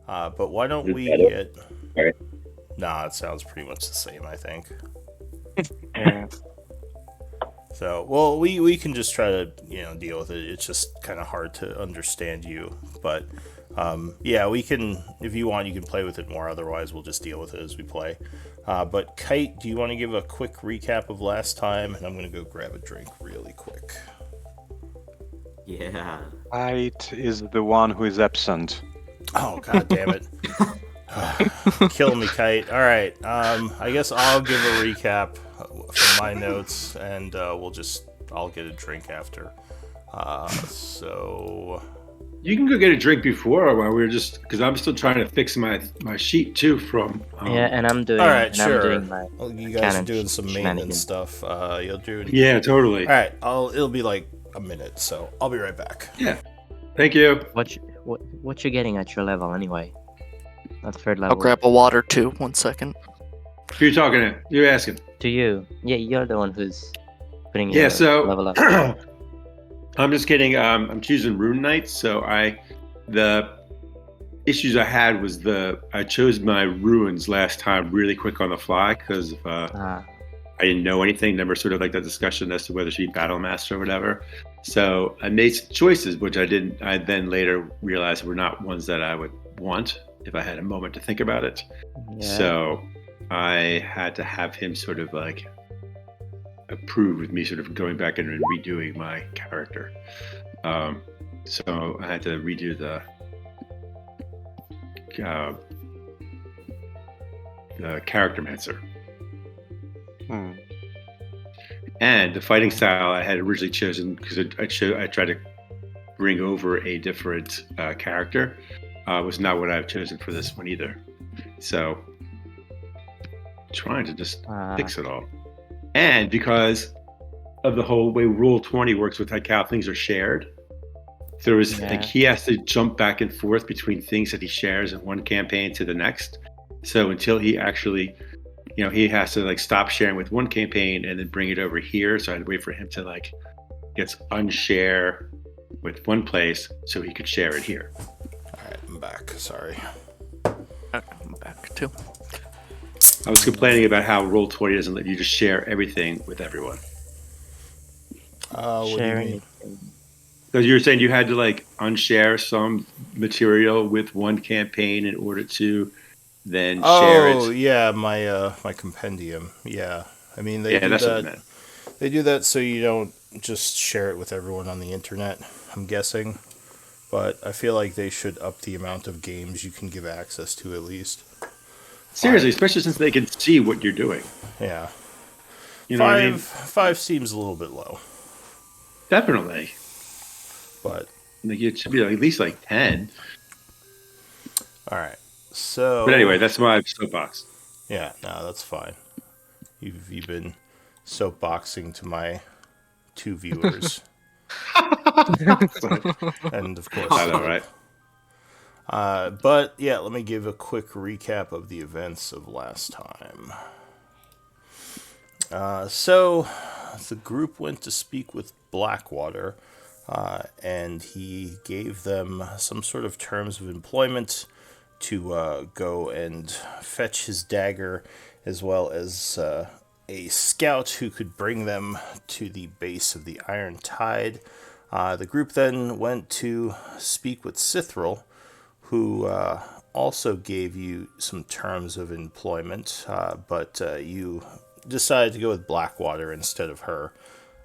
But why don't Is it we better? get... Right. Nah, it sounds pretty much the same, I think. Yeah. So, well, we can just try to, deal with it. It's just kind of hard to understand you. But, yeah, we can, if you want, you can play with it more. Otherwise, we'll just deal with it as we play. But, Kite, do you want to give a quick recap of last time? And I'm going to go grab a drink really quick. Yeah. Kite is the one who is absent. Oh, god damn it. Kill me, Kite. All right. I guess I'll give a recap from my notes, and I'll get a drink after. So You can go get a drink before while we're just because I'm still trying to fix my sheet too from. Yeah, and I'm doing. all right, and sure. I'm doing my Well, you guys are canon doing some maintenance shenanigans. stuff. You'll do it. Yeah, totally. All right. It'll be like a minute, so I'll be right back. Yeah. Thank you. What you getting at your level anyway? At third I'll level. grab a water too. 1 second. Who you talking to? You're asking. To you. Yeah, you're the one who's putting Yeah. your So level up. I'm just kidding. I'm choosing Rune Knights. So the issues I had was I chose my runes last time really quick on the fly because Ah, I didn't know anything. Never sort of like that discussion as to whether she be Battle Master or whatever. So I made some choices, which I didn't. I then later realized were not ones that I would want if I had a moment to think about it. yeah. So I had to have him sort of like approve with me sort of going back and redoing my character. So I had to redo the character mancer. Hmm. And the fighting style I had originally chosen because I tried to bring over a different character was not what I've chosen for this one either. So trying to just fix it all. And because of the whole way Rule 20 works with how things are shared, there was like he has to jump back and forth between things that he shares in one campaign to the next. So until he actually, he has to like stop sharing with one campaign and then bring it over here. So I had to wait for him to like unshare with one place so he could share it here. All right, I'm back. Sorry. I'm back too. I was complaining about how Roll20 doesn't let you just share everything with everyone. What do you Sharing mean? it. Because you were saying you had to like unshare some material with one campaign in order to then share it. Oh, yeah, my compendium. Yeah. I mean, they do that's what I that. meant. They do that so you don't just share it with everyone on the internet, I'm guessing. But I feel like they should up the amount of games you can give access to at least. Seriously, especially since they can see what you're doing. Yeah. You know what I mean? Five seems a little bit low, Definitely. but Like it should be at least like 10. all right. So, But anyway, that's my soapbox. yeah, no, that's fine. You've been soapboxing to my 2 viewers, and of course, I know, right? But yeah, let me give a quick recap of the events of last time. So the group went to speak with Blackwater, and he gave them some sort of terms of employment to go and fetch his dagger, as well as a scout who could bring them to the base of the Iron Tide. The group then went to speak with Cithril, who also gave you some terms of employment, but you decided to go with Blackwater instead of her.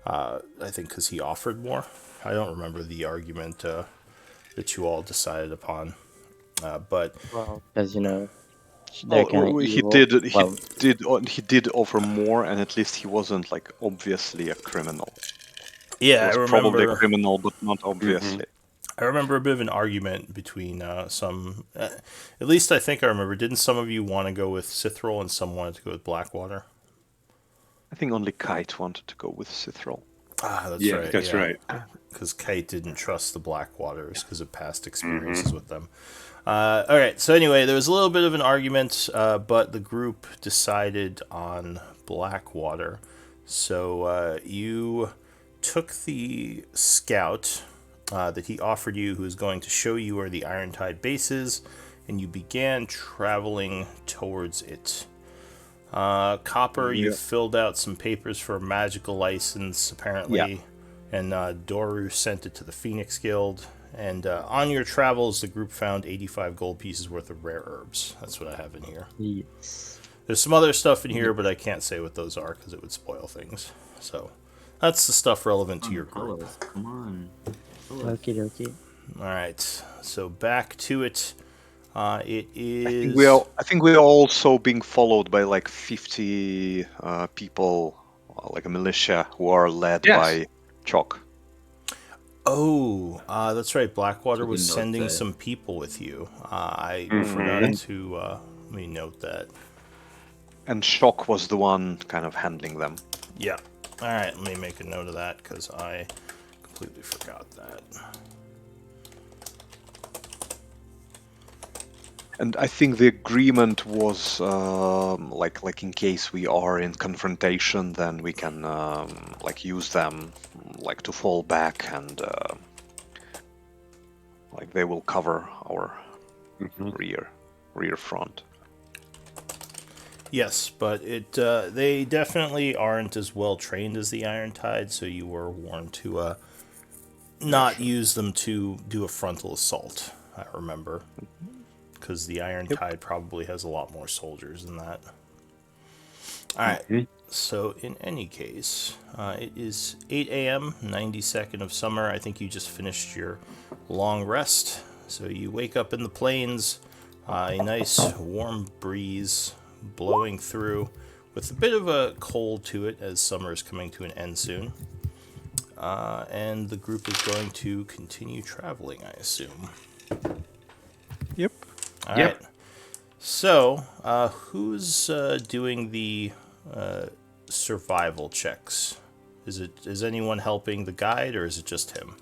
I think because he offered more. I don't remember the argument that you all decided upon, but Well, because they're kind Oh, of he evil. did. Well, He did offer more, and at least he wasn't like obviously a criminal. yeah, He I was probably a remember. criminal, but not obviously. I remember a bit of an argument between some. At least I think I remember. Didn't some of you want to go with Cithril and some wanted to go with Blackwater? I think only Kite wanted to go with Cithril. Ah, that's Yeah, right. that's right. Because Kite didn't trust the Blackwaters because of past experiences with them. All right. So anyway, there was a little bit of an argument, but the group decided on Blackwater. So you took the scout that he offered you, who is going to show you where the Iron Tide base is, and you began traveling towards it. Copper, you filled out some papers for a magical license, apparently, and Doru sent it to the Phoenix Guild. And on your travels, the group found 85 gold pieces worth of rare herbs. That's what I have in here. Yes. There's some other stuff in here, but I can't say what those are because it would spoil things. So that's the stuff relevant to your group. Colors. Come on. Okie dokie. All right, so back to it. It is. I think we are also being followed by like 50 people, like a militia, who are led by Chalk. Oh, that's right. Blackwater You was can note sending that. some people with you. I forgot to let me note that. And Shock was the one kind of handling them. Yeah. All right, let me make a note of that because I completely forgot that. And I think the agreement was like in case we are in confrontation, then we can like use them like to fall back and like they will cover our rear front. Yes, but they definitely aren't as well trained as the Iron Tide, so you were warned to not use them to do a frontal assault. I remember. Because the Iron Tide probably has a lot more soldiers than that. Alright, so in any case, it is 8 a.m., 92nd of summer. I think you just finished your long rest. So you wake up in the plains, a nice warm breeze blowing through with a bit of a cold to it as summer is coming to an end soon. And the group is going to continue traveling, I assume. Yep. All right. So, who's doing the survival checks? Is anyone helping the guide, or is it just him?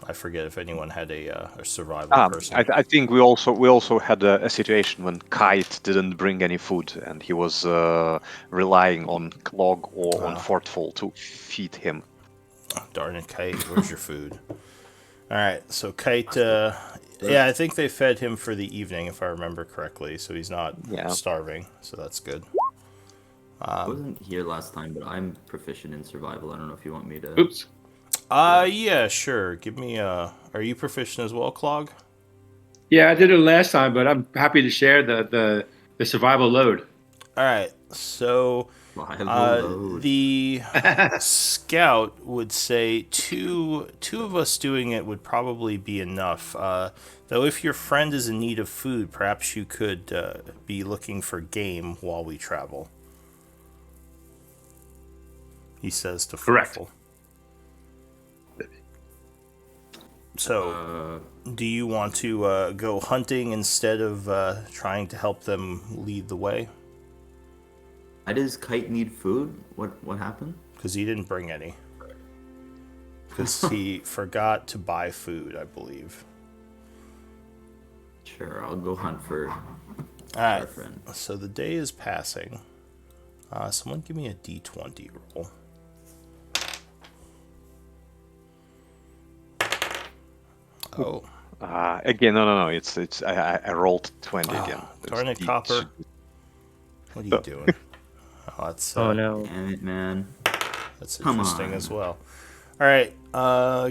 I forget if anyone had a survival person. I think we also had a situation when Kite didn't bring any food, and he was relying on Clog or on Fortful to feed him. Oh, darn it, Kite! Where's your food? All right, so Kite. Yeah, I think they fed him for the evening, if I remember correctly. So he's not starving. So that's good. I wasn't here last time, but I'm proficient in survival. I don't know if you want me to. Oops. Yeah, sure. Give me a. Are you proficient as well, Clog? Yeah, I did it last time, but I'm happy to share the survival load. All right. So the scout would say two of us doing it would probably be enough. Though if your friend is in need of food, perhaps you could be looking for game while we travel. He says to Correct. Fluffle. So, do you want to go hunting instead of trying to help them lead the way? Why does Kite need food? What happened? Because he didn't bring any. Because he forgot to buy food, I believe. Sure, I'll go hunt for All our right. friend. So the day is passing. Someone give me a d20 roll. Oh. Again, no. It's I rolled 20 again. Darn it, Copper. What are you doing? Oh, that's Oh no. Damn it, man. that's Come interesting on. as well. All right,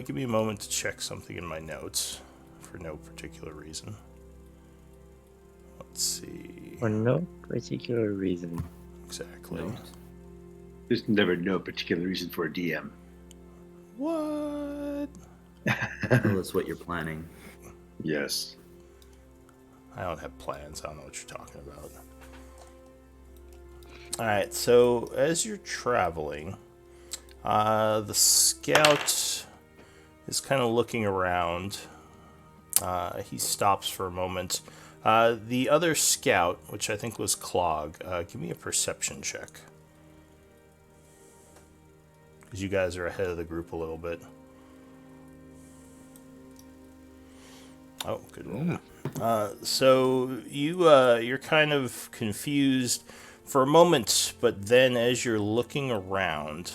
give me a moment to check something in my notes for no particular reason. Let's see. For no particular reason. Exactly. No. There's never no particular reason for a DM. What? Tell us what you're planning. Yes. I don't have plans. I don't know what you're talking about. Alright, so as you're traveling, the scout is kind of looking around. He stops for a moment. The other scout, which I think was Clog, give me a perception check. Because you guys are ahead of the group a little bit. Oh, good roll. So you're kind of confused for a moment, but then as you're looking around,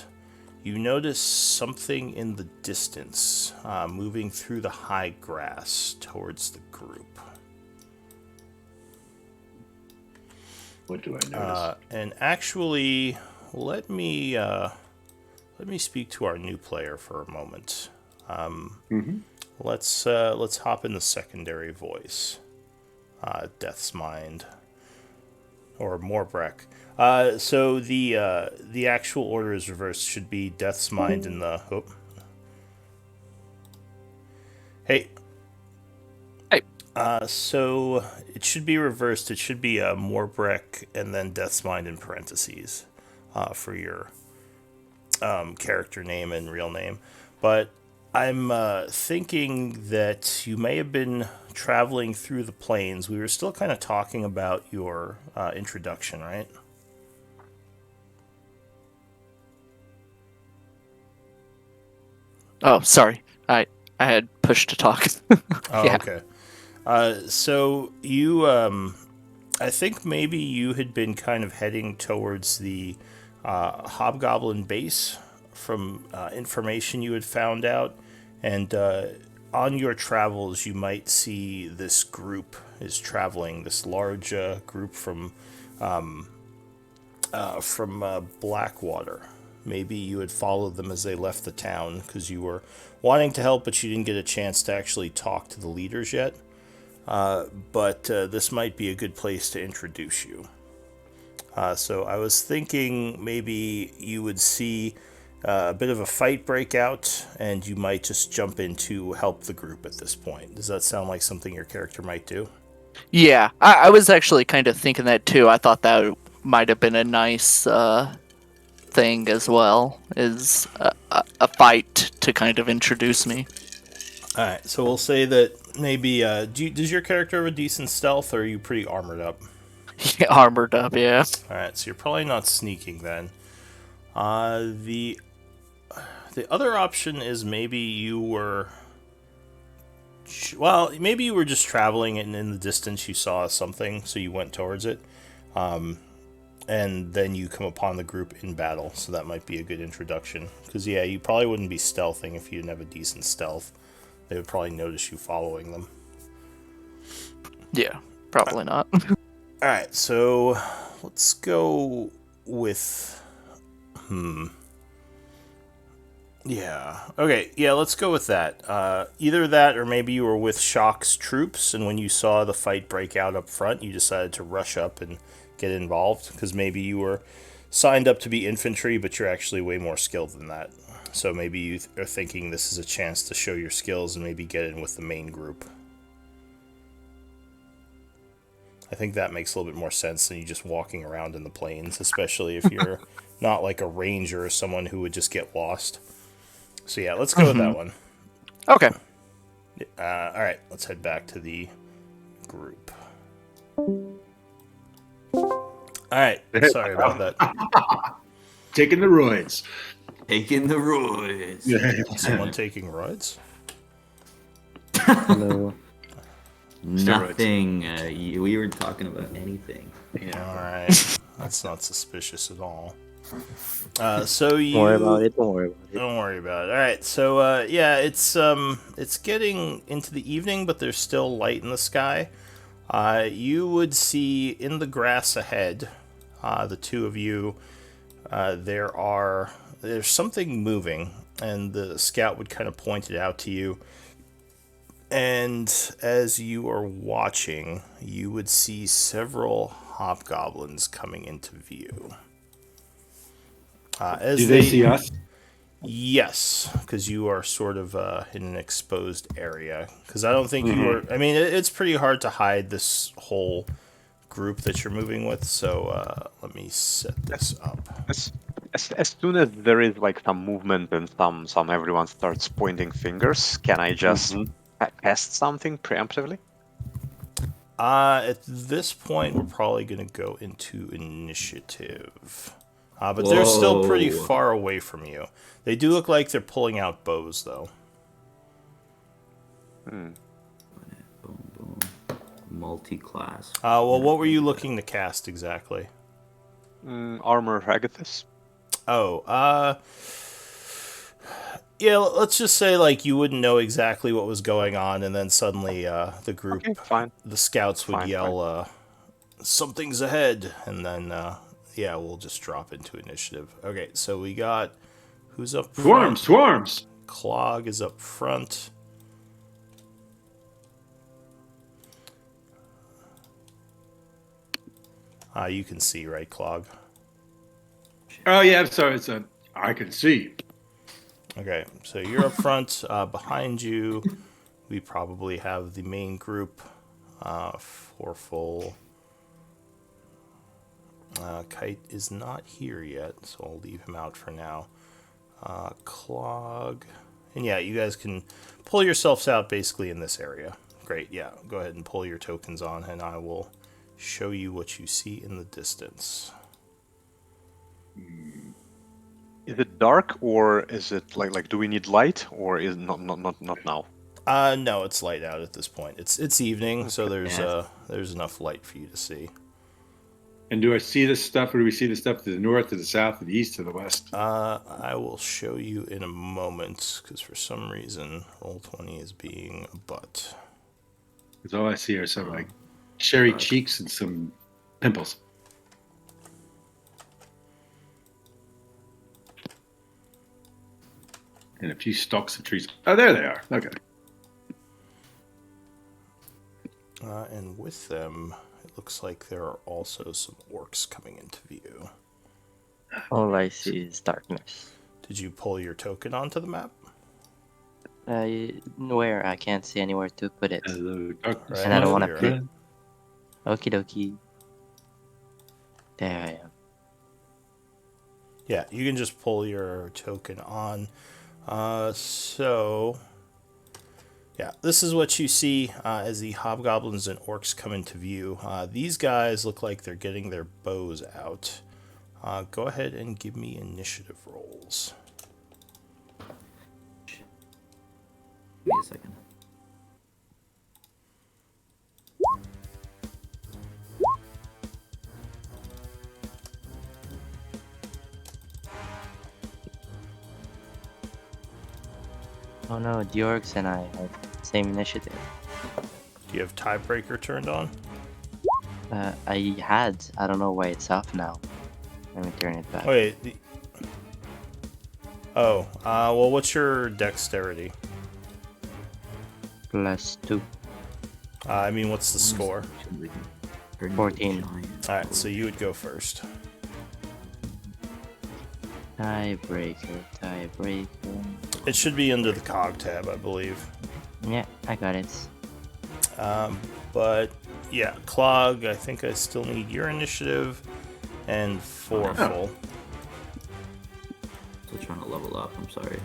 you notice something in the distance moving through the high grass towards the group. What do I notice? And actually, let me speak to our new player for a moment. Let's hop in the secondary voice. Death's Mind or Morbrek. So the actual order is reversed. Should be Death's Mind in the. Oh. Hey. Hey. So it should be reversed. It should be Morbrek and then Death's Mind in parentheses for your character name and real name. But I'm thinking that you may have been traveling through the plains. We were still kind of talking about your introduction, right? Oh, sorry. I had pushed to talk. Oh, Yeah. okay. So you, I think maybe you had been kind of heading towards the Hobgoblin base from information you had found out, and on your travels you might see this group is traveling, this large group from Blackwater. Maybe you had followed them as they left the town because you were wanting to help, but you didn't get a chance to actually talk to the leaders yet. But this might be a good place to introduce you. So I was thinking maybe you would see a bit of a fight break out, and you might just jump in to help the group at this point. Does that sound like something your character might do? Yeah, I was actually kind of thinking that too. I thought that might have been a nice thing as well, is a fight to kind of introduce me. All right, so we'll say that maybe. Does your character have a decent stealth, or are you pretty armored up? Yeah, armored up, yeah. All right, so you're probably not sneaking then. The other option is maybe you were. Well, maybe you were just traveling, and in the distance you saw something, so you went towards it. And then you come upon the group in battle, so that might be a good introduction. Because, yeah, you probably wouldn't be stealthing if you didn't have a decent stealth. They would probably notice you following them. Yeah, probably not. Alright, so let's go with... Yeah. Okay, yeah, let's go with that. Either that, or maybe you were with Shock's troops, and when you saw the fight break out up front, you decided to rush up and get involved, because maybe you were signed up to be infantry, but you're actually way more skilled than that. So maybe you are thinking this is a chance to show your skills and maybe get in with the main group. I think that makes a little bit more sense than you just walking around in the plains, especially if you're not like a ranger or someone who would just get lost. So yeah, let's go with that one. Okay. Alright, let's head back to the group. Alright, sorry about that. Taking the roids. Taking the roids. Someone taking rides? Hello. Nothing. We were talking about anything. Alright, that's not suspicious at all. So you... Don't worry about it. Don't worry about it. Don't worry about it. Alright, so yeah, it's getting into the evening, but there's still light in the sky. You would see in the grass ahead, the two of you, there's something moving, and the scout would kind of point it out to you. And as you are watching, you would see several hobgoblins coming into view. Do they see us? Yes, because you are sort of in an exposed area. Because I don't think you were... I mean, it's pretty hard to hide this whole group that you're moving with, so let me set this up. As soon as there is like some movement and some everyone starts pointing fingers, can I just cast something preemptively? At this point, we're probably going to go into initiative. But they're still pretty far away from you. They do look like they're pulling out bows, though. Boom, boom. Multi-class. Well, what were you looking to cast exactly? Armor Agathis. Oh, yeah, let's just say, like, you wouldn't know exactly what was going on, and then suddenly the group, Okay, fine. the scouts would Fine, yell, something's ahead, and then yeah, we'll just drop into initiative. Okay, so we got who's up front? Swarms. Clog is up front. You can see, right, Clog? Oh yeah, I'm sorry. I can see. Okay, so you're up front. Behind you, we probably have the main group for full. Kite is not here yet, so I'll leave him out for now. Clog. And yeah, you guys can pull yourselves out basically in this area. Great, yeah. Go ahead and pull your tokens on, and I will show you what you see in the distance. Is it dark, or is it like do we need light, or is not now? No, it's light out at this point. It's evening, so there's enough light for you to see. And do I see this stuff, or do we see the stuff to the north, to the south, to the east, to the west? I will show you in a moment, because for some reason, Roll20 is being a butt. Because all I see are some like cherry cheeks and some pimples. And a few stalks of trees. Oh, there they are. Okay. And with them, it looks like there are also some orcs coming into view. All I see is darkness. Did you pull your token onto the map? Where I can't see anywhere to put it. Hello, darkness. And I don't want to Right pick. here. Okie dokie. There I am. Yeah, you can just pull your token on. So, yeah, this is what you see as the hobgoblins and orcs come into view. These guys look like they're getting their bows out. Go ahead and give me initiative rolls. Give me a second. Oh no, the orcs and I have same initiative. Do you have tiebreaker turned on? I had. I don't know why it's off now. Let me turn it back. Wait. Well, what's your dexterity? +2. I mean, what's the score? 14. Alright, so you would go first. Tiebreaker. It should be under the cog tab, I believe. Yeah, I got it. But, yeah, Clog, I think I still need your initiative, and Forful. Still trying to level up, I'm sorry.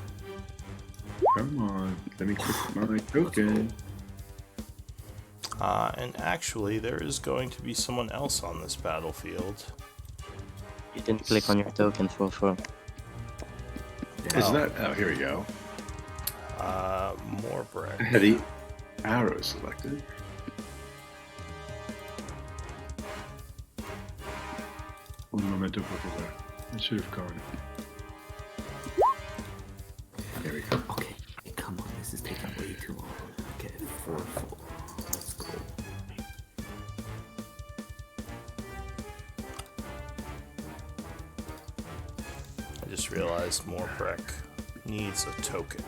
Come on, let me click my token. And actually, there is going to be someone else on this battlefield. You didn't click on your token for. Is that? Oh, here we go. More I bread. had the arrow selected. One momentum over there. I should have gone. There we go. Okay, come on, this is taking way too long. Okay, 4 full. Let's go. I just realized Morbrek needs a token.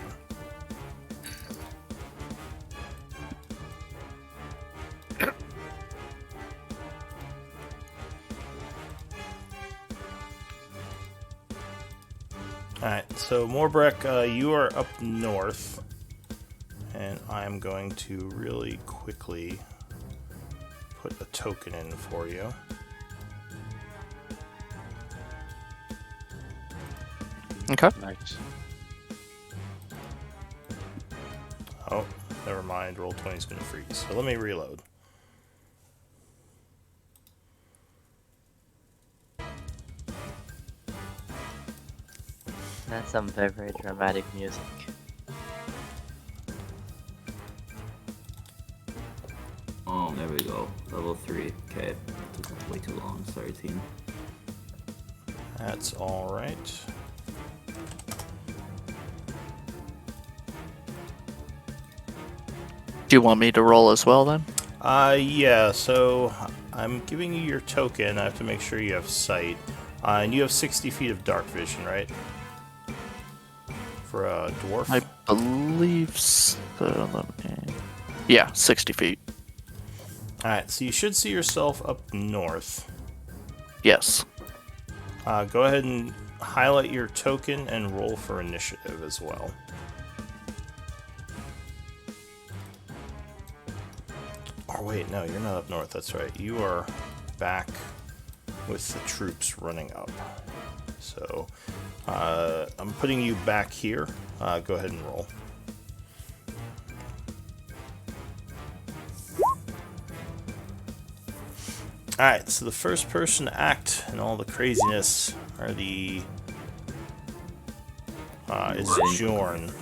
Alright, so Morbrek, you are up north, and I'm going to really quickly put a token in for you. Okay. Nice. Oh, never mind, Roll20 is going to freeze, so let me reload. That's some very, very dramatic music. Oh, there we go. Level 3. Okay. Took way too long. Sorry, team. That's alright. Do you want me to roll as well then? Yeah, so I'm giving you your token. I have to make sure you have sight. And you have 60 feet of dark vision, right? For a dwarf? I believe so. Yeah, 60 feet. Alright, so you should see yourself up north. Yes. Go ahead and highlight your token and roll for initiative as well. Or wait, no, you're not up north, that's right. You are back with the troops running up. So, I'm putting you back here. Go ahead and roll. Alright, so the first person to act in all the craziness are is Jorn.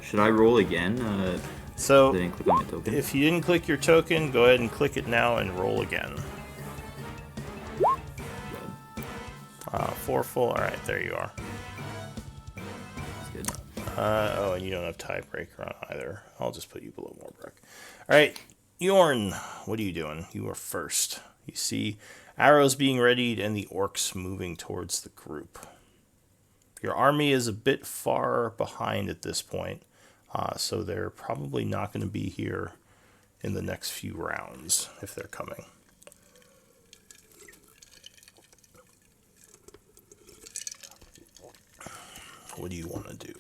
Should I roll again? So, Didn't click on my token. if you didn't click your token, go ahead and click it now and roll again. 4 full. Alright, there you are. That's good. Oh, and you don't have tiebreaker on either. I'll just put you below Morbreck. Alright, Jorn, what are you doing? You are first. You see arrows being readied and the orcs moving towards the group. Your army is a bit far behind at this point, so they're probably not going to be here in the next few rounds if they're coming. What do you want to do?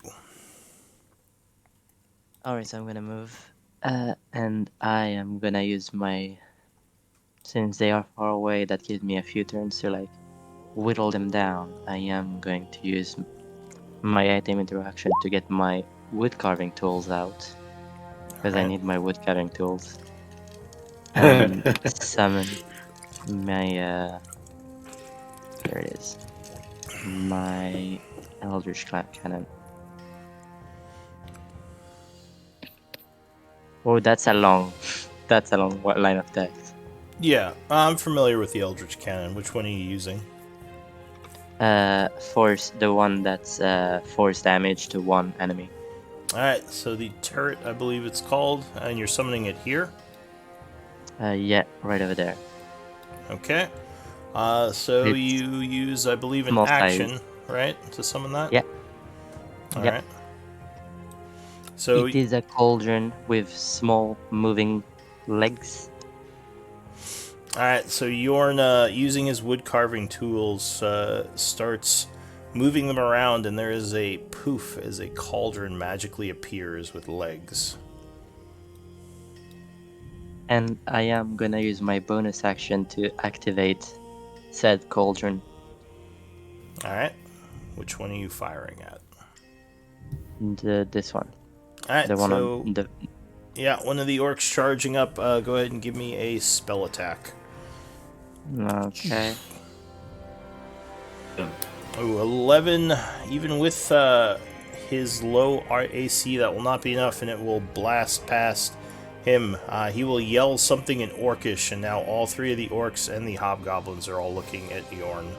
Alright, so I'm gonna move. And I am gonna use my... Since they are far away, that gives me a few turns to, like, whittle them down. I am going to use my item interaction to get my wood carving tools out. Because I Alright. need my wood carving tools. And summon my, there it is. My Eldritch Cannon. Oh, that's a long line of text. Yeah, I'm familiar with the Eldritch Cannon. Which one are you using? Force, the one that's force damage to one enemy. Alright, so the turret, I believe it's called, and you're summoning it here? Yeah, right over there. Okay. So It's you use, I believe, an multi- action, right, to summon that? Yeah. Alright. Yep. So, It is a cauldron with small moving legs. alright, so Yorn, using his wood carving tools, starts moving them around, and there is a poof as a cauldron magically appears with legs. And I am gonna use my bonus action to activate said cauldron. Alright. Which one are you firing at? This one. Alright, The one so, on the... yeah, one of the orcs charging up, go ahead and give me a spell attack. Okay. Ooh, 11, even with his low AC, that will not be enough, and it will blast past him. He will yell something in Orcish, and now all three of the orcs and the hobgoblins are all looking at Yorn.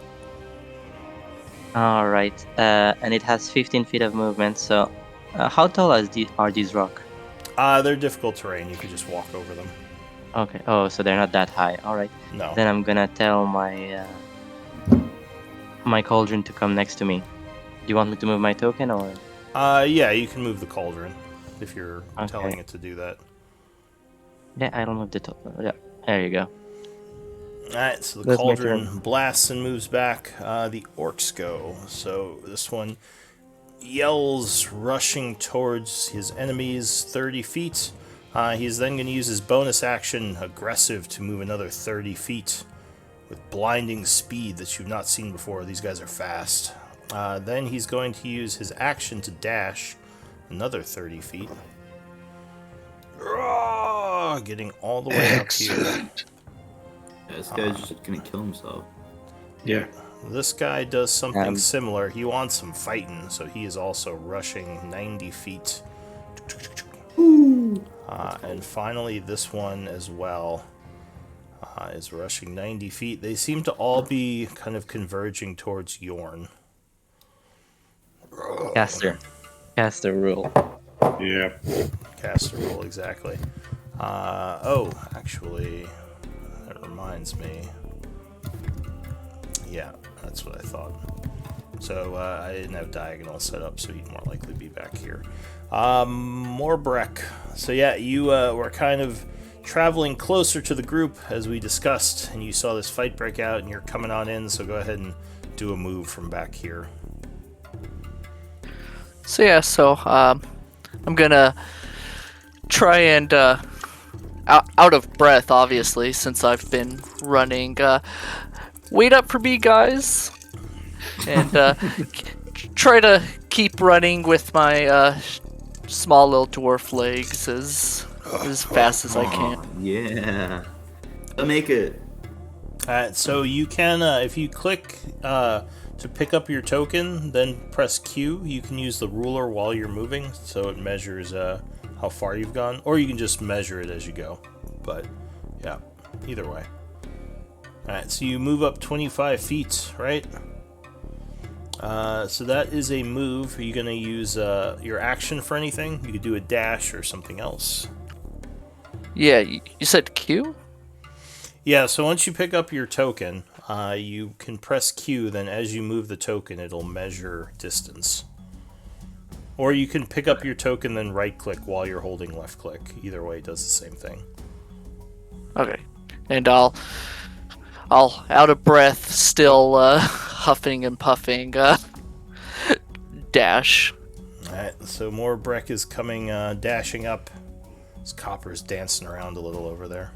Alright, and it has 15 feet of movement, so... how tall are these rocks? They're difficult terrain, you can just walk over them. Okay, oh, so they're not that high. Alright. No. Then I'm gonna tell my my cauldron to come next to me. Do you want me to move my token or? Yeah, you can move the cauldron if you're Okay. telling it to do that. Yeah, I don't move the token. Yeah, there you go. Alright, so the That's my cauldron blasts and moves back. The orcs go. So this one yells, rushing towards his enemies 30 feet. He's then going to use his bonus action, aggressive, to move another 30 feet with blinding speed that you've not seen before. These guys are fast. Then he's going to use his action to dash another 30 feet. Getting all the way up here. Excellent. Yeah, this guy's just gonna kill himself. Yeah. This guy does something similar. He wants some fighting, so he is also rushing 90 feet. And finally, this one as well is rushing 90 feet. They seem to all be kind of converging towards Yorn. Caster rule. Yeah. Caster roll, exactly. Oh, actually, reminds me. Yeah, that's what I thought. So I didn't have diagonal set up, so he'd more likely be back here. More Breck. So yeah, you were kind of traveling closer to the group as we discussed, and you saw this fight break out, and you're coming on in, so go ahead and do a move from back here. So yeah, I'm gonna try and out of breath, obviously, since I've been running. Wait up for me, guys, and try to keep running with my small little dwarf legs as fast as I can. Yeah. I'll make it. Alright, so you can, if you click to pick up your token, then press Q, you can use the ruler while you're moving, so it measures how far you've gone, or you can just measure it as you go. But, yeah, either way. Alright, so you move up 25 feet, right? So that is a move. Are you going to use your action for anything? You could do a dash or something else. Yeah, you said Q? Yeah, so once you pick up your token, you can press Q, then as you move the token, it'll measure distance. Or you can pick up your token, then right-click while you're holding left-click. Either way, it does the same thing. Okay, and I'll out of breath, still huffing and puffing, dash. Alright, so more Breck is coming, dashing up. This Copper's dancing around a little over there.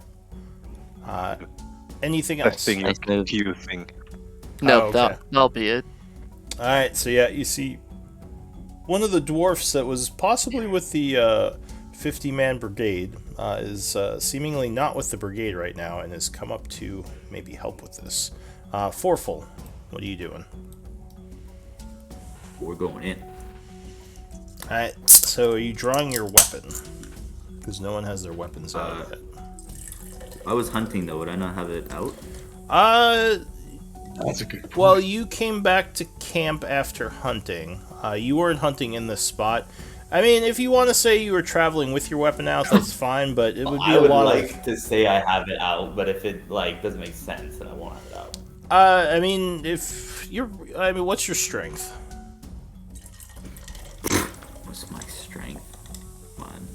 Anything else? Testing your Nice move. Q thing. No, Oh, okay. that'll be it. Alright, so yeah, you see one of the dwarfs that was possibly with the 50-man brigade is seemingly not with the brigade right now and has come up to maybe help with this. Forful, what are you doing? We're going in. Alright, so are you drawing your weapon? Because no one has their weapons out yet. I was hunting though. Would I not have it out? That's a good point. Well, you came back to camp after hunting. You weren't hunting in this spot. I mean, if you want to say you were traveling with your weapon out, that's fine, but it would be I a would lot like of... to say I have it out, but if it doesn't make sense, then I won't have it out. I mean, if you're... I mean, what's your strength? What's my strength? Come on.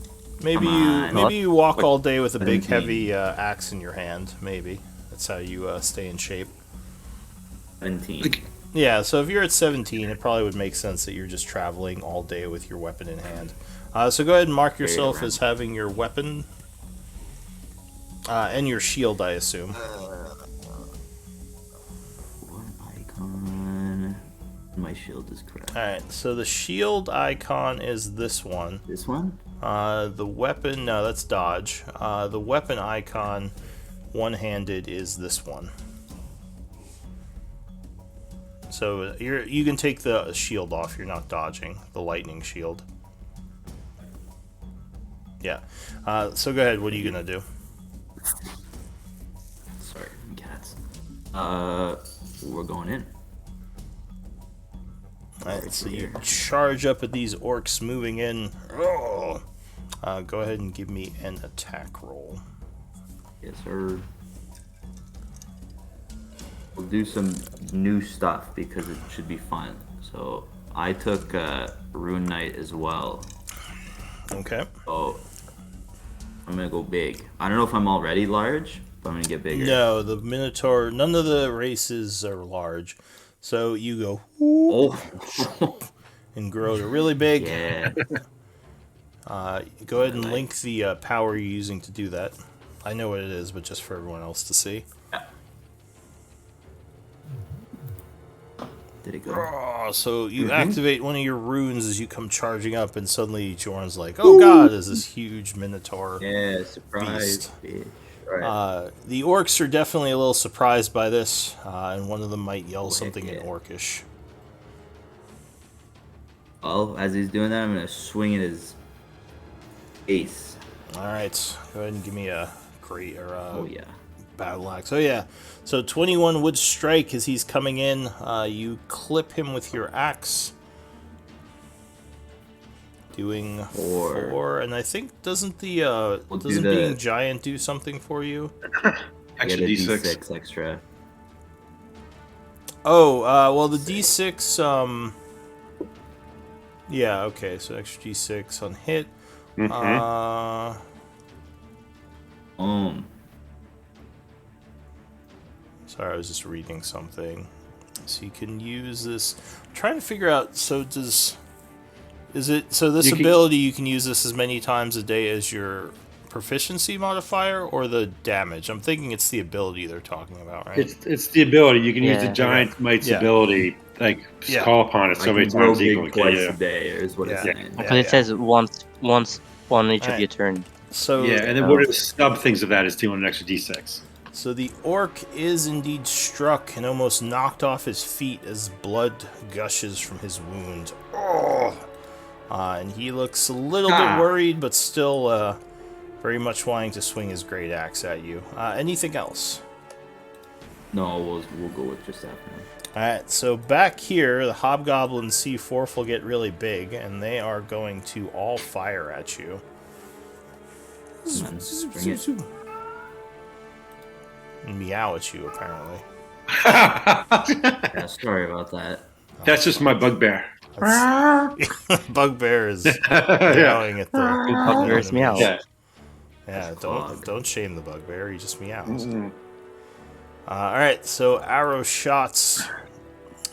Maybe Come on. maybe you walk all day with a big, heavy axe in your hand. Maybe. That's how you stay in shape. 17. Yeah, so if you're at 17, it probably would make sense that you're just traveling all day with your weapon in hand. So go ahead and mark yourself as having your weapon and your shield, I assume. What icon? My shield is correct. Alright, so the shield icon is this one. This one? The weapon, no, that's dodge. The weapon icon, one-handed, is this one. So you can take the shield off. You're not dodging the lightning shield. Yeah. So go ahead. What are you gonna do? Sorry, cats. We're going in. Alright, so you charge up at these orcs moving in. Oh. Go ahead and give me an attack roll. Yes, sir. We'll do some new stuff because it should be fun. So I took Rune Knight as well. Okay. So I'm gonna go big. I don't know if I'm already large, but I'm gonna get bigger. No, the Minotaur. None of the races are large, so you go Oh. and grow to really big. Yeah. Go ahead and link the power you're using to do that. I know what it is, but just for everyone else to see. Did it go? Oh, so you activate one of your runes as you come charging up, and suddenly Jorn's like, "Oh God!" Is this huge Minotaur? Yeah, surprise. Bitch. Right. The orcs are definitely a little surprised by this, and one of them might yell something in yeah. Orcish. Well, as he's doing that, I'm gonna swing at his ace. All right, go ahead and give me a great or Oh yeah. battle axe. Oh yeah, so 21 would strike as he's coming in. You clip him with your axe, doing 4. And I think doesn't do being the- giant do something for you? I get Extra a D6. D6 extra. Oh, well, the D6, yeah, okay, so extra D6 on hit. Mm-hmm. Sorry, I was just reading something. So you can use this. I'm trying to figure out, so this You can- ability, you can use this as many times a day as your proficiency modifier or the damage? I'm thinking it's the ability they're talking about, right? It's the ability. You can use the Yeah. giant might's Yeah. ability, like just Yeah. call upon it I so many can grow times equal. big twice Yeah. a day, is what it's Yeah. saying. Because it says once on each of Alright. your turn. So Yeah, and then Oh. one of the sub things of that is doing an extra D6. So the orc is indeed struck and almost knocked off his feet as blood gushes from his wound. Oh! And he looks a little bit worried, but still very much wanting to swing his great axe at you. Anything else? No, we'll go with just that. Alright, so back here, the hobgoblins see Forful get really big, and they are going to all fire at you. Bring it. And meow at you, apparently. Yeah, sorry about that. That's just my bugbear. Bugbear is Yeah. meowing at the Bugbear's enemies. meow. Yeah. Yeah, Clog. don't shame the bugbear. He just meows. Mm-mm. All right, so arrow shots.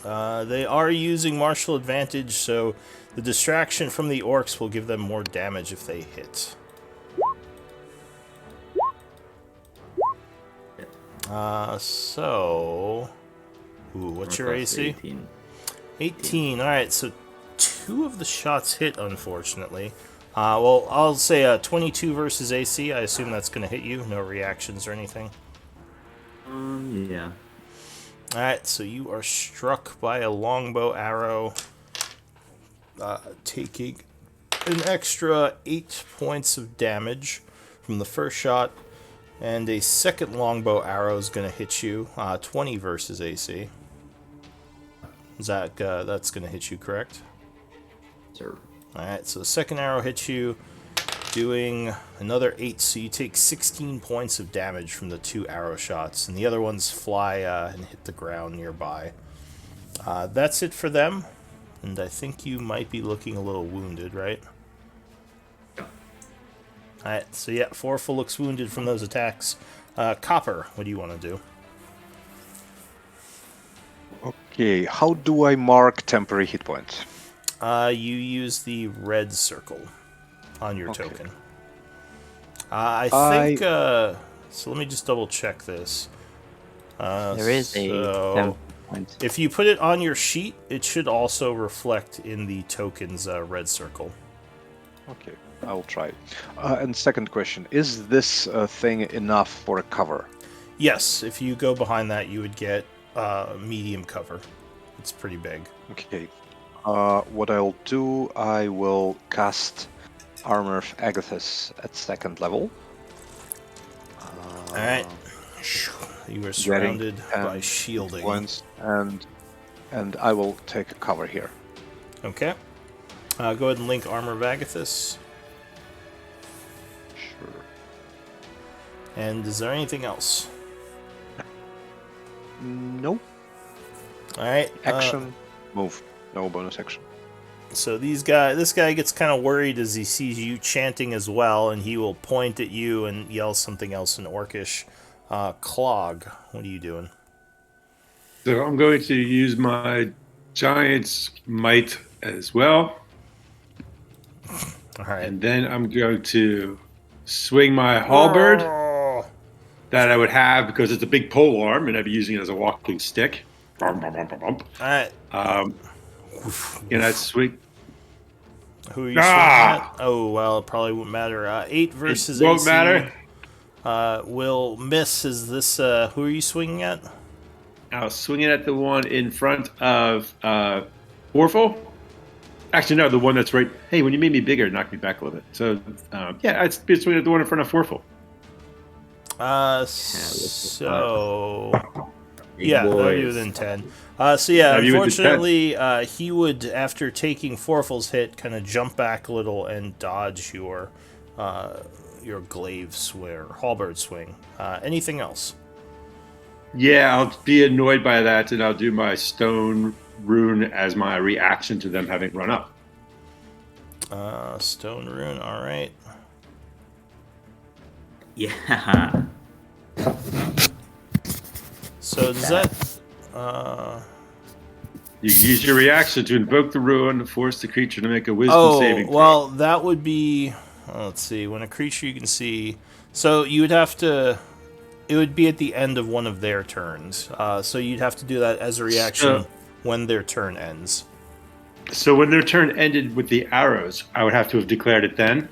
They are using martial advantage, so the distraction from the orcs will give them more damage if they hit. What's your Request AC? 18. 18. All right, so 2 of the shots hit, unfortunately. Well, I'll say 22 versus AC. I assume that's going to hit you. No reactions or anything. Yeah. All right, so you are struck by a longbow arrow, taking an extra 8 points of damage from the first shot, and a second longbow arrow is going to hit you, 20 versus AC. Is that that's going to hit you, correct? Sir. All right, so the second arrow hits you, doing another 8, so you take 16 points of damage from the 2 arrow shots, and the other ones fly and hit the ground nearby. That's it for them, and I think you might be looking a little wounded, right? Yeah. Alright, so yeah, Forful looks wounded from those attacks. Copper, what do you want to do? Okay, how do I mark temporary hit points? You use the red circle on your Okay. token. I think, so let me just double check this. There is a so 10 point. if you put it on your sheet, it should also reflect in the token's red circle. Okay, I will try. And second question, is this thing enough for a cover? Yes, if you go behind that, you would get medium cover. It's pretty big. Okay. What I'll do, I will cast Armor of Agathis at 2nd level. Alright. You are surrounded by shielding. Points, and I will take a cover here. Okay. Go ahead and link Armor of Agathis. Sure. And is there anything else? Nope. Alright. Action. Move. No bonus action. So this guy gets kind of worried as he sees you chanting as well, and he will point at you and yell something else in Orcish. Clog, what are you doing? So I'm going to use my giant's might as well, Alright. and then I'm going to swing my halberd that I would have because it's a big pole arm, and I'd be using it as a walking stick. Alright. And I'd swing. Who are you swinging at? Oh, well, it probably won't matter. 8 versus It won't AC. matter. Will miss. Is this, who are you swinging at? I'll swing it at the one in front of Orful. Actually, no, the one that's right. Hey, when you made me bigger, it knocked me back a little bit. So, yeah, I'd be swinging at the one in front of Orful. Yeah, that would be within 10. So yeah, Have you with the unfortunately, he would, after taking Forful's hit, kind of jump back a little and dodge your glaive swing, or halberd swing. Anything else? Yeah, I'll be annoyed by that, and I'll do my stone rune as my reaction to them having run up. Stone rune, alright. Yeah. So does that... You can use your reaction to invoke the rune, force the creature to make a wisdom saving throw. well, that would be... let's see. When a creature you can see... So you would have to... It would be at the end of one of their turns. So you'd have to do that as a reaction when their turn ends. So when their turn ended with the arrows, I would have to have declared it then?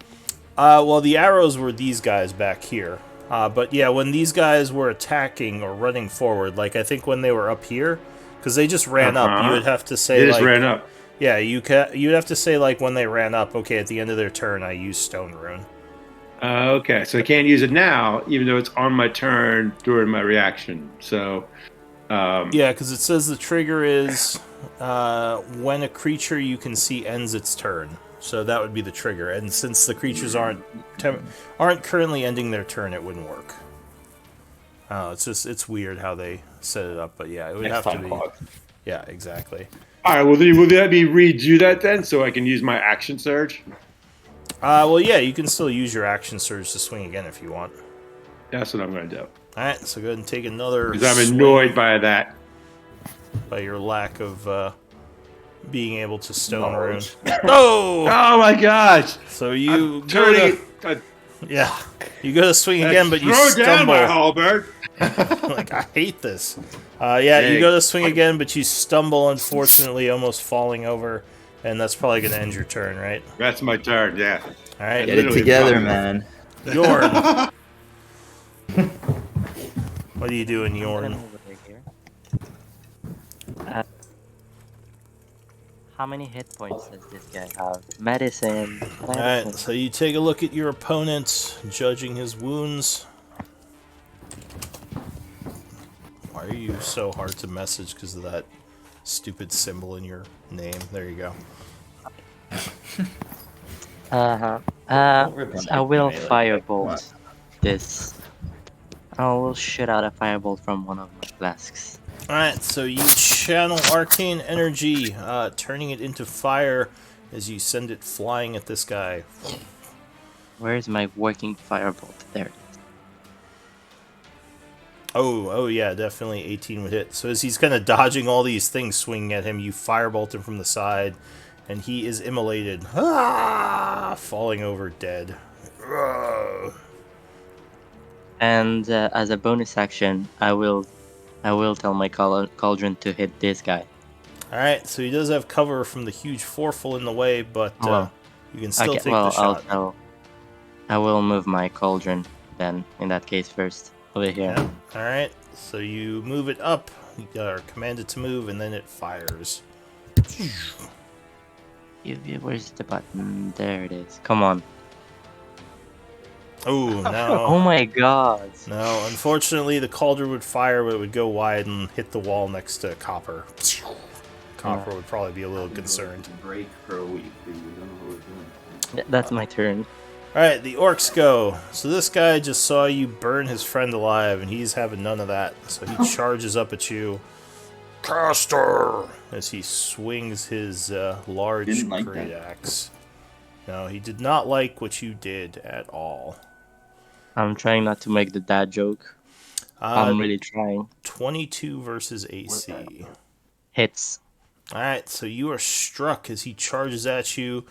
Well, the arrows were these guys back here. But yeah, when these guys were attacking or running forward, like I think when they were up here, because they just ran up, you would have to say They just ran up. Yeah, you'd have to say like when they ran up. Okay, at the end of their turn, I use Stone Rune. Okay, so I can't use it now, even though it's on my turn during my reaction. So, yeah, because it says the trigger is when a creature you can see ends its turn. So that would be the trigger. And since the creatures aren't currently ending their turn, it wouldn't work. It's weird how they set it up, but yeah, it would Next have to time, be. Cog. Yeah, exactly. all right, will that be redo that then, so I can use my action surge? Well, yeah, you can still use your action surge to swing again if you want. That's what I'm going to do. All right, so go ahead and take another. Because I'm swing annoyed by that. by your lack of being able to stone rune. Knowledge. Oh! Oh my gosh! So you go Turning. to, yeah, you go to swing again, but you throw down stumble. my halberd. Like, I hate this. Yeah, you Dang. go to swing again, but you stumble, unfortunately, almost falling over, and that's probably going to end your turn, right? That's my turn. Yeah. All right, Get it Literally together, fucking- man. Yorn. What are you doing, I'm Yorn? gonna move over here. How many hit points does this guy have? Medicine. Alright, so you take a look at your opponent, judging his wounds. Why are you so hard to message because of that stupid symbol in your name? There you go. I will firebolt this. I will shoot out a firebolt from one of my flasks. Alright, so you channel arcane energy, turning it into fire as you send it flying at this guy. Where's my working firebolt? There it is. Oh yeah, definitely 18 would hit. So as he's kind of dodging all these things swinging at him, you firebolt him from the side, and he is immolated. Falling over dead. And as a bonus action, I will tell my cauldron to hit this guy. Alright, so he does have cover from the huge foreful in the way, but you can still take the shot. I will move my cauldron then, in that case, first. Over here. Yeah. Alright, so you move it up, you are commanded to move, and then it fires. Where's the button? There it is. Come on. Oh, no. Oh my god. No, unfortunately, the cauldron would fire, but it would go wide and hit the wall next to Copper. Copper would probably be a little concerned. Break for a week. We don't know what we're doing. That's my turn. Alright, the orcs go. So this guy just saw you burn his friend alive, and he's having none of that. So he charges up at you. Caster! As he swings his large Didn't like great that. axe. No, he did not like what you did at all. I'm trying not to make the dad joke. I'm really trying. 22 versus AC. Hits. Alright, so you are struck as he charges at you,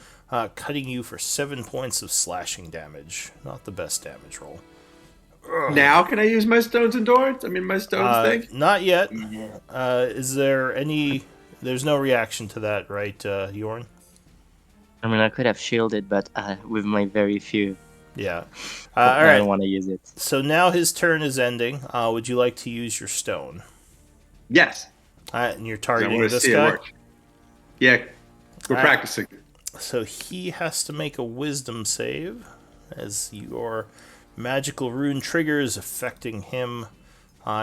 cutting you for 7 points of slashing damage. Not the best damage roll. Now can I use my stones endurance? I mean, my stones thing? Not yet. Is there any... There's no reaction to that, right, Yorn? I mean, I could have shielded, but with my very few, Yeah. I Alright, don't want to use it. so now his turn is ending. Would you like to use your stone? Yes. Alright, and you're 'Cause I targeting want to this see it guy? work. Yeah. We're Alright. practicing. So he has to make a wisdom save as your magical rune triggers affecting him.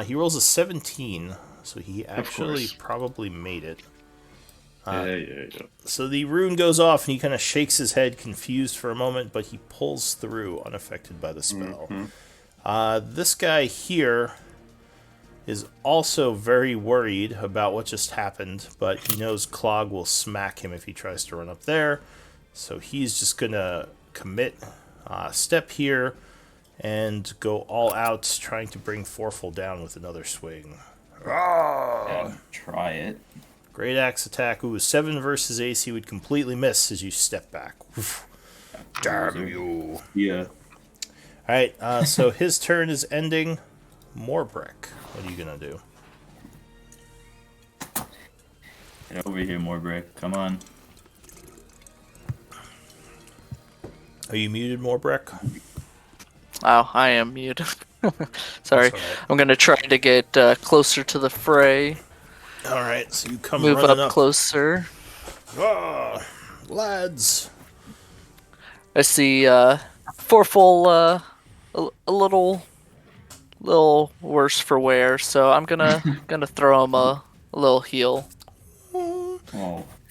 He rolls a 17, so he actually course. probably made it. Yeah. So the rune goes off and he kind of shakes his head confused for a moment, but he pulls through unaffected by the spell. This guy here, is also very worried about what just happened, but he knows Clog will smack him if he tries to run up there. So he's just going to commit, step here, and go all out, trying to bring Forful down with another swing. Yeah, try it. Great axe attack. Ooh, 7 versus AC would completely miss as you step back. Oof. Damn you. Yeah. Alright, so his turn is ending. Morbrick, what are you going to do? Get over here, Morbrick. Come on. Are you muted, Morbrick? Oh, I am muted. Sorry. That's all right. I'm gonna try to get closer to the fray. Alright, so you come Move running up closer. Ah, lads. I see Forful a little worse for wear, so I'm gonna throw him a little heal. Oh,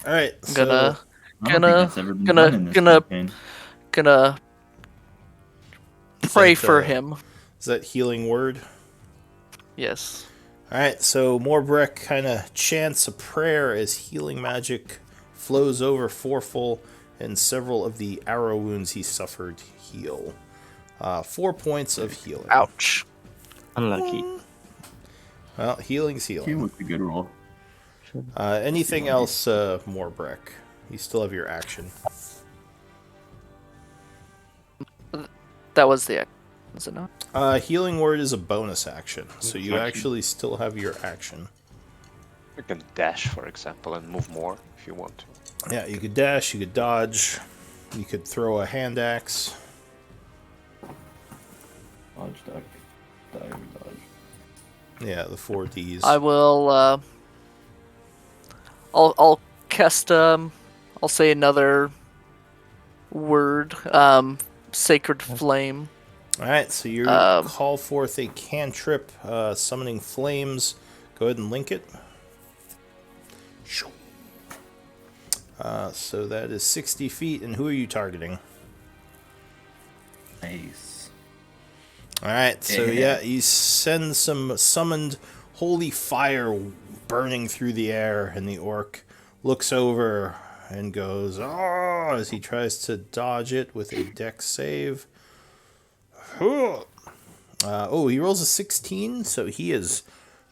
Alright, I'm gonna I don't think that's ever been done in this campaign. gonna pray for him. Is that healing word? Yes. Alright, so Morbrick kind of chants a prayer as healing magic flows over Forful, and several of the arrow wounds he suffered heal. 4 points of healing. Ouch. Unlucky. Well, healing's He healing. was a good roll. Anything else, Morbrick? You still have your action. That was the is it not? Healing word is a bonus action, so you Action. actually still have your action. You can dash, for example, and move more if you want to. Yeah, you could dash, you could dodge, you could throw a hand axe. Dodge, duck, dive, dodge. Yeah, the 4 Ds. I will I'll cast I'll say another word, Sacred Flame. Alright, so you call forth a cantrip, summoning flames. Go ahead and link it. So that is 60 feet, and who are you targeting? Nice. Alright, so yeah, you send some summoned holy fire burning through the air, and the orc looks over and goes, "Oh!" as he tries to dodge it with a dex save. He rolls a 16, so he is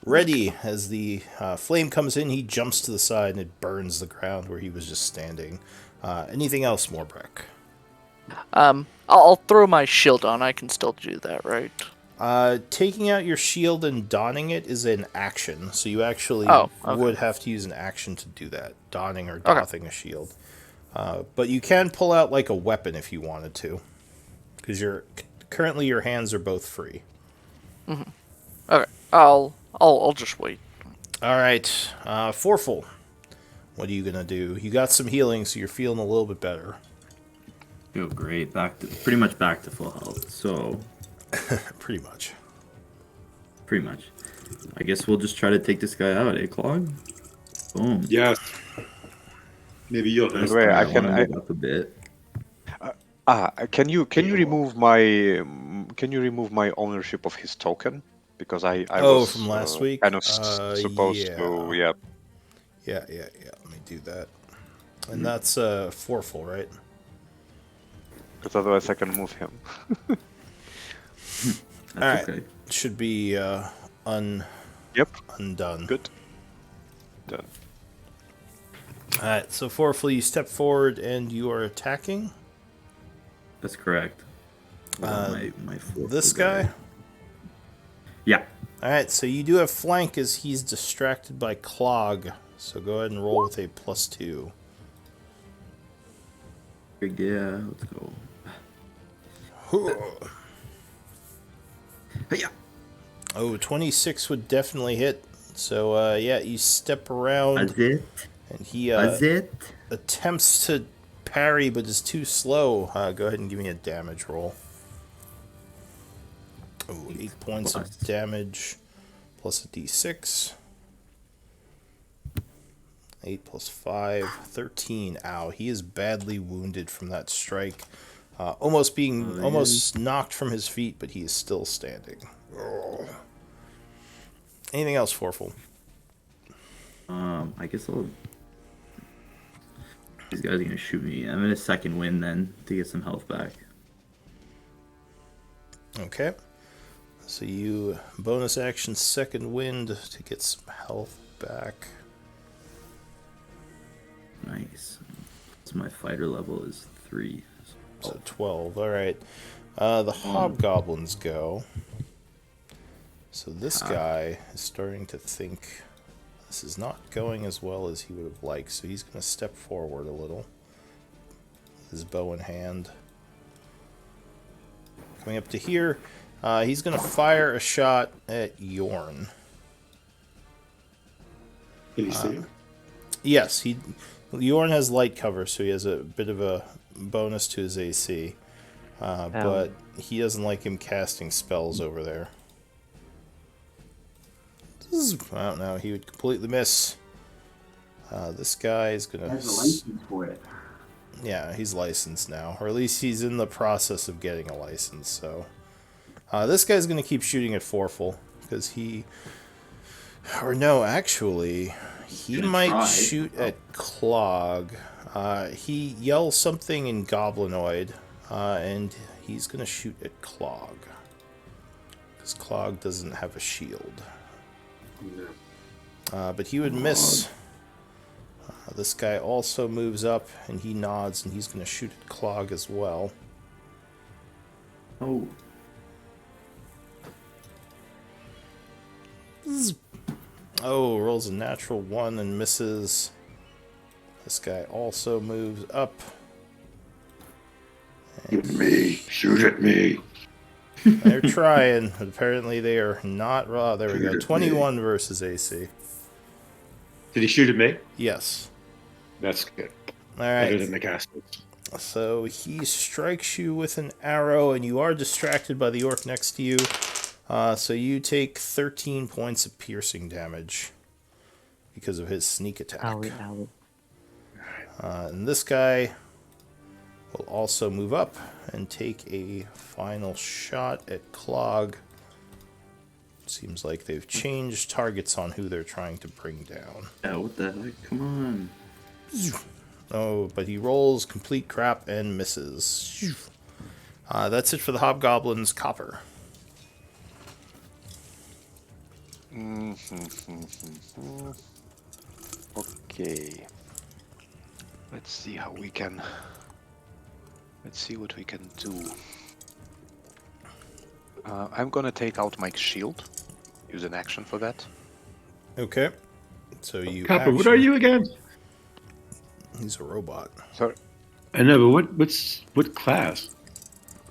ready. As the flame comes in, he jumps to the side and it burns the ground where he was just standing. Anything else, Morbrick? I'll throw my shield on. I can still do that, right? Taking out your shield and donning it is an action, so you actually would have to use an action to do that, donning or doffing a shield. But you can pull out like a weapon if you wanted to, because currently your hands are both free. Mm-hmm. Okay, I'll just wait. All right, Forful, what are you gonna do? You got some healing, so you're feeling a little bit better. Feel great. Pretty much back to full health. So. Pretty much. I guess we'll just try to take this guy out, eh, Clog? Boom. Yes. Maybe you'll By have the way, I wanna can. move up a bit. Can you remove my ownership of his token? Because I was from last week? kind of supposed to. Yeah. Yeah. Let me do that. And that's Forful, right? Because otherwise I can move him. All right. Okay. Should be undone. Good. Done. All right. So Forful, you step forward and you are attacking. That's correct. My This guy. Yeah. All right. So you do have flank as he's distracted by Clog. So go ahead and roll with a +2. Yeah. Let's go. Yeah. Oh, 26 would definitely hit. So, yeah, you step around. That's it. And he That's it. attempts to parry, but is too slow. Go ahead and give me a damage roll. Oh, 8 points of damage plus a d6. 8 plus 5, 13. Ow, he is badly wounded from that strike. Almost knocked from his feet, but he is still standing. Oh. Anything else, Forful? I guess I'll. These guys are gonna shoot me. I'm in a second wind then to get some health back. Okay. So you bonus action second wind to get some health back. Nice. So my fighter level is 3. So 12. All right. The hobgoblins go. So this guy is starting to think this is not going as well as he would have liked. So he's going to step forward a little. His bow in hand. Coming up to here. He's going to fire a shot at Yorn. Can you see? Yes, Yorn has light cover, so he has a bit of a bonus to his AC. But he doesn't like him casting spells over there. I don't know, he would completely miss. This guy is going to... Has a license for it. Yeah, he's licensed now. Or at least he's in the process of getting a license, so... this guy's going to keep shooting at Forful, because he... Or no, actually, he might shoot at Clog. He yells something in Goblinoid, and he's going to shoot at Clog. Because Clog doesn't have a shield. But he would miss. This guy also moves up, and he nods, and he's going to shoot at Clog as well. Oh. Oh, rolls a natural 1 and misses. This guy also moves up. Shoot at me. Shoot at me. They're trying, but apparently they are not raw. There we go. Shoot at 21 versus AC. Did he shoot at me? Yes. That's good. All Better right. than the casters. So he strikes you with an arrow, and you are distracted by the orc next to you. So you take 13 points of piercing damage because of his sneak attack. Owie. And this guy will also move up and take a final shot at Clog. Seems like they've changed targets on who they're trying to bring down. Yeah, what the heck? Come on. Oh, but he rolls complete crap and misses. That's it for the Hobgoblin's Copper. Okay. Let's see how we can. Let's see what we can do. I'm gonna take out my shield. Use an action for that. Okay. So you. Copper, what are you again? He's a robot. Sorry. I know, but what class?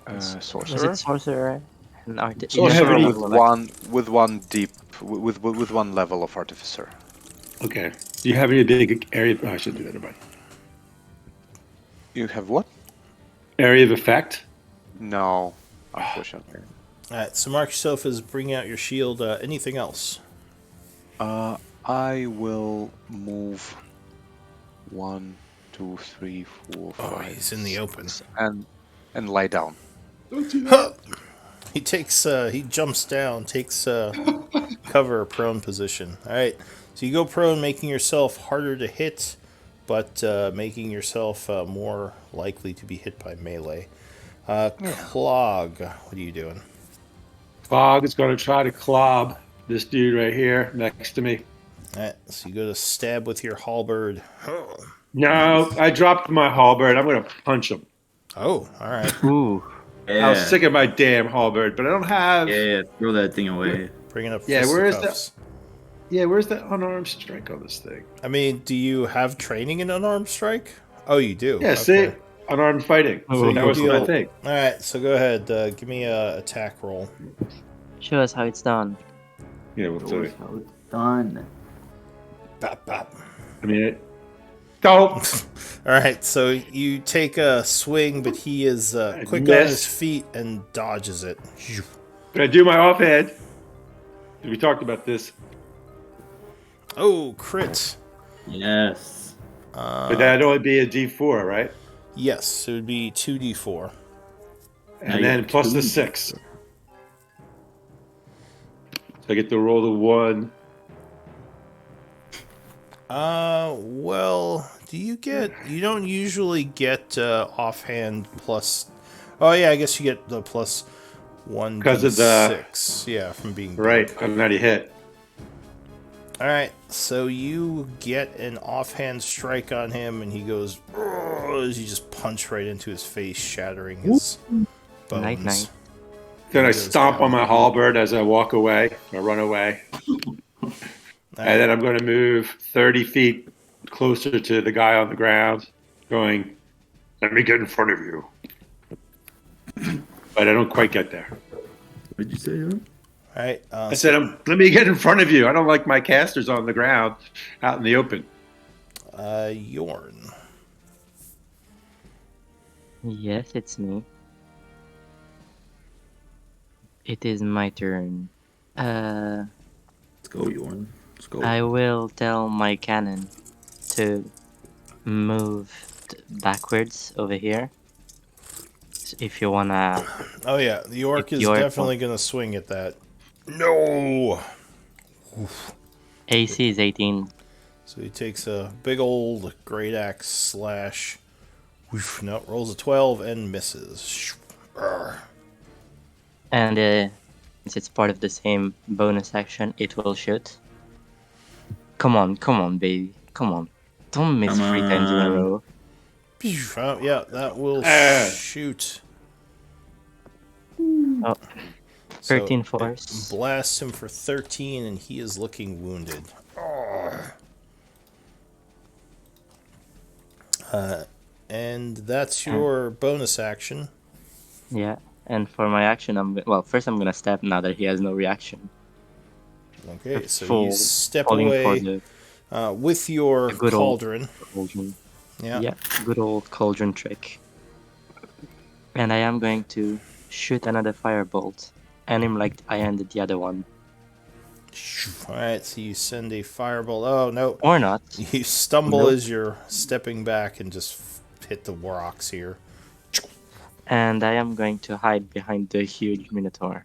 Was Sorcerer. it sorcerer? And Sorcerer with one level of artificer. Okay. Do you have any big area? Oh, I should do that. Never mind. You have what? Area of effect? No, unfortunately. Alright, so mark yourself as bring out your shield. Anything else? I will move 1, 2, 3, 4, 5. Oh, he's in the open. And lie down. He takes, he jumps down, takes cover, prone position. Alright, so you go prone, making yourself harder to hit, but making yourself more likely to be hit by melee. Clog, what are you doing? Fog is going to try to clob this dude right here next to me. Alright, so you go to stab with your halberd. No, I dropped my halberd. I'm going to punch him. Oh, alright. Ooh. Yeah. I was sick of my damn halberd, but I don't have... Yeah, throw that thing away. Bringing up Yeah, where is fisticuffs. where's that unarmed strike on this thing? I mean, do you have training in unarmed strike? Oh, you do? Yeah, see? Unarmed fighting. Oh, So that was my deal. thing. Alright, so go ahead. Give me a attack roll. Show us how it's done. Yeah, we'll do it. How it's done. Bop, bop. I mean, go! Alright, so you take a swing, but he is quick on missed. his feet and dodges it. Can I do my offhand? We talked about this. Oh, crit. Yes. But that'd only be a D4, right? Yes, it would be 2d4. And then plus the 6. I get to roll the 1. Well, you don't usually get offhand plus. Oh yeah, I guess you get the plus 1d6. 'Cause of the- Yeah, from being Right, big. I'm not a hit. All right, so you get an offhand strike on him, and he goes. "Ugh," as you just punch right into his face, shattering his bones. Night, night. Then I He goes stomp down. on my halberd as I walk away, or run away. All right. And then I'm going to move 30 feet closer to the guy on the ground, going, let me get in front of you. But I don't quite get there. What did you say? Huh? All right. I said, let me get in front of you. I don't like my casters on the ground out in the open. Yorn. Yes, it's me. It is my turn. Let's go, Yorn. Let's go. I will tell my cannon to move backwards over here. So if you wanna, Oh yeah, the orc If is your- definitely gonna swing at that. No. AC is 18. So he takes a big old great axe slash. Woof, no, rolls a 12 and misses. Urgh. And since it's part of the same bonus action, it will shoot. Come on, baby. Come on. Don't miss Come 3 times in a on. row. Yeah, that will Ah. shoot. Oh, So 13 it force. blasts him for 13, and he is looking wounded. And that's your bonus action. Yeah. And for my action, first I'm gonna step now that he has no reaction. Okay, so you Full step falling for away with your the good old- cauldron. cauldron. Yeah. Yeah, good old cauldron trick. And I am going to shoot another firebolt. And him like I ended the other one. Alright, so you send a firebolt. Oh, no. Or not. You stumble Nope. as you're stepping back and just hit the rocks here. And I am going to hide behind the huge minotaur.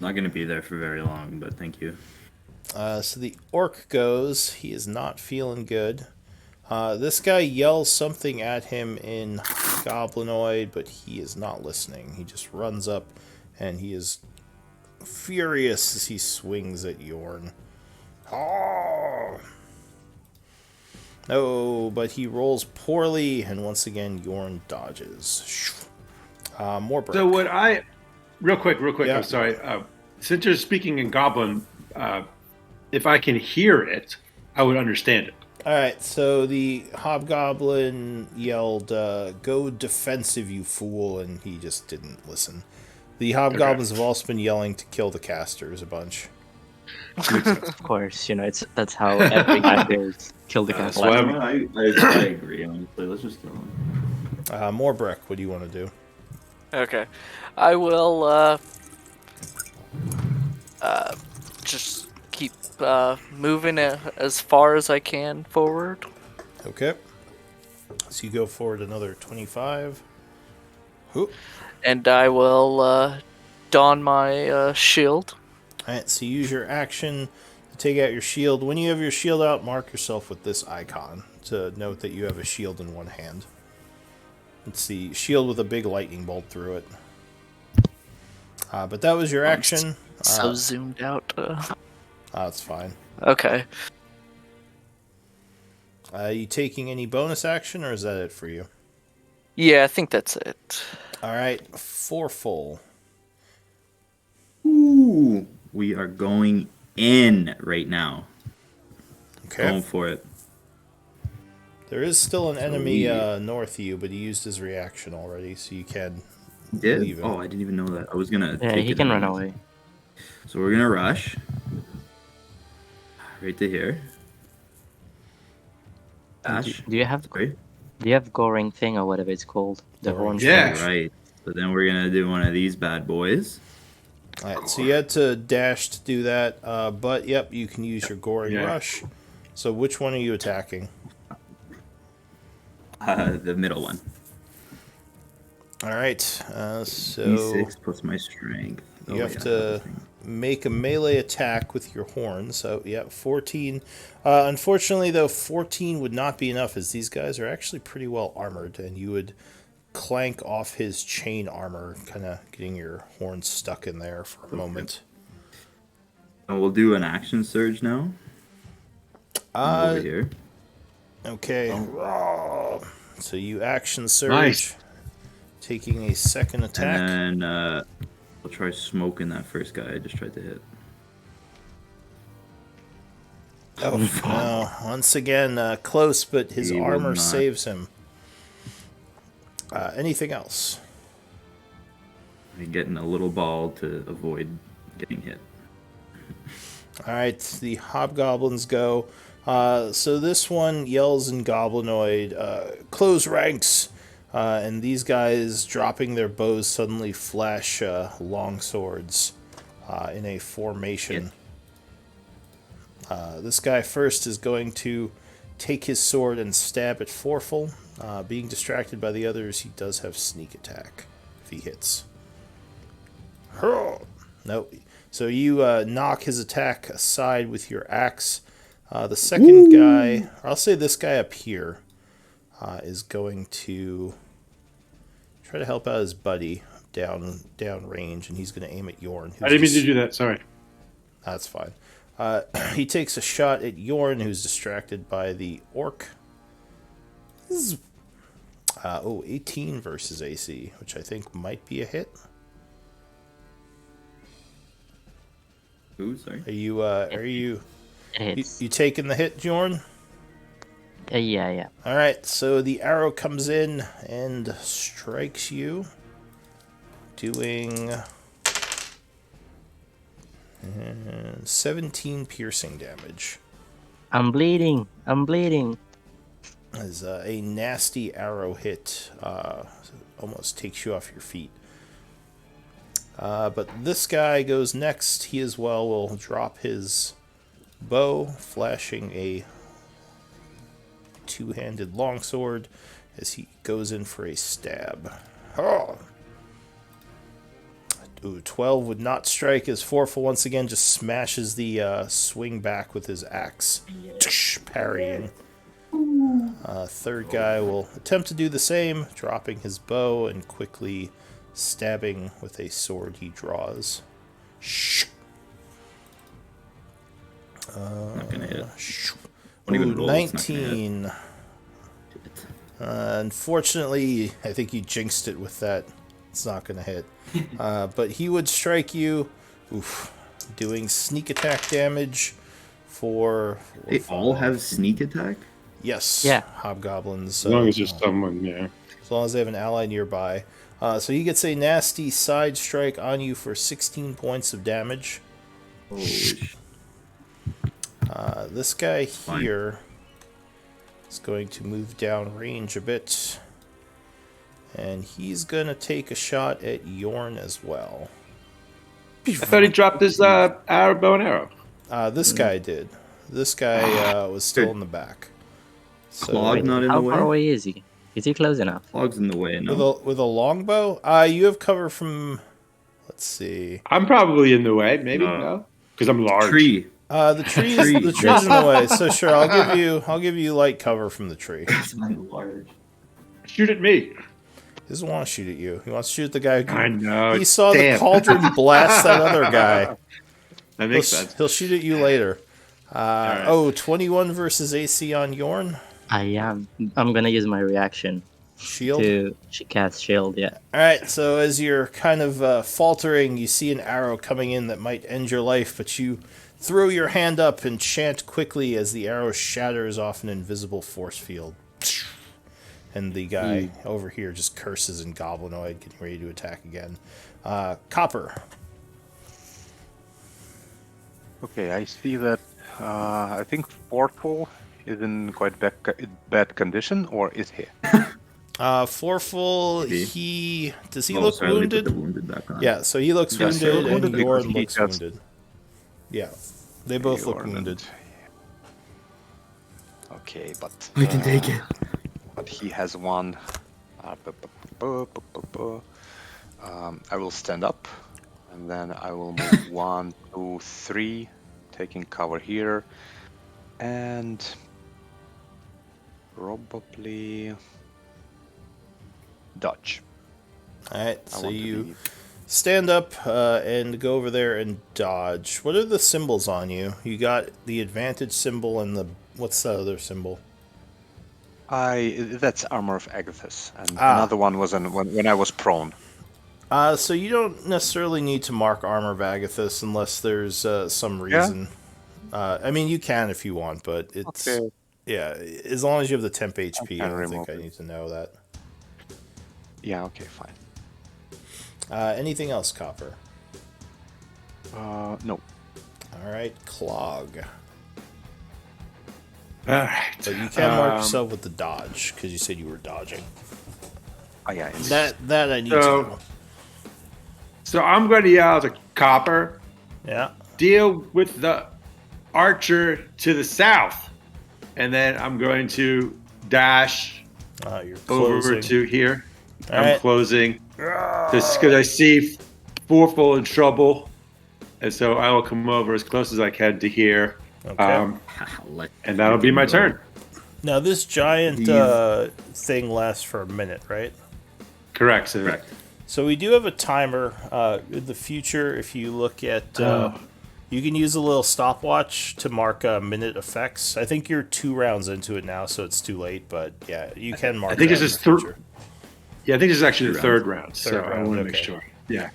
Not gonna be there for very long, but thank you. So the orc goes. He is not feeling good. This guy yells something at him in Goblinoid, but he is not listening. He just runs up, and he is furious as he swings at Yorn. Oh! No, but he rolls poorly, and once again, Yorn dodges. More break. So what I, real quick, Yeah. I'm sorry. Since you're speaking in Goblin, if I can hear it, I would understand it. Alright, so the hobgoblin yelled, go defensive, you fool, and he just didn't listen. The hobgoblins have also been yelling to kill the casters a bunch. Of course, that's how every guy does. Kill the That's castle. why I agree, honestly. Let's just kill him. Morbreck, what do you want to do? Okay. I will just keep moving as far as I can forward. Okay. So you go forward another 25. Whoop. And I will don my shield. Alright, so you use your action to take out your shield. When you have your shield out, mark yourself with this icon to note that you have a shield in one hand. It's the shield with a big lightning bolt through it. But that was your action. So zoomed out. That's fine. Okay. You taking any bonus action, or is that it for you? Yeah, I think that's it. Alright, 4 full. Ooh, we are going in right now. Okay. Going for it. There is still an enemy we- north of you, but he used his reaction already, so you can Did? leave him. Oh, I didn't even know that. I was gonna. Yeah, take he it can run anyways. away. So we're gonna rush. Right to here. Dash. Do you have Sorry. goring thing or whatever it's called? The Goring. horn. Yeah. Right. So then we're gonna do one of these bad boys. Alright, so you had to dash to do that, but yep, you can use your Goring Yeah. Rush. So which one are you attacking? The middle one. All right. So D6 plus my strength. you have to make a melee attack with your horn. So, yeah, 14. Unfortunately, though, 14 would not be enough, as these guys are actually pretty well armored, and you would clank off his chain armor, kind of getting your horn stuck in there for a moment. We'll do an action surge now. Over here. Okay. So you action surge, Nice. taking a second attack. And then I'll try smoking that first guy I just tried to hit. Oh, no. Once again, close, but his He will armor not. saves him. Anything else? I'm getting a little ball to avoid getting hit. All right, the hobgoblins go. So this one yells in Goblinoid, close ranks. And these guys, dropping their bows, suddenly flash long swords in a formation. This guy first is going to take his sword and stab at Forful. Being distracted by the others, he does have sneak attack if he hits. Nope. So you knock his attack aside with your axe. The second guy, or I'll say this guy up here, is going to try to help out his buddy down range, and he's going to aim at Yorn. I didn't mean to do that. Sorry. That's fine. He takes a shot at Yorn, who's distracted by the orc. This is 18 versus AC, which I think might be a hit. Ooh, sorry. Are you It hits. you taking the hit, Jorn? Yeah. All right, so the arrow comes in and strikes you, doing 17 piercing damage. I'm bleeding. As a nasty arrow hit almost takes you off your feet. But this guy goes next. He as well will drop his bow, flashing a two-handed longsword as he goes in for a stab. Oh. Ooh, 12 would not strike as Forful once again just smashes the swing back with his axe, parrying. Third guy will attempt to do the same, dropping his bow and quickly stabbing with a sword he draws. Not gonna hit. Ooh, even roll, it's not gonna hit. 19. Unfortunately, I think you jinxed it with that. It's not going to hit. But he would strike you, doing sneak attack damage for... They all have sneak attack? Yes. Yeah. Hobgoblins. As long as there's someone, yeah. As long as they have an ally nearby. So he gets a nasty side strike on you for 16 points of damage. Holy sh- This guy here is going to move down range a bit. And he's going to take a shot at Yorn as well. I thought he dropped his arrow, bow and arrow. This guy did. This guy was still in the back. So Clog not in How the far way? away is he? Is he close enough? Clog's in the way, no? with a longbow, you have cover from. Let's see. I'm probably in the way, maybe no, because I'm large. Tree. The tree's in the way. So sure, I'll give you light cover from the tree. Shoot at me. He doesn't want to shoot at you. He wants to shoot at the guy. I know. He saw Damn. the cauldron blast that other guy. That makes sense. He'll shoot at you later. 21 versus AC on Yorn. I am. I'm gonna use my reaction Shield. to cast shield. Yeah. All right, so as you're kind of faltering, you see an arrow coming in that might end your life, but you throw your hand up and chant quickly as the arrow shatters off an invisible force field. And the guy over here just curses in Goblinoid, getting ready to attack again. Copper. Okay, I see that. I think Fortful is in quite bad condition, or is he? Forful, Maybe. does he Oh, look sorry, let me put wounded? the wounded back on. Yeah, so he looks Yes, wounded, wounded and because Yorn he looks has- wounded. Yeah, they both look Yorn wounded. Okay, but I can take it. but he has one. I will stand up, and then I will move 1, 2, 3, taking cover here, and probably dodge. All right, I so want to you be. stand up and go over there and dodge. What are the symbols on you? You got the advantage symbol and the what's the other symbol? That's armor of Agathis, and Ah. another one was when I was prone. So you don't necessarily need to mark armor of Agathis unless there's some Yeah? reason. I mean, you can if you want, but it's Okay, yeah. As long as you have the temp HP, I can don't think remove I it. need to know that. Yeah, okay, fine. Anything else, Copper? No. All right, Clog. All right. But you can mark yourself with the dodge because you said you were dodging. Oh, yeah, it's, That I need to know. So I'm going to yell to Copper, Yeah. deal with the archer to the south. And then I'm going to dash You're over closing. to here. All I'm right. closing. Just because I see Foreful in trouble. And so I will come over as close as I can to here. Okay. And that'll be my turn. Now this giant These- thing lasts for a minute, right? Correct. So Correct. So we do have a timer. In the future, if you look at, you can use a little stopwatch to mark minute effects. I think you're 2 rounds into it now, so it's too late. But yeah, you can mark. I think that this in is the future. Yeah, I think this is actually Third the round. third round. So Third I round, want to make okay. sure. Yeah.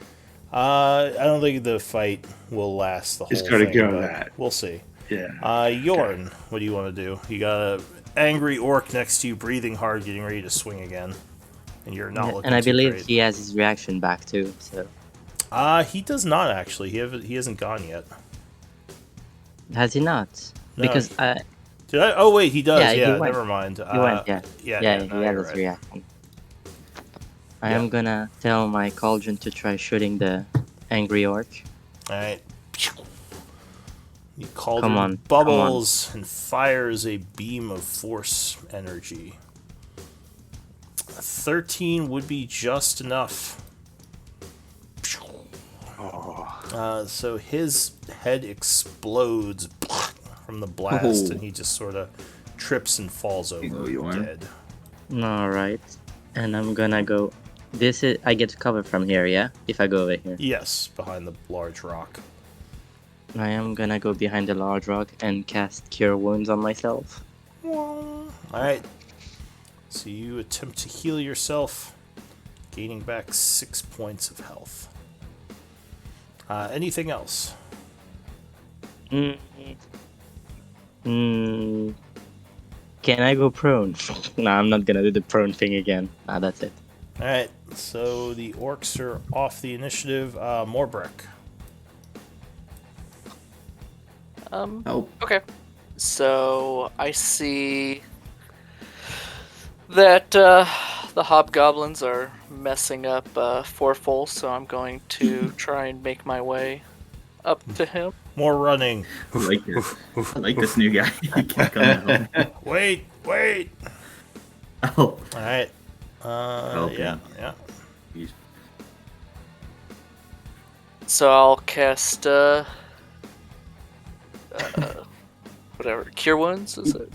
I don't think the fight will last the whole It's gotta thing. go but that. We'll see. Yeah. Yorn, what do you want to do? You got a angry orc next to you, breathing hard, getting ready to swing again, and you're not looking. And I too believe great. he has his reaction back too. So He does not actually. He hasn't gone yet. has he not? No. Because Did I? Oh wait, he does. Yeah, he Yeah, went. never mind. he went. Yeah, Yeah. he no, had you're his right. reaction. I Yeah. am gonna tell my cauldron to try shooting the angry orc. All right. The cauldron Come on, bubbles and fires a beam of force energy. 13 would be just enough. So his head explodes from the blast, Oh. and he just sort of trips and falls you over go, Yorn. dead. All right, and I'm gonna go. I get to cover from here, yeah. If I go over here, Yes, behind the large rock. I am gonna go behind the large rock and cast Cure Wounds on myself. Alright. So you attempt to heal yourself, gaining back 6 points of health. Anything else? Mm. Can I go prone? No, I'm not gonna do the prone thing again. Nah, that's it. Alright, so the orcs are off the initiative. Morbrek. Help. Okay. So I see that the hobgoblins are messing up Fourfold, so I'm going to try and make my way up to him. More running. I like this. I like this new guy. He can't come out. Wait! Help. Alright. Help Yeah. him. He's- So I'll cast whatever Cure Wounds is it?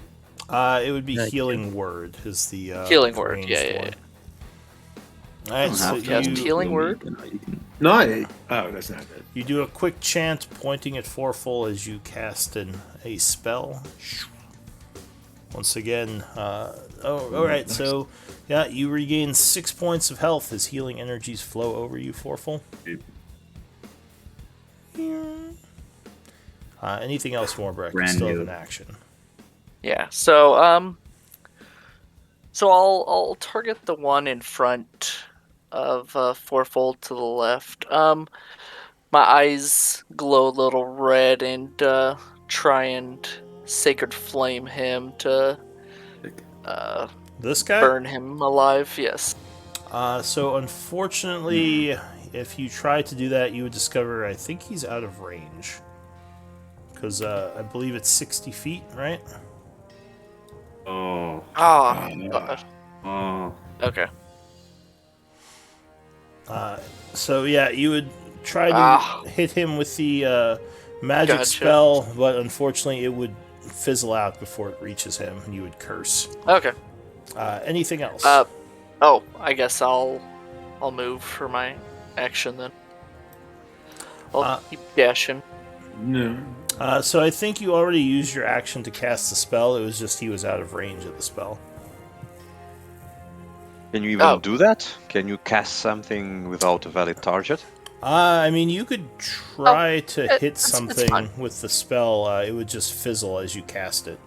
It would be Like Healing Word is the Healing Word, ranged yeah. one. I Alright, don't so have to cast you, Healing Word? You can- No, oh, that's not good. you do a quick chant pointing at Foreful as you cast a spell. Once again, alright, so yeah, you regain 6 points of health as healing energies flow over you, Foreful. Anything else, Morbrek? You Brand still have new. an action. Yeah. So so I'll target the one in front of Fourfold to the left. My eyes glow a little red and try and Sacred Flame him to This guy? burn him alive. Yes. So unfortunately, if you try to do that, you would discover I think he's out of range. Because I believe it's 60 feet, right? Oh. Oh. God. Oh. Okay. So yeah, you would try to hit him with the magic Gotcha. spell, but unfortunately it would fizzle out before it reaches him, and you would curse. Okay. Anything else? Oh, I guess I'll move for my action then. I'll keep dashing. No. So I think you already used your action to cast the spell. It was just he was out of range of the spell. Can you even do that? Can you cast something without a valid target? I mean, you could try to hit it's something fine. with the spell. It would just fizzle as you cast it.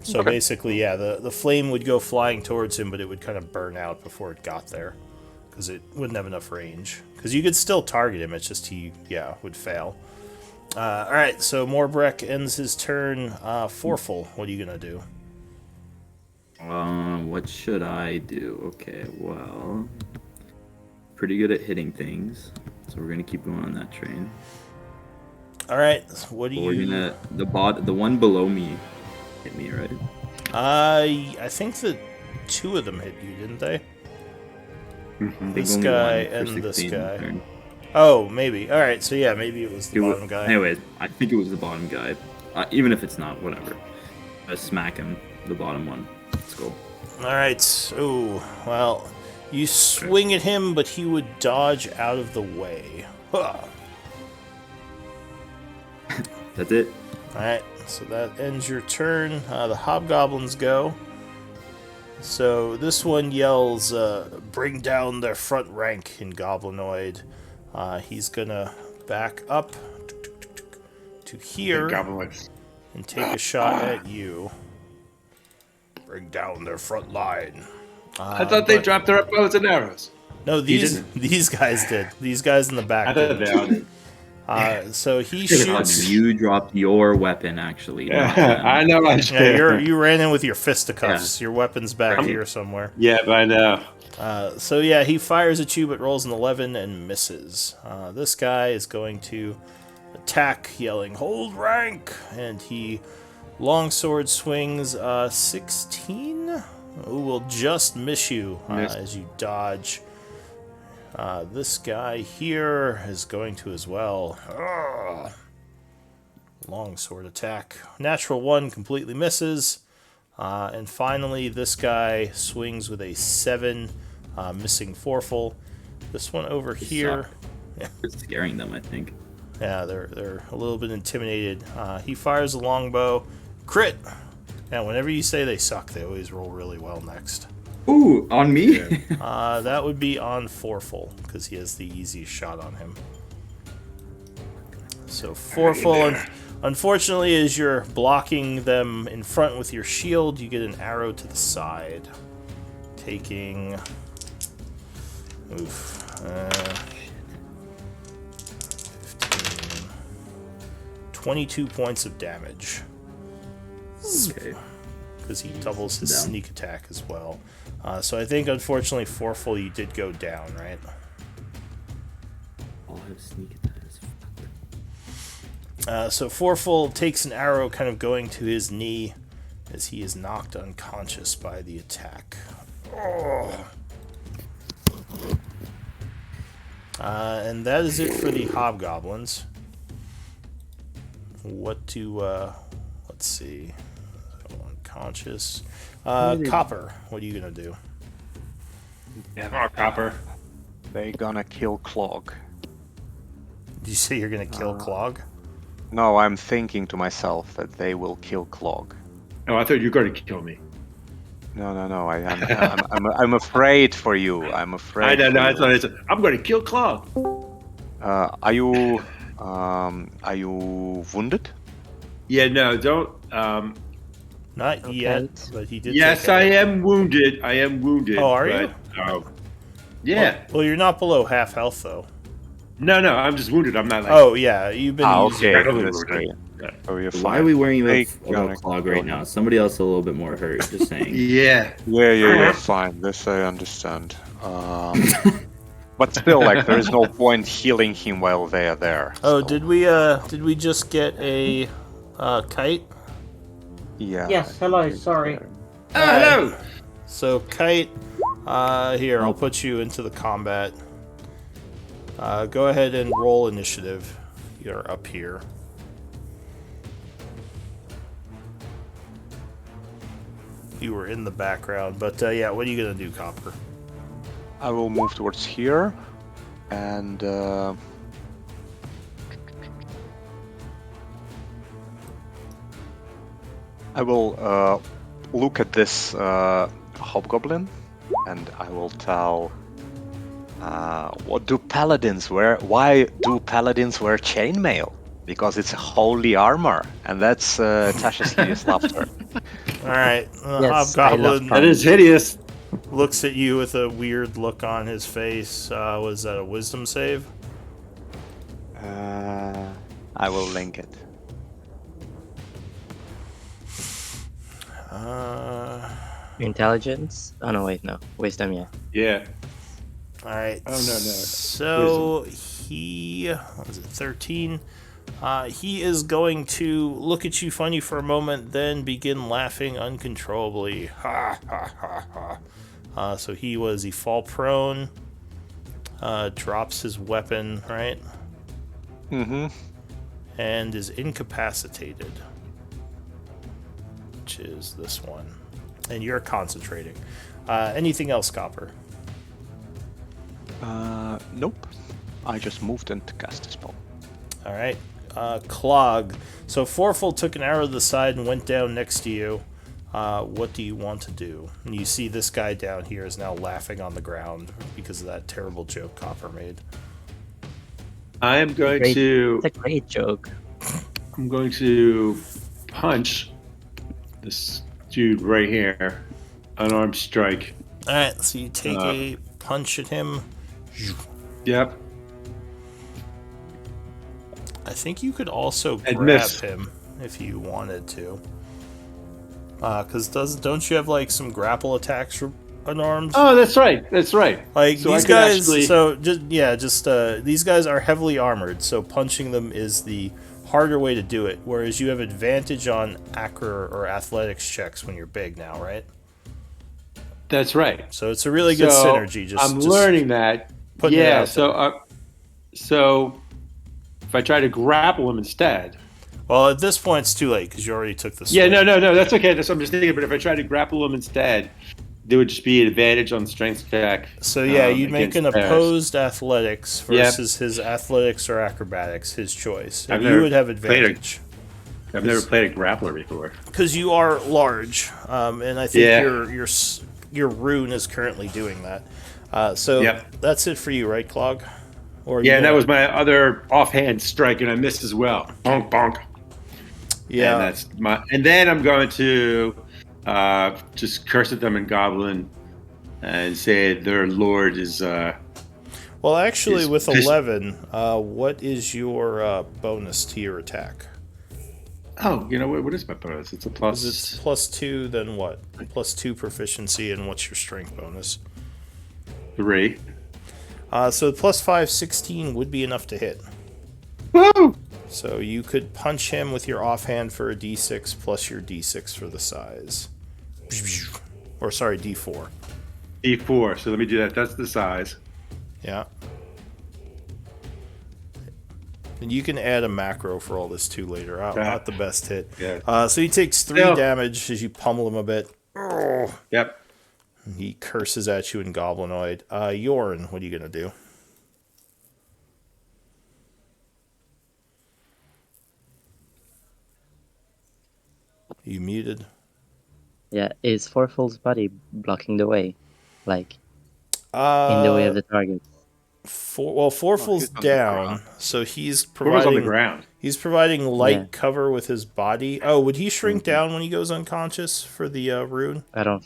So Okay. basically, yeah, the flame would go flying towards him, but it would kind of burn out before it got there. Because it wouldn't have enough range. Because you could still target him, it's just he, would fail. Alright, so Morbrek ends his turn. Forful, what are you going to do? What should I do? Okay, well, pretty good at hitting things, so we're gonna keep going on that train. Alright, what do We're you... gonna the one below me hit me, right? I think that two of them hit you, didn't they? I think This only guy one for and this 16 guy. turn. Oh, maybe. Alright, so yeah, maybe it was the bottom guy. Anyways, I think it was the bottom guy. Even if it's not, whatever. I smack him, the bottom one. Let's go. Alright, oh, well, you swing at him, but he would dodge out of the way. Huh. That's it. Alright, so that ends your turn. The hobgoblins go. So this one yells, bring down their front rank in Goblinoid. He's gonna back up to here and take a shot at you. Bring down their front line. I thought they dropped their bows and arrows. No, these guys did. These guys in the back I thought did. they all did. So he shoots. You dropped your weapon, actually. not them. I know I did. Yeah, you ran in with your fisticuffs. Yeah. Your weapon's back Right. here somewhere. Yeah, but I know. So yeah, he fires at you but rolls an 11 and misses. This guy is going to attack, yelling, hold rank! And he longsword swings 16? Who will just miss you Missed. as you dodge. This guy here is going to as well. Longsword attack. Natural 1 completely misses. And finally, this guy swings with a 7, missing Forful. This one over here. It's scaring them, I think. Yeah, they're a little bit intimidated. He fires a longbow. Crit! Yeah, whenever you say they suck, they always roll really well next. Ooh, on me? That would be on Forful, because he has the easiest shot on him. So Forful, unfortunately, as you're blocking them in front with your shield, you get an arrow to the side. Taking... Oof. 15... 22 points of damage. Okay. Because he doubles his Down. sneak attack as well. So I think, unfortunately, Forful, you did go down, right? I'll have sneak attack. So Forful takes an arrow kind of going to his knee as he is knocked unconscious by the attack. And that is it for the hobgoblins. What to, let's see. Unconscious. Copper, what are you going to do? Yeah, Copper. They gonna kill Clog. Did you say you're going to kill Clog? No, I'm thinking to myself that they will kill Clog. Oh, I thought you were going to kill me. No. I'm afraid for you. I'm afraid. I don't know. for I you. thought it's. I'm going to kill Claw. Are you wounded? Yeah, no, don't. Not yet, but he did. Yes, take I a- am wounded. I am wounded. Oh, are you? Yeah. Well, you're not below half health, though. No, I'm just wounded. I'm not like. Oh, yeah, you've been using... Okay. Incredibly That's wounded. great. Oh, you're Why fine. are we wearing They a gonna clog kill right you. now? Somebody else a little bit more hurt, just saying. Yeah. Yeah, you're fine. This I understand. But still, like, there is no point healing him while they are there. Oh, so, did we just get a kite? Yeah. Yes, hello, sorry. Oh, hello. So, kite, here, I'll put you into the combat. Go ahead and roll initiative. You're up here. You were in the background, but yeah, what are you gonna do, Copper? I will move towards here, and I will look at this hobgoblin, and I will tell. What do paladins wear? Why do paladins wear chainmail? Because it's holy armor, and that's Tasha's hideous laughter. All right, Yes, I love Hobgoblin That is hideous. looks at you with a weird look on his face. Was that a wisdom save? I will link it. Intelligence? Oh no, wait, no. Wisdom, yeah. Yeah. All right. Oh, no. So he, what was it, 13? He is going to look at you funny for a moment, then begin laughing uncontrollably. Ha ha ha ha. So he fall prone, drops his weapon, right? Mm-hmm. And is incapacitated, which is this one. And you're concentrating. Anything else, Copper? Nope. I just moved and cast a spell. All right. Clog. So Fourfold took an arrow to the side and went down next to you. What do you want to do? And you see this guy down here is now laughing on the ground because of that terrible joke Copper made. I am going to. It's a great joke. I'm going to punch this dude right here. Unarmed strike. All right. So you take a punch at him. Yep. I think you could also I'd grab miss. him if you wanted to. Because don't you have like some grapple attacks for unarmed? Oh, that's right. That's right. Like So these I could guys, actually- so just these guys are heavily armored, so punching them is the harder way to do it. Whereas you have advantage on acro or athletics checks when you're big now, right? That's right. So it's a really good So, synergy. I'm learning that. putting it Yeah. out So if I try to grapple him instead. Well, at this point it's too late because you already took the swing. Yeah. No. That's okay. That's what I'm just thinking. But if I try to grapple him instead, there would just be an advantage on strength check. So yeah, you'd make an against theirs. opposed athletics versus his athletics or acrobatics, his choice. And I've you never would have played a- advantage. I've never played a grappler before. Because you are large, and I think Yeah. your rune is currently doing that. So Yep. that's it for you, right, Clog? Or Yeah, and that was my other offhand strike, and I missed as well. Bonk, bonk. yeah. And that's my. And then I'm going to just curse at them in Goblin, and say their lord is. Well, actually, is with pissed- 11, what is your bonus to your attack? Oh, you know what is my bonus? It's a plus. Is it +2? Then what? +2 proficiency, and what's your strength bonus? 3. So +5, 16 would be enough to hit. Woo! So you could punch him with your offhand for a d6 plus your d6 for the size. Or sorry, d4. D4. So let me do that. That's the size. Yeah. And you can add a macro for all this too later. Not the best hit. Yeah. So he takes 3 Yeah. damage as you pummel him a bit. Yep. He curses at you in Goblinoid. Yorn, what are you going to do? You muted? Yeah, is Fourfold's body blocking the way? Like, in the way of the target? Fourfold's he's on the down, ground. so he's Whoever's on the providing ground. he's providing light Yeah. cover with his body. Oh, would he shrink down when he goes unconscious for the rune? I don't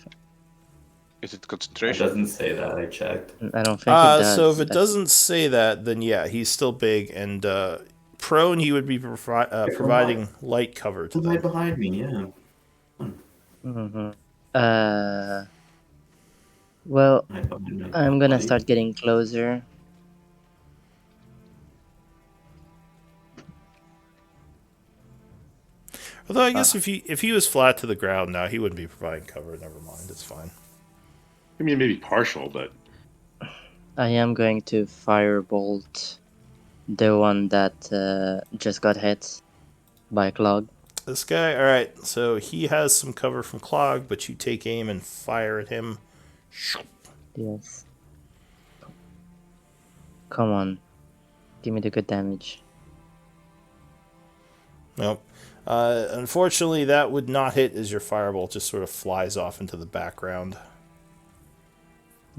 Is it It concentration? doesn't say that. I checked. think it does. So if it That's- doesn't say that, then yeah, he's still big and prone. He would be providing light cover to Who's right them. behind me? Yeah. Mhm. Well, Right behind me. I'm gonna Buddy. start getting closer. Although I guess if he was flat to the ground now, he wouldn't be providing cover. Never mind, it's fine. I mean, maybe partial, but I am going to firebolt the one that just got hit by Clog. This guy, alright, so he has some cover from Clog, but you take aim and fire at him. Yes. Come on. Give me the good damage. Nope. Unfortunately, that would not hit as your firebolt just sort of flies off into the background.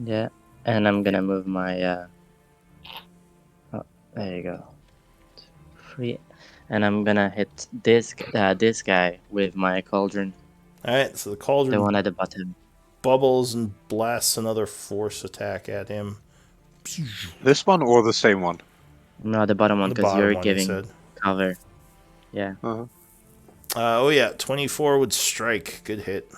Yeah. And I'm gonna move my oh, there you go. 3. And I'm gonna hit this guy with my cauldron. Alright, so the The cauldron one at the bottom. bubbles and blasts another force attack at him. This one or the same one? No, the bottom one, The because bottom you're one, he giving said. cover. Yeah. Uh-huh. Oh yeah, 24 would strike. Good hit.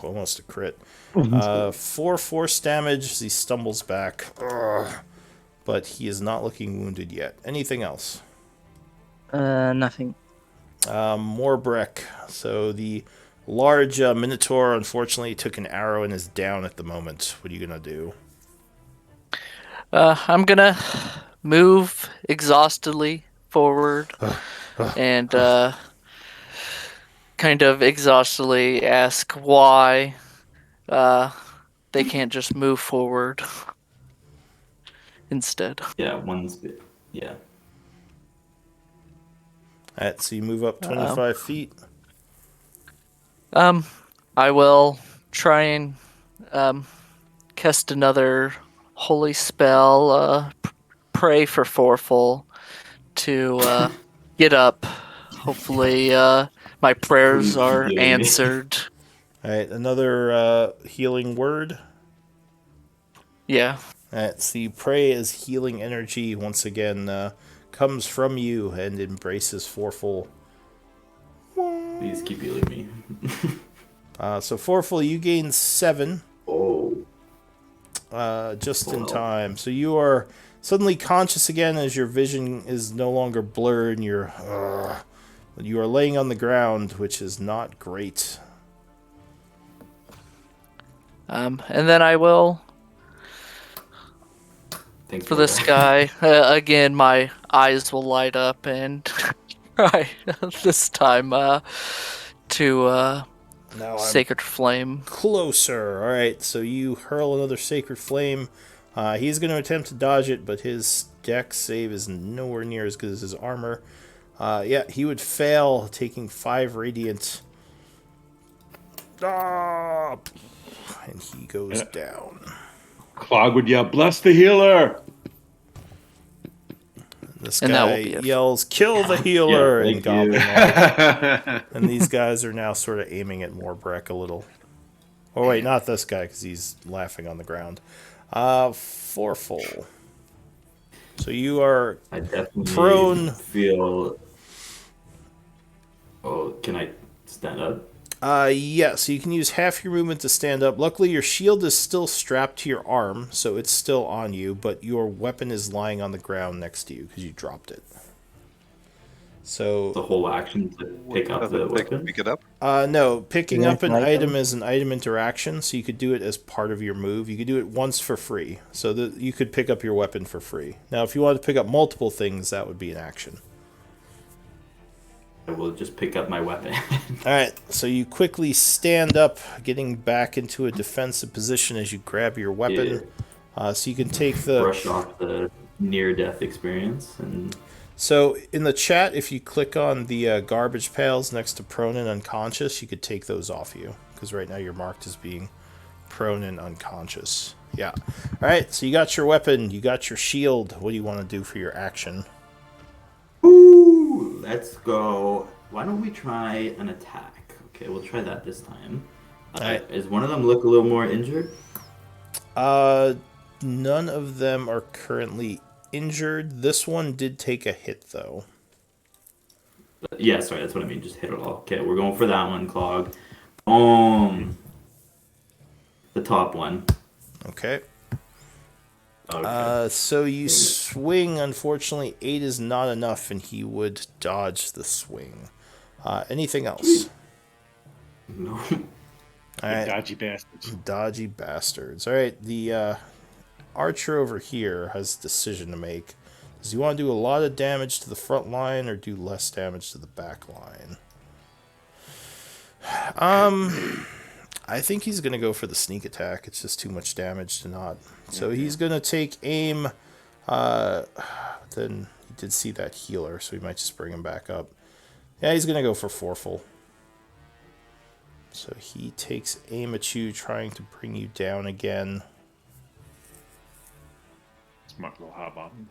Almost a crit. 4 force damage as he stumbles back. Ugh. But he is not looking wounded yet. Anything else? Nothing. More Breck. So the large Minotaur unfortunately took an arrow and is down at the moment. What are you going to do? I'm gonna move exhaustedly forward and kind of exhaustedly ask why they can't just move forward instead. Yeah, one's good. Yeah. Alright, so you move up 25 feet. I will try and cast another holy spell, pray for Forful to get up. Hopefully, my prayers Please are heal me. answered. Alright, another healing word. Yeah. Alright, so you pray as healing energy once again comes from you and embraces Forful. Please keep healing me. So Forful, you gain 7 Oh. just in Wow. time. So you are suddenly conscious again as your vision is no longer blurred and you are laying on the ground, which is not great. And then I will, Thanks for this guy, again, my eyes will light up and try this time to Now I'm Sacred Flame. closer. All right, so you hurl another sacred flame. He's going to attempt to dodge it, but his dex save is nowhere near as good as his armor. Yeah, he would fail, taking 5 radiant. Ah! And he goes down. Clog would yell, "Bless the healer!" This And that will guy be it. yells, "Kill the healer!" Yeah, and thank you. goblin. And these guys are now sort of aiming at Morbreck a little. Oh wait, not this guy because he's laughing on the ground. Forful. So you are I definitely prone. feel. Oh, can I stand up? Yeah, so you can use half your movement to stand up. Luckily, your shield is still strapped to your arm, so it's still on you, but your weapon is lying on the ground next to you because you dropped it. The So, whole action to pick up the weapon? Pick it up? no, picking Yeah, up an item. item is an item interaction, so you could do it as part of your move. You could do it once for free, so that you could pick up your weapon for free. Now, if you wanted to pick up multiple things, that would be an action. I will just pick up my weapon. Alright, so you quickly stand up, getting back into a defensive position as you grab your weapon. So you can take the... Brush off the near-death experience. And So in the chat, if you click on the garbage pails next to prone and unconscious, you could take those off you. Because right now you're marked as being prone and unconscious. Yeah. Alright, so you got your weapon, you got your shield. What do you want to do for your action? Ooh, let's go. Why don't we try an attack? Okay, we'll try that this time. Alright. Is one of them look a little more injured? None of them are currently injured. This one did take a hit, though. Yeah, sorry, that's what I mean. Just hit it all. Okay, we're going for that one, Clog. Boom. The top one. Okay. Okay. So you swing. Unfortunately, 8 is not enough, and he would dodge the swing. Anything else? No. All right. Dodgy bastards. Dodgy bastards. All right. The Archer over here has a decision to make. Does he want to do a lot of damage to the front line or do less damage to the back line? I think he's going to go for the sneak attack. It's just too much damage to not. So he's going to take aim. Then he did see that healer, so he might just bring him back up. Yeah, he's going to go for foreful. So he takes aim at you, trying to bring you down again. Smart little hobgoblin.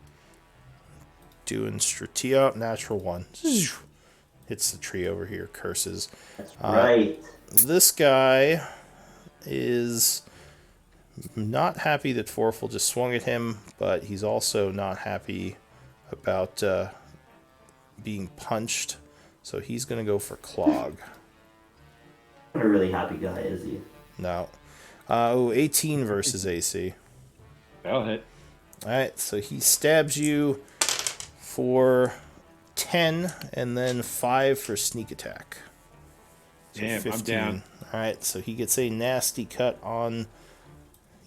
Doing strategia, natural one. Hits the tree over here, curses. That's right. This guy is not happy that Forful just swung at him, but he's also not happy about being punched. So he's going to go for Clog. What a really happy guy is he? No. 18 versus AC. That'll hit. Alright, so he stabs you for 10 and then 5 for sneak attack. So Damn, 15. I'm down. Alright, so he gets a nasty cut on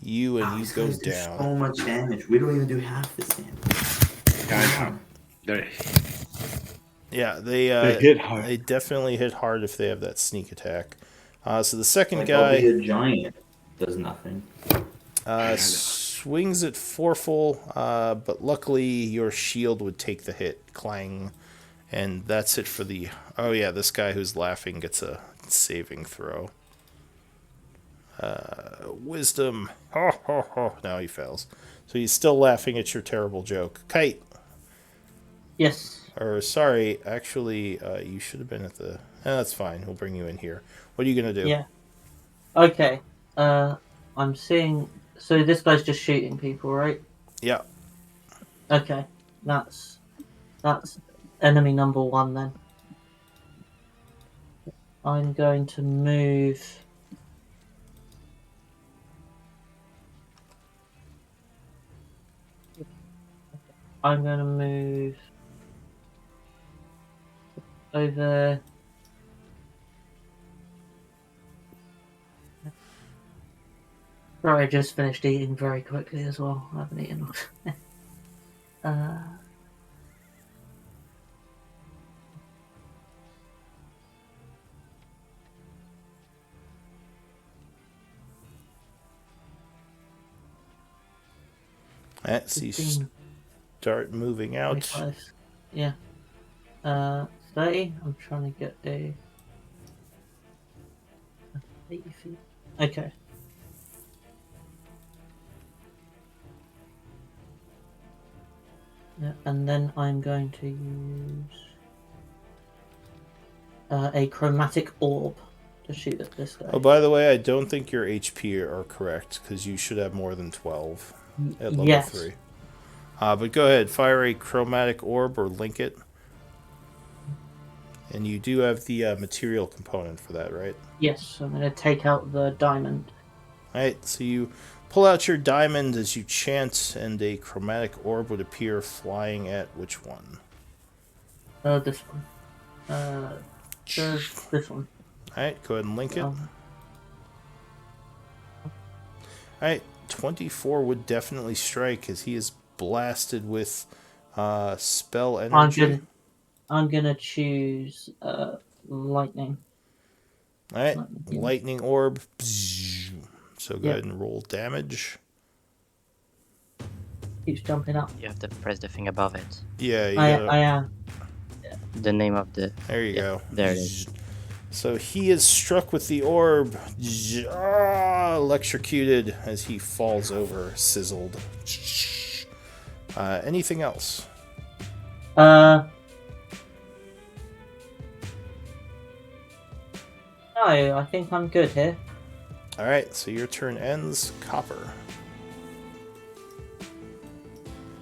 you and he goes down. So much damage. We don't even do half this damage. Yeah, I know. Yeah, they hit hard. They definitely hit hard if they have that sneak attack. So the second Like, guy a giant does nothing. swings at Forful, but luckily your shield would take the hit. Clang. And that's it for the... Oh yeah, this guy who's laughing gets a saving throw. Wisdom. Ho, ho, ho. No, he fails. So he's still laughing at your terrible joke. Kite. Yes. Or, sorry, actually, you should have been at the... that's fine. We'll bring you in here. What are you going to do? Yeah. Okay. I'm seeing... So this guy's just shooting people, right? Yeah. Okay. That's enemy number 1 then. I'm going to move... I'm going to move over. Right, I just finished eating very quickly as well. I haven't eaten. Let's see. Start moving out. 25. Yeah. 30. I'm trying to get a 80 feet. Okay. Yeah, and then I'm going to use a chromatic orb to shoot at this guy. Oh, by the way, I don't think your HP are correct, because you should have more than 12 at level 3. But go ahead, fire a chromatic orb or link it. And you do have the material component for that, right? Yes, I'm going to take out the diamond. Alright, so you pull out your diamond as you chant, and a chromatic orb would appear flying at which one? This one. This one. Alright, go ahead and link it. Alright, 24 would definitely strike, as he is blasted with spell energy. I'm gonna choose lightning. Alright, lightning orb. So go ahead and roll damage. Keeps jumping up. You have to press the thing above it. Yeah, I am. The name of the... There you go. There it is. So he is struck with the orb, electrocuted as he falls over, sizzled. Anything else? No, I think I'm good here. Alright, so your turn ends. Copper.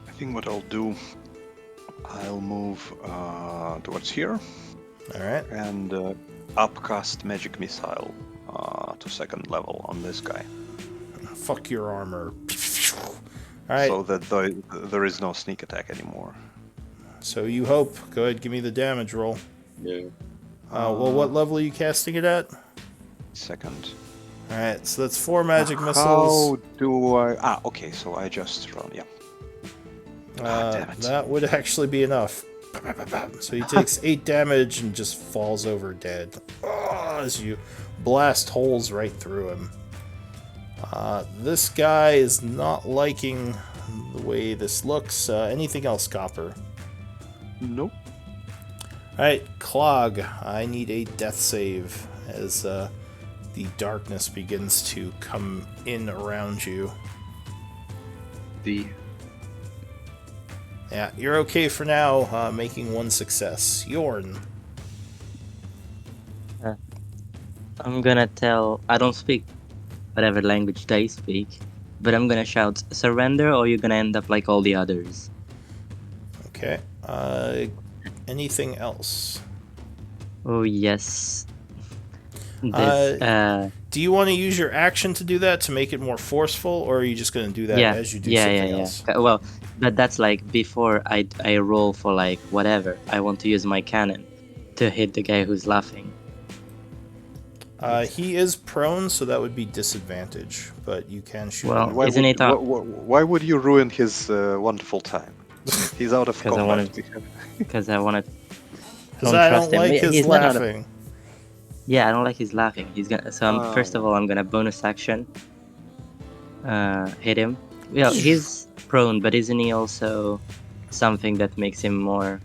I think what I'll do, I'll move towards here. Alright. And upcast magic missile to 2nd level on this guy. Fuck your armor. Alright. So that there is no sneak attack anymore. So you hope. Go ahead, give me the damage roll. Yeah. Well, what level are you casting it at? 2nd. Alright, so that's 4 magic missiles. How do I... Ah, okay, so I just run, yeah. Damn it. That would actually be enough. So he takes 8 damage and just falls over dead. As you blast holes right through him. This guy is not liking the way this looks. Anything else, Copper? Nope. Alright, Clog, I need a death save as the darkness begins to come in around you. Yeah, you're okay for now, making 1 success. Yorn. I'm gonna tell. I don't speak whatever language they speak, but I'm gonna shout surrender, or you're gonna end up like all the others. Okay. Anything else? Oh yes. This, Do you want to use your action to do that to make it more forceful, or are you just going to do that as you do something else? Well, but that's like before I roll for like whatever. I want to use my cannon to hit the guy who's laughing. He is prone, so that would be disadvantage, but you can shoot Well, him. Why would you ruin his wonderful time? He's out of combat. Because I wanted. Because I don't like his laughing. Yeah, I don't like his laughing. He's gonna. So first of all, I'm gonna bonus action. Hit him. Well, he's prone, but isn't he also something that makes him more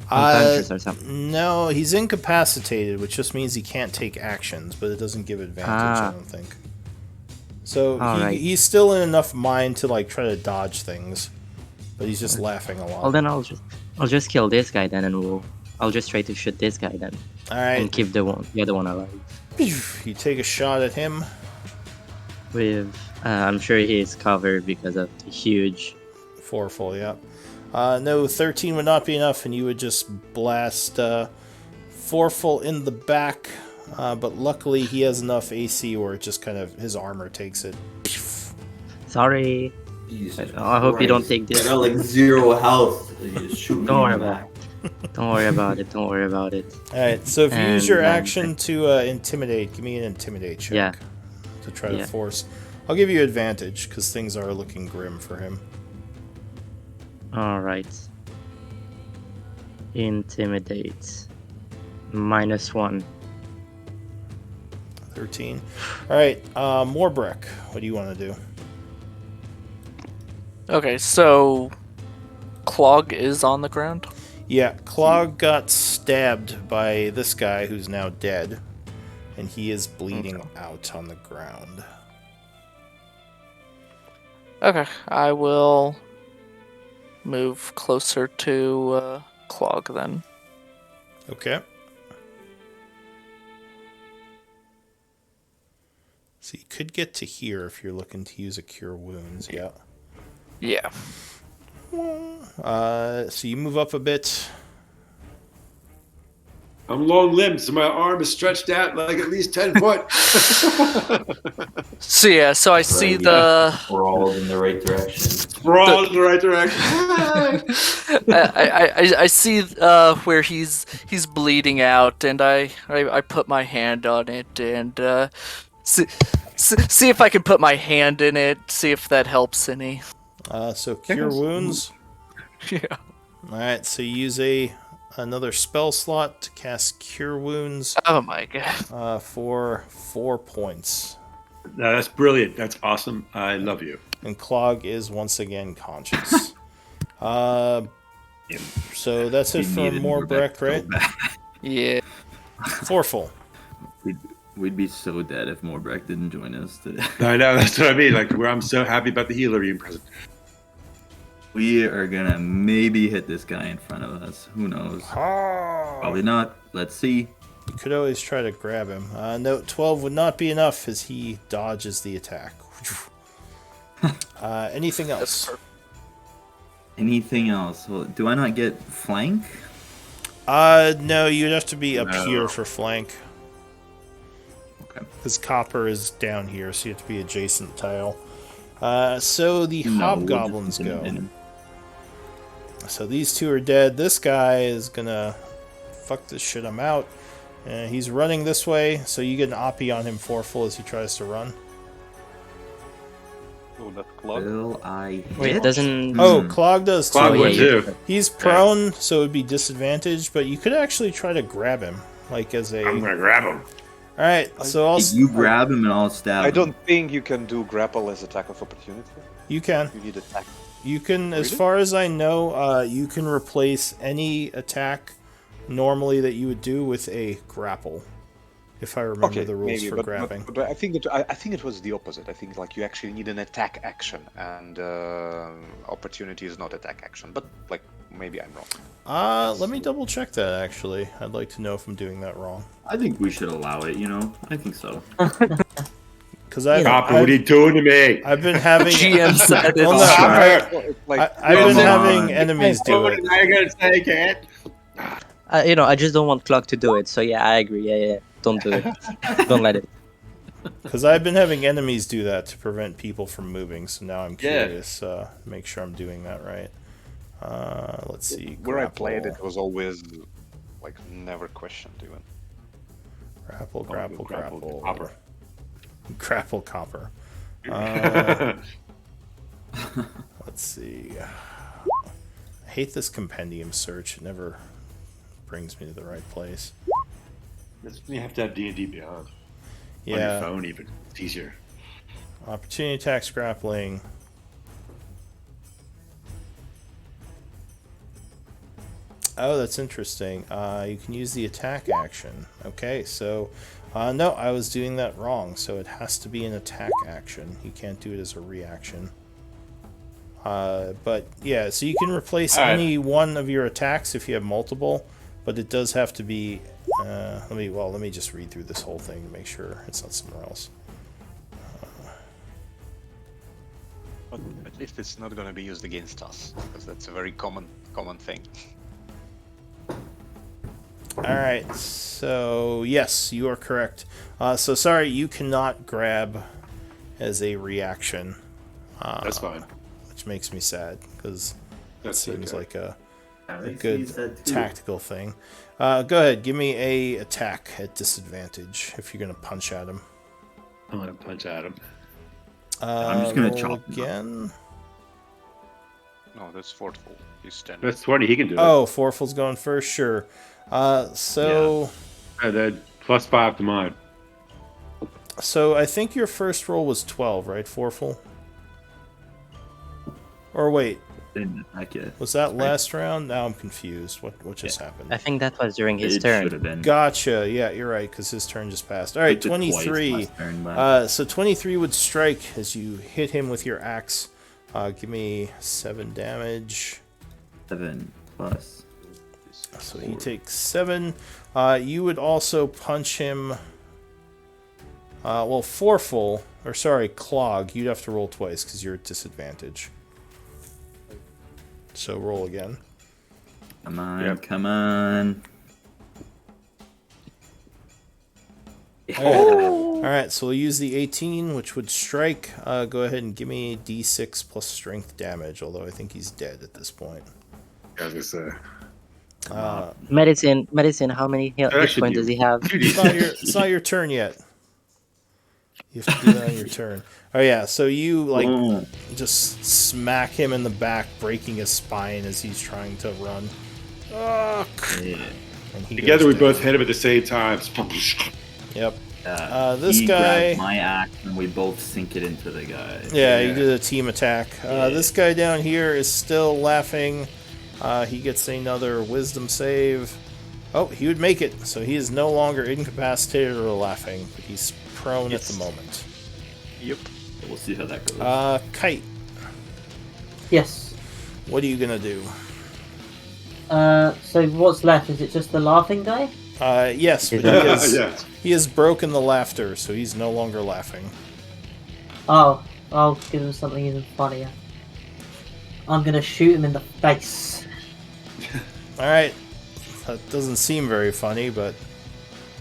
unconscious or something? No, he's incapacitated, which just means he can't take actions, but it doesn't give advantage. I don't think. So he's still in enough mind to like try to dodge things, but he's just laughing a lot. Well, then I'll just kill this guy then, and I'll just try to shoot this guy then. All right. And keep the other one alive. You take a shot at him. With, I'm sure he's covered because of the huge... 4 full, yeah. No, 13 would not be enough, and you would just blast 4 full in the back. But luckily, he has enough AC where it just kind of, his armor takes it. Sorry. I hope you don't take this. I got like 0 health. You just shoot me Don't worry in the about back. it. Don't worry about it. Don't worry about it. Alright, so if you use your action to intimidate, give me an intimidate check. Yeah. To try to force. I'll give you advantage, because things are looking grim for him. Alright. Intimidate. -1. 13. Alright, Morbrek, what do you want to do? Okay, so Clog is on the ground? Yeah, Clog got stabbed by this guy who's now dead, and he is bleeding out on the ground. Okay, I will move closer to Clog then. Okay. So you could get to here if you're looking to use a Cure Wounds, yeah. Yeah. So you move up a bit. I'm long-limbed, so my arm is stretched out like at least 10 foot. So yeah, so I see the... We're all in the right direction. We're all in the right direction. I see where he's bleeding out, and I put my hand on it and see if I can put my hand in it, see if that helps any. So Cure Wounds. Yeah. Alright, so you use another spell slot to cast Cure Wounds. Oh my god. For 4 points. No, that's brilliant. That's awesome. I love you. And Clog is once again conscious. So that's it for Morbrek, right? Yeah. 4 full. We'd be so dead if Morbrek didn't join us today. I know, that's what I mean. Like, where I'm so happy about the healer being present. We are gonna maybe hit this guy in front of us. Who knows? Probably not. Let's see. You could always try to grab him. No, 12 would not be enough as he dodges the attack. Anything else? Anything else? Well, do I not get flank? No, you'd have to be up here for flank. Okay. Because Copper is down here, so you have to be adjacent tile. So the hobgoblins go. So these two are dead. This guy is gonna fuck this shit. I'm out. He's running this way, so you get an oppie on him, Forful, as he tries to run. Oh, that's Clog. Will I Wait, hit? doesn't. Oh, Clog does too. Clog yeah, would you- too. He's prone, so it would be disadvantaged, but you could actually try to grab him, like as a... I'm gonna grab him. Alright, so I'll... You grab him and I'll stab I him. don't think you can do grapple as attack of opportunity. You can. You need attack. You can, as Really? far as I know, you can replace any attack normally that you would do with a grapple. If I remember Okay, the rules maybe, for but, grabbing. but I think it was the opposite. I think like you actually need an attack action, and opportunity is not attack action. But like maybe I'm wrong. Let me double check that actually. I'd like to know if I'm doing that wrong. I think we should allow it, you know? I think so. Because I've, Copper, what are you doing to me? I've been having... GM said it. Well, no, Copper! I've been Come having on. enemies do it. I gotta say, cat. I just don't want Clock to do it. So yeah, I agree. Yeah. Don't do it. Don't let it. Because I've been having enemies do that to prevent people from moving, so now I'm Yeah. curious. Make sure I'm doing that right. Let's see. Where I played grapple. it was always like never questioned even. Grapple. Copper. Grapple copper. Let's see. I hate this compendium search. It never brings me to the right place. You have to have D&D Beyond. On your Yeah. phone even. It's easier. Opportunity attacks, grappling. Oh, that's interesting. You can use the attack action. Okay, so... no, I was doing that wrong. So it has to be an attack action. You can't do it as a reaction. But, yeah, so you can replace All right. any one of your attacks if you have multiple. But it does have to be... let me just read through this whole thing to make sure it's not somewhere else. But at least it's not going to be used against us, because that's a very common thing. Alright, so yes, you are correct. So sorry, you cannot grab as a reaction. That's fine. Which makes me sad, because that That's seems okay. like a Alex good used that too. tactical thing. Go ahead, give me a attack at disadvantage if you're going to punch at him. I'm gonna punch at him. I'm just gonna roll chop him up. again. No, that's forceful. He's standing. That's 20, he can do it. Oh, Forful's going first, sure. So And then +5 to mine. So I think your first roll was 12, right, Forful? Or wait, Didn't attack yet. was that last round? Now I'm confused. What just happened? I think that was during his It turn. should have been. Gotcha. Yeah, you're right, because his turn just passed. All right, It did twice 23. last turn, but- So 23 would strike as you hit him with your axe. Give me 7 damage. 7 plus. So he takes 7. You would also punch him. Well, Forful, or sorry, Clog. You'd have to roll twice because you're at disadvantage. So roll again. Come on, Yep. come on. All right, so we'll use the 18, which would strike. Go ahead and give me D6 plus strength damage, although I think he's dead at this point. I was gonna say. Medicine. How many hit Actually, points does he have? It's not your turn yet. You have to do that on your turn. Oh yeah, so you Oh. just smack him in the back, breaking his spine as he's trying to run. Ugh. Yeah. And he Together goes we both down. hit him at the same time. Yep. This This he guy- grabbed my axe and we both sink it into the guy. Yeah, you did a team attack. Yeah. This guy down here is still laughing. He gets another wisdom save. Oh, he would make it, so he is no longer incapacitated or laughing, but he's prone at the moment. Yep. We'll see how that goes. Kite, Yes. what are you gonna do? So what's left? Is it just the laughing guy? Yes, but Yes. he has broken the laughter, so he's no longer laughing. Oh, I'll give him something even funnier. I'm gonna shoot him in the face. Alright, that doesn't seem very funny, but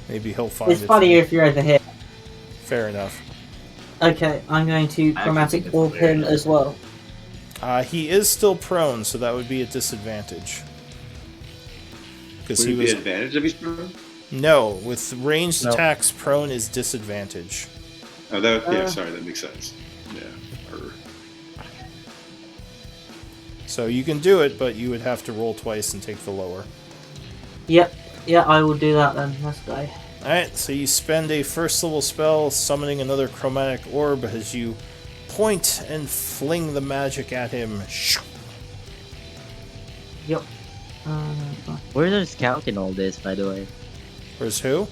maybe he'll find It's it funnier if you're over here. fair enough. Okay, I'm going to I chromatic actually think orb it's him hilarious. as well. He is still prone, so that would be a disadvantage. Because Would he it be was an advantage if he's prone? No, with ranged No. attacks, prone is disadvantage. Oh, yeah, sorry, that makes sense. Yeah. So you can do it, but you would have to roll twice and take the lower. Yep. Yeah, I will do that then. Let's go. Alright, so you spend a first level spell summoning another chromatic orb as you point and fling the magic at him. Yep. Where's our scout in all this, by the way? Where's who?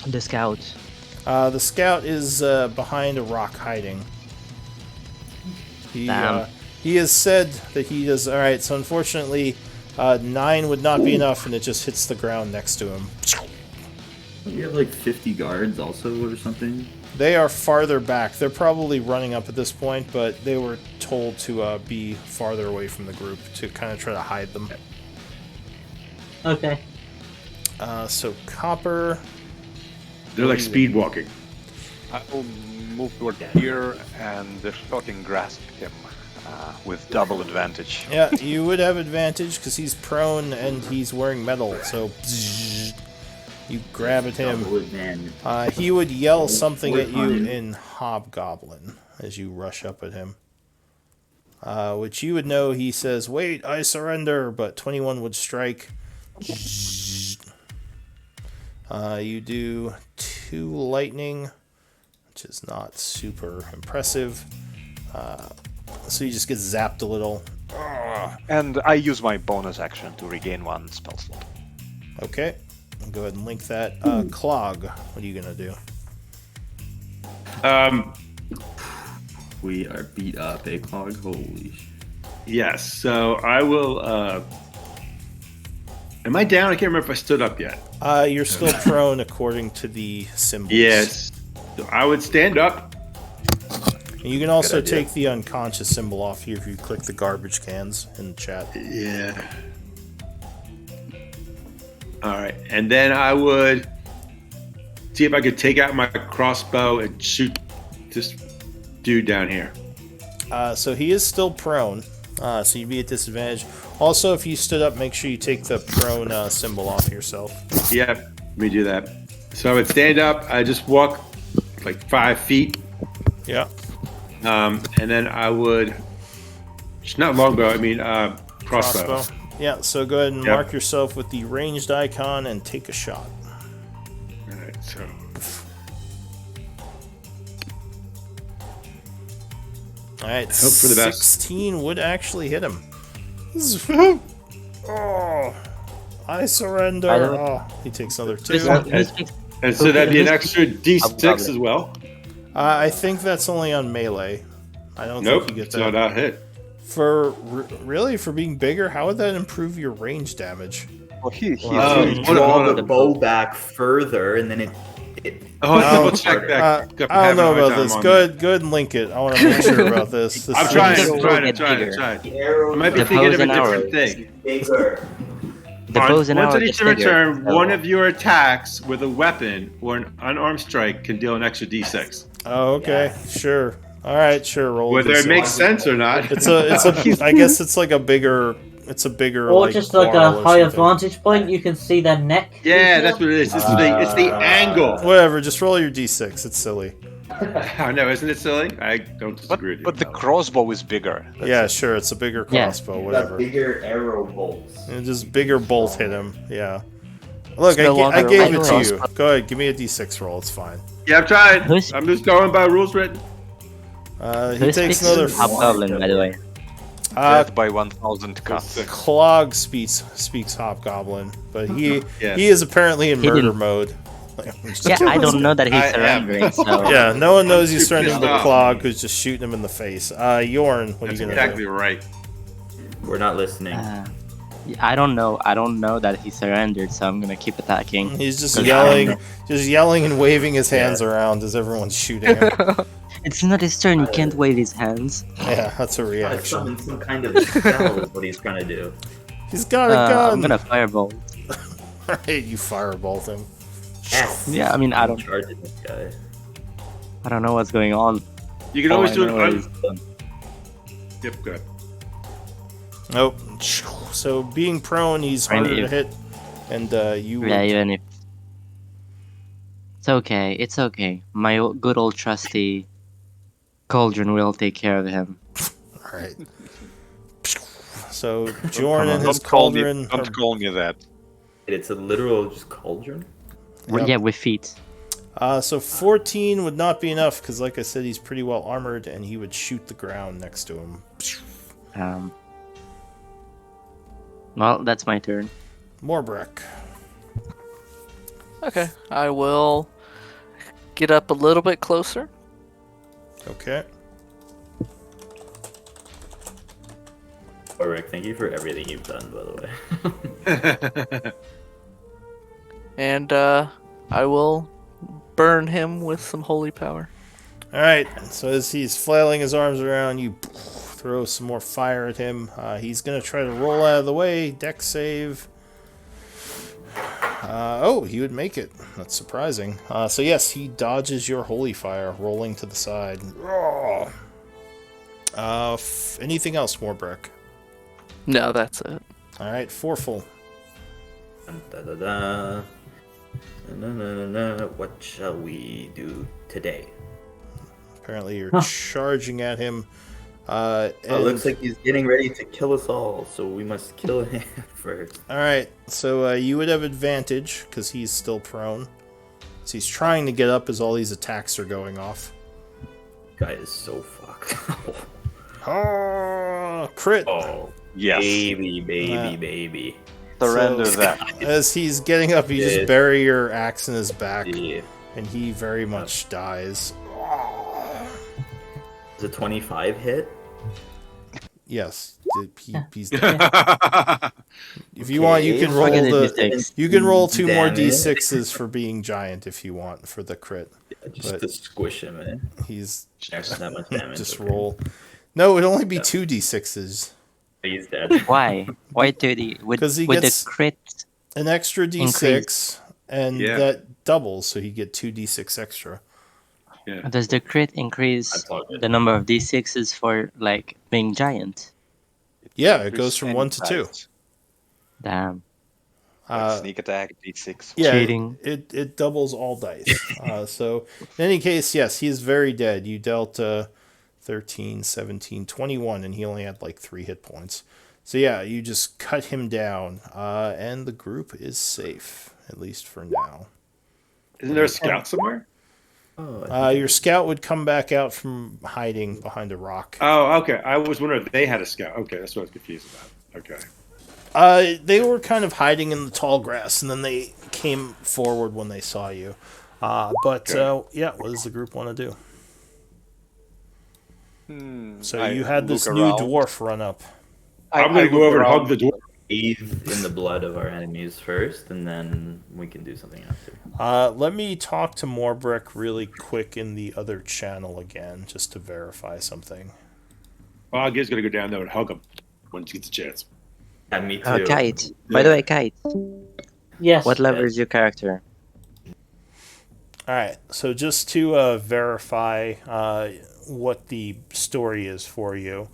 The scout. The scout is behind a rock hiding. Damn. He has said that he does. Alright, so unfortunately, 9 would not be enough, and it just hits the ground next to him. We have like 50 guards also or something. They are farther back. They're probably running up at this point, but they were told to be farther away from the group to kind of try to hide them. Okay. So Copper. They're like speed walking. I will move toward here and fucking grasp him with double advantage. Yeah, you would have advantage because he's prone and he's wearing metal. So you grab at him. He would yell something at you in Hobgoblin as you rush up at him. Which you would know he says, "Wait, I surrender," but 21 would strike. You do 2 lightning, which is not super impressive. So you just get zapped a little. And I use my bonus action to regain 1 spell slot. Okay. I'll go ahead and link that. Clog, what are you going to do? We are beat up, Clog. Holy sh... Yes, so I will. Am I down? I can't remember if I stood up yet. You're still prone according to the symbols. Yes. So I would stand up. And you can also take the unconscious symbol off here if you click the garbage cans in the chat. Yeah. All right, and then I would see if I could take out my crossbow and shoot this dude down here. So he is still prone, so you'd be at disadvantage. Also, if you stood up, make sure you take the prone symbol off yourself. Yep, let me do that. So I would stand up. I just walk like 5 feet. Yeah. And then I would. It's not longbow. I mean crossbow. Yeah. So go ahead and mark yourself with the ranged icon and take a shot. All right. So. All right. Hope for the best. 16 would actually hit him. Oh, I surrender. Oh, he takes another 2. And so that'd be an extra D6 as well. I think that's only on melee. I don't think you get that. Nope, not hit. For really, for being bigger, how would that improve your range damage? Well, he draw the bow back further, and then it double check back. I don't know about this. Go ahead and link it. I want to make sure about this. I'm trying. I might be thinking of a different thing. Bigger. Once on each of your turn, one of your attacks with a weapon or an unarmed strike can deal an extra D6. Oh, okay, sure. All right, sure. Roll. Whether it makes sense or not. It's a. I guess it's like a bigger. It's a bigger. Or just like a high advantage point. You can see their neck. Yeah, that's what it is. It's the angle. Whatever. Just roll your D6. It's silly. I know, isn't it silly? I don't disagree with you. But the crossbow is bigger. Yeah, sure. It's a bigger crossbow. Whatever. Bigger arrow bolts. And just bigger bolt hit him. Yeah. Look, I gave it to you. Go ahead. Give me a D6 roll. It's fine. Yeah, I'm trying. I'm just going by rules written. He takes another 4. Hobgoblin, by the way. Death by 1,000 cuts. Clog speaks Hobgoblin, but he is apparently in murder mode. Yeah, I don't know that he's surrendering. So. Yeah, no one knows he's surrendering to Clog, who's just shooting him in the face. Yorn, what are you gonna exactly do? Right. We're not listening. I don't know. I don't know that he surrendered, so I'm gonna keep attacking. He's just yelling and waving his hands around as everyone's shooting him. It's not his turn. You can't wave his hands. Yeah, that's a reaction. Summon some kind of spell is what he's trying to do. He's got a gun. I'm gonna firebolt. Right, you firebolt him. Yes. Yeah, I mean, I don't know what's going on. You can always do it. Yep, good. Nope. So being prone, he's harder to hit. And you Yeah, would... even if it's okay. My good old trusty cauldron will take care of him. All right. So Jorn and his Don't call me. cauldron are... Don't call me that. It's a literal just cauldron. Yep. Yeah, with feet. So 14 would not be enough because, like I said, he's pretty well armored, and he would shoot the ground next to him. Well, that's my turn. Morbrek. Okay, I will get up a little bit closer. Okay. Rick, thank you for everything you've done, by the way. And I will burn him with some holy power. All right. So as he's flailing his arms around, you throw some more fire at him. He's gonna try to roll out of the way. Dex save. He would make it. That's surprising. So yes, he dodges your holy fire, rolling to the side. Anything else, Morbrek? No, that's it. All right, Forful. What shall we do today? Apparently, you're charging at him. It looks like he's getting ready to kill us all, so we must kill him first. All right, so you would have advantage because he's still prone. So he's trying to get up as all these attacks are going off. Guy is so fucked. Crit. Oh, Yes. baby. Surrender So, that. As he's getting up, you just bury your axe in his back, Yeah. and he very much dies. Is a 25 hit? Yes, he's dead. If you want, you can roll Forget the. the D6. You can roll 2 more Damn it. d6s for being giant if you want for the crit. Just But- to squish him, man. He's There's that much damage. just okay. roll. No, it'd only be 2 d6s. He's dead. Why? Why 30? With 'Cause he with gets- the crit? An extra d6, and Yeah. that doubles, so you get 2 d6 extra. Yeah. Does the crit increase That's all good. the number of d6s for like being giant? Yeah, it goes from 1 to 2. Damn. Sneak attack, D6. Yeah, Cheating. it doubles all dice. So, in any case, yes, he's very dead. You dealt 13, 17, 21, and he only had like 3 hit points. So, yeah, you just cut him down, and the group is safe, at least for now. Isn't there a scout somewhere? Oh, Your scout would come back out from hiding behind a rock. Oh, okay. I was wondering if they had a scout. Okay, that's what I was confused about. Okay. They were kind of hiding in the tall grass, and then they came forward when they saw you. What does the group want to do? So I you had this look new around. dwarf run up. I'm going to go over and hug the dwarf. bathe in the blood of our enemies first, and then we can do something after. Let me talk to Morbrick really quick in the other channel again, just to verify something. Well, I guess going to go down there and hug him once he gets a chance. Yeah, me too. Kite. By the way, Kite. Yes. What level is your character? All right, so just to verify what the story is for you,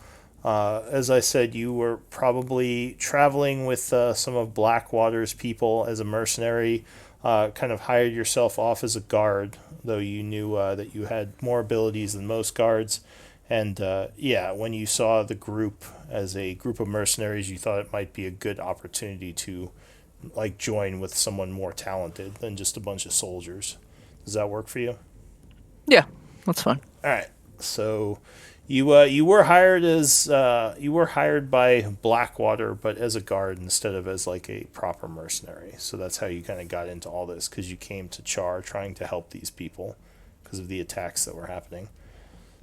as I said, you were probably traveling with some of Blackwater's people as a mercenary, kind of hired yourself off as a guard, though you knew that you had more abilities than most guards. And when you saw the group as a group of mercenaries, you thought it might be a good opportunity to like join with someone more talented than just a bunch of soldiers. Does that work for you? Yeah, that's fine. All right. So you were hired by Blackwater, but as a guard instead of as like a proper mercenary. So that's how you kind of got into all this, because you came to Chaur trying to help these people because of the attacks that were happening.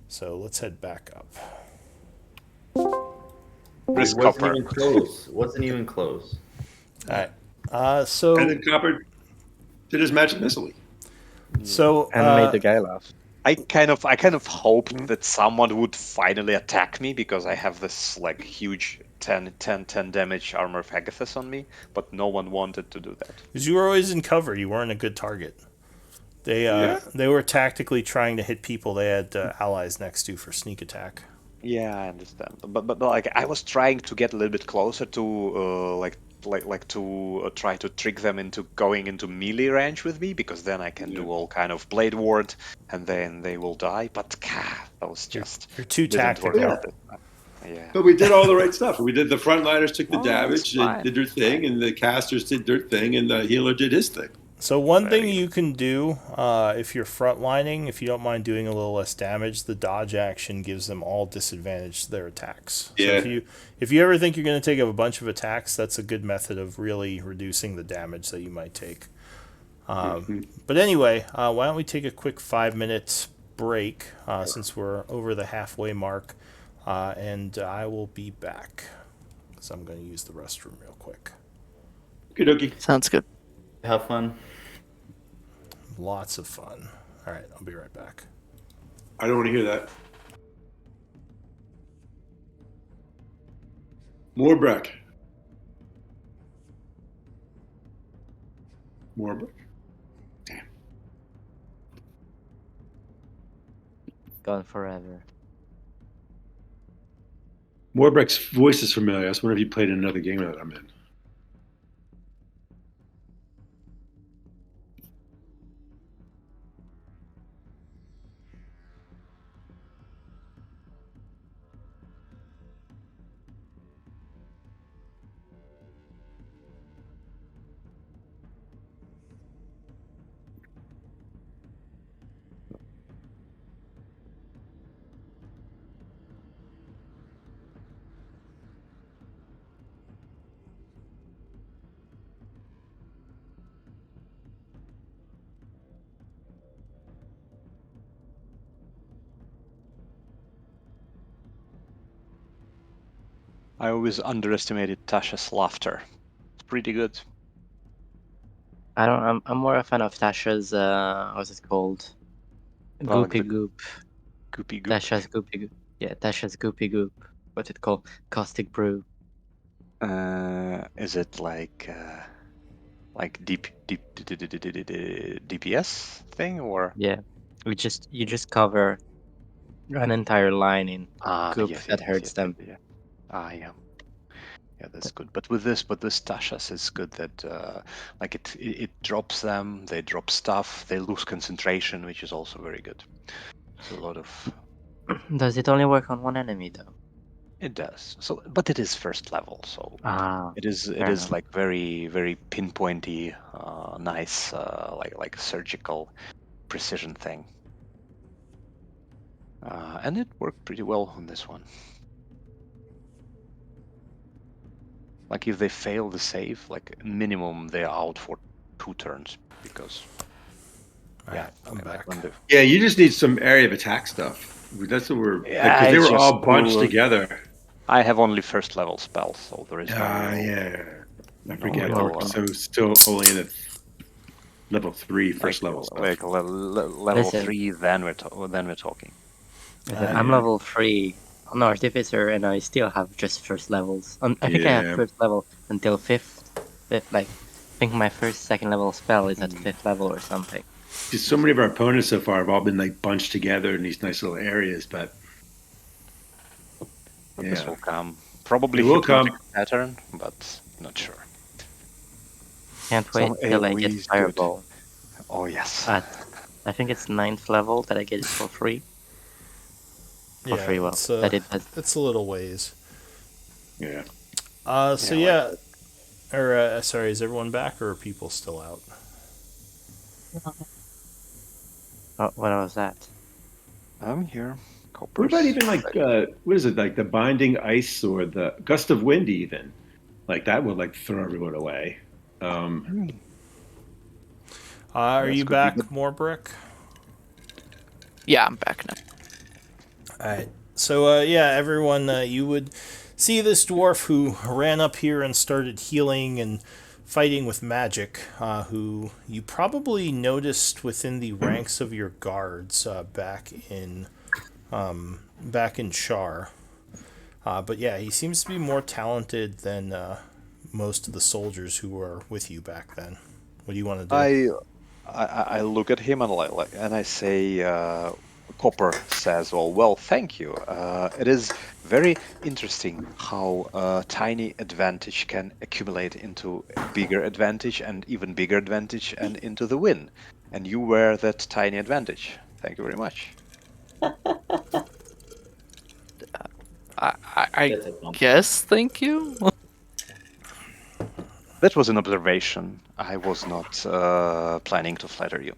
So let's head back up. Risk It wasn't copper. even close. Wasn't even close. All right. So And then Copper did his magic missile. And made the guy laugh. I kind of hoped that someone would finally attack me because I have this like huge 10 damage armor of Agathis on me, but no one wanted to do that. because you were always in cover, you weren't a good target. They were tactically trying to hit people they had allies next to for sneak attack. Yeah, I understand. But like I was trying to get a little bit closer to like to try to trick them into going into melee range with me, because then I can do all kind of blade ward, and then they will die. But that was just You're too didn't work tactical. out. Yeah. But we did all the right stuff. We did the frontliners took the Oh, that's damage, they fine. did their thing, and the casters did their thing, and the healer did his thing. So one Very thing you can do, if you're frontlining, if you don't mind doing a little less damage, the dodge action gives them all disadvantage to their attacks. So Yeah. if you ever think you're going to take up a bunch of attacks, that's a good method of really reducing the damage that you might take. But anyway, why don't we take a quick 5-minute break since we're over the halfway mark, and I will be back because I'm going to use the restroom real quick. Okie dokie. Sounds good. Have fun. Lots of fun. All right, I'll be right back. I don't want to hear that. Moorbreck. Moorbreck. Gone forever. Moorbreck's voice is familiar. I was wondering if you played in another game that I'm in. I always underestimated Tasha's laughter. It's pretty good. I'm more a fan of Tasha's what's it called? Well, like Goopy the Goop. Goopy Goop. Tasha's Goopy Goop. Yeah, Tasha's Goopy Goop. What's it called? Caustic Brew. Is it like DPS thing, or Yeah. You just cover an entire line in goop yes, that yes, hurts yes, them. yeah. Yeah, that's good. But with this Tasha's is good that like it drops them, they drop stuff, they lose concentration, which is also very good. It's a lot of Does it only work on one enemy though? it does. So, but it is first level, so it is fair enough. like very very pinpointy, nice, like a surgical precision thing. And it worked pretty well on this one. Like if they fail the save, like minimum they're out for 2 turns, because All right, I'm back. Yeah, you just need some area of attack stuff. That's what we're. Yeah, Because they it's were all just bunched cool. together. I have only first level spells, so there is Yeah. I forget. real, So still only in the level 3 first level stuff. like level Listen. 3. Then we're talking. I'm level 3 on Artificer, and I still have just first levels. I think I Yeah. have first level until 5th. Like, I think my first second level spell is at 5th level or something. Because so many of our opponents so far have all been like bunched together in these nice little areas, but This will come. Probably It will hypnotic come. pattern, but not sure. Can't wait Some till I get AoE is good. Fireball. Oh yes. At, I think it's 9th level that I get it for free. For free, well, that it has. It's a little ways. yeah. So Yeah, sorry, is everyone back or are people still out? Oh, what was that? I'm here. What Coppers. about even like what is it, like the binding ice or the gust of wind even? Like that would like throw everyone away. Are That's you could be back, good. Moorbreck? Yeah, I'm back now. Alright. So, everyone, you would see this dwarf who ran up here and started healing and fighting with magic, who you probably noticed within the ranks of your guards back in Chaur. But yeah, he seems to be more talented than most of the soldiers who were with you back then. What do you want to do? I look at him and and I say, Copper says, well, thank you. It is very interesting how a tiny advantage can accumulate into a bigger advantage and even bigger advantage and into the win. And you were that tiny advantage. Thank you very much. I That's a compliment. guess. Thank you. That was an observation. I was not planning to flatter you.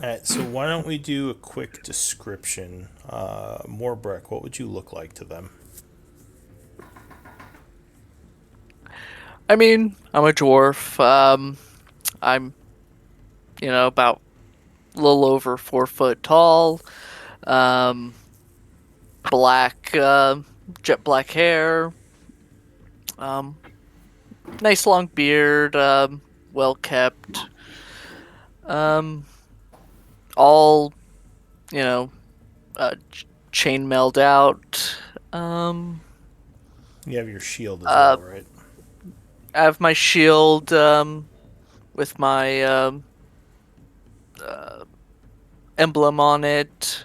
All right, so why don't we do a quick description? Morbrick, what would you look like to them? I mean, I'm a dwarf. I'm, about a little over 4 foot tall. Black, jet black hair. Nice long beard. Well kept. All, you know, chain mailed out. You have your shield as well, right? I have my shield with my emblem on it.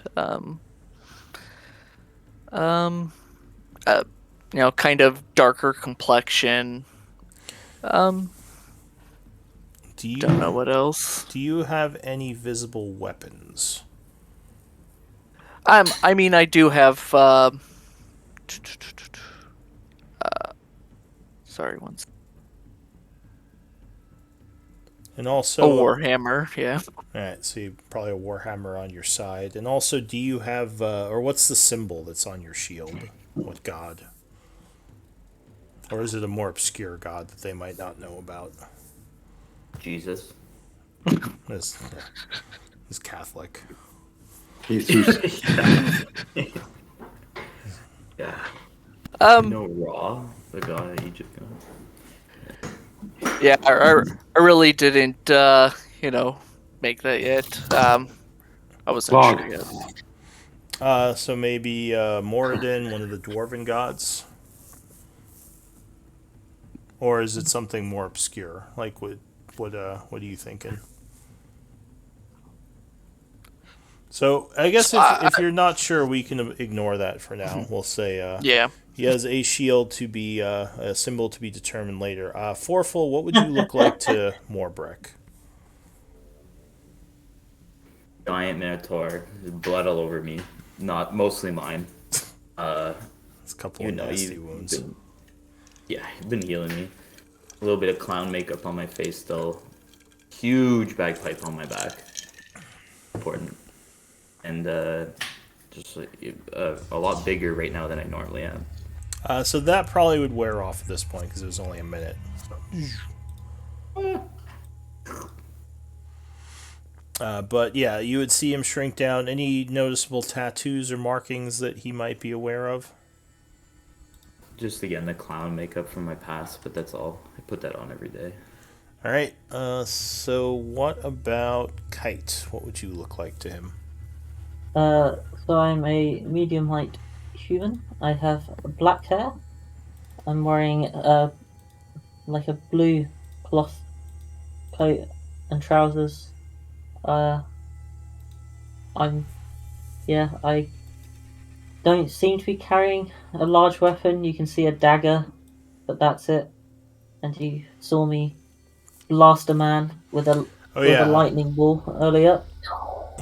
Kind of darker complexion. Do Don't know you what else. do you have any visible weapons? I mean, I do have. Sorry, one second. And A also, warhammer, yeah. all right, so you probably a warhammer on your side. And also, do you have, or what's the symbol that's on your shield? What god? Or is it a more obscure god that they might not know about? Jesus. This is Catholic. Jesus. Yeah. Um, No Ra, the god of Egypt. yeah, I really didn't, make that yet. I wasn't Clog. sure yet. So maybe Moradin, one of the dwarven gods? Or is it something more obscure? Like, what are you thinking? So I guess if you're not sure, we can ignore that for now. We'll say Yeah. he has a shield to be a symbol to be determined later. Forful, what would you look like to Morbrick? Giant minotaur, blood all over me. Not mostly mine. It's a couple of nasty you've wounds. you've been healing me. A little bit of clown makeup on my face still. Huge bagpipe on my back. Important. And just a lot bigger right now than I normally am. So that probably would wear off at this point because it was only a minute. But yeah, you would see him shrink down. Any noticeable tattoos or markings that he might be aware of? Just again the clown makeup from my past, but that's all. I put that on every day. All right. So what about Kite? What would you look like to him? So I'm a medium height human. I have black hair. I'm wearing like a blue cloth coat and trousers. I don't seem to be carrying a large weapon. You can see a dagger, but that's it. And you saw me blast a man with a a lightning ball earlier.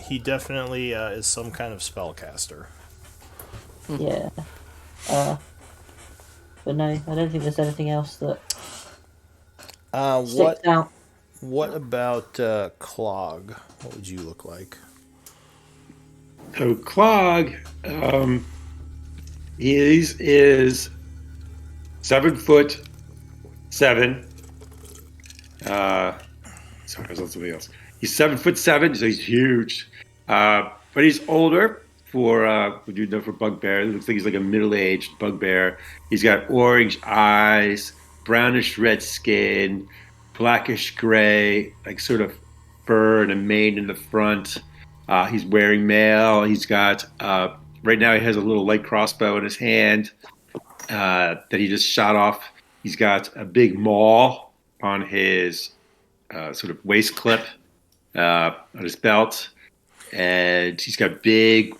He definitely is some kind of spellcaster. Yeah. But no, I don't think there's anything else that sticks out. What about Clog? What would you look like? So Clog, he is 7'7". Sorry, I was on something else. He's 7'7", so he's huge. But he's older for what you know for bugbear. It looks like he's like a middle-aged bugbear. He's got orange eyes, brownish red skin, blackish gray, like sort of fur and a mane in the front. He's wearing mail. He's got right now he has a little light crossbow in his hand that he just shot off. He's got a big maul on his sort of waist clip on his belt. and he's got big,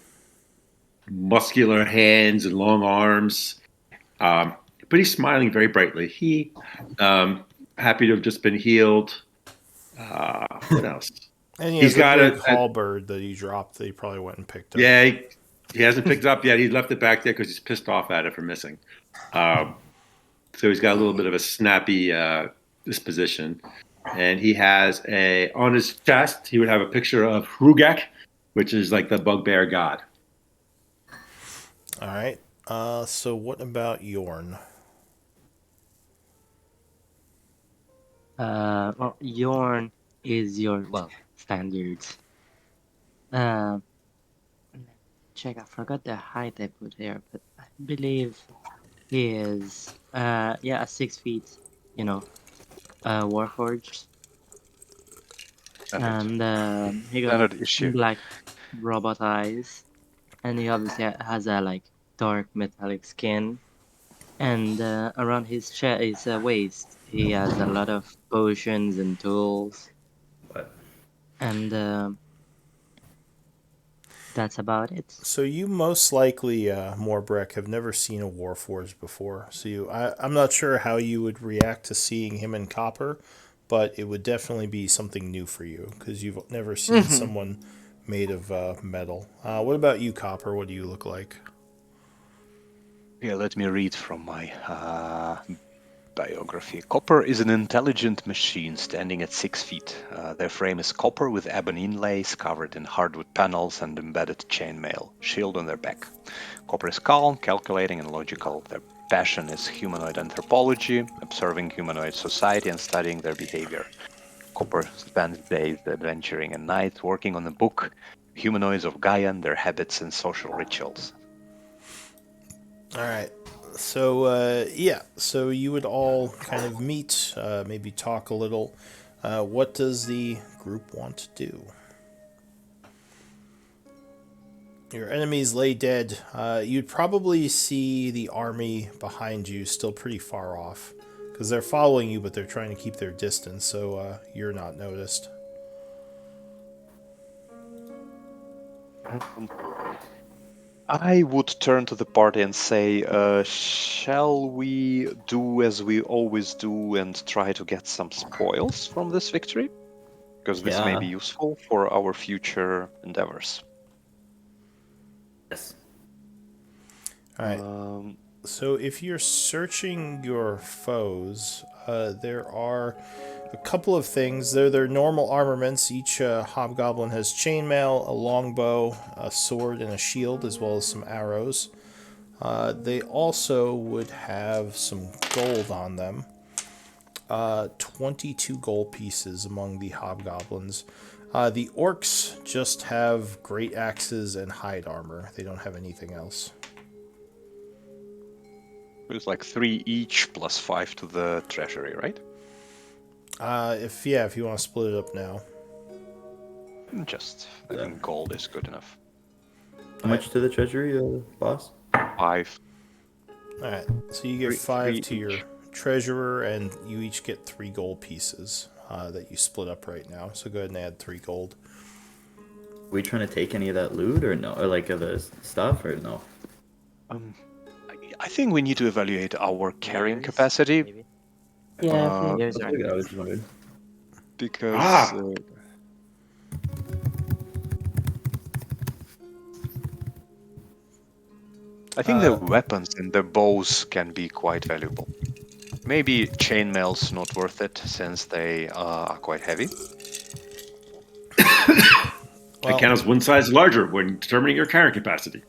muscular hands and long arms. But he's smiling very brightly. He happy to have just been healed. What else? And he He's has a got big halberd that he dropped that he probably went and picked up. yeah. He hasn't picked it up yet. He left it back there because he's pissed off at it for missing. So he's got a little bit of a snappy disposition, and he has on his chest. He would have a picture of Hrugek, which is like the bugbear god. All right. So what about Yorn? Well, Yorn is your standards. Check. I forgot the height I put here, but I believe he is a 6 feet. Warforged, and he got issue. black robot eyes, and he obviously has a dark metallic skin, and around his waist he has a lot of potions and tools. What? And that's about it. So you most likely, Morbreck, have never seen a Warforged before. So I'm not sure how you would react to seeing him in copper, but it would definitely be something new for you because you've never seen someone made of metal. What about you, Copper? What do you look like? Yeah, let me read from my biography. Copper is an intelligent machine standing at 6 feet. Their frame is copper with ebony inlays covered in hardwood panels and embedded chainmail, shield on their back. Copper is calm, calculating, and logical. Their passion is humanoid anthropology, observing humanoid society and studying their behavior. Copper spends days adventuring and nights working on a book, Humanoids of Gaia, their habits and social rituals. All right. So, so you would all kind of meet, maybe talk a little. What does the group want to do? Your enemies lay dead. You'd probably see the army behind you still pretty far off. Because they're following you, but they're trying to keep their distance, so you're not noticed. I would turn to the party and say, shall we do as we always do and try to get some spoils from this victory? Because this may be useful for our future endeavors. Yes. All right. So if you're searching your foes, there are a couple of things. They're their normal armaments. Each hobgoblin has chainmail, a longbow, a sword, and a shield, as well as some arrows. They also would have some gold on them. 22 gold pieces among the hobgoblins. The orcs just have great axes and hide armor. They don't have anything else. It's like 3 each plus 5 to the treasury, right? If you want to split it up now. I think gold is good enough. How much to the treasury, boss? 5. Alright, so you get 5 to your treasurer, and you each get 3 gold pieces that you split up right now. So go ahead and add 3 gold. Are we trying to take any of that loot, or no? Or like the stuff, or no? I think we need to evaluate our carrying capacity. Maybe. Yeah. Here's I was wondering. Because I think the weapons and the bows can be quite valuable. Maybe chainmail's not worth it since they are quite heavy. It counts one size larger when determining your carrying capacity.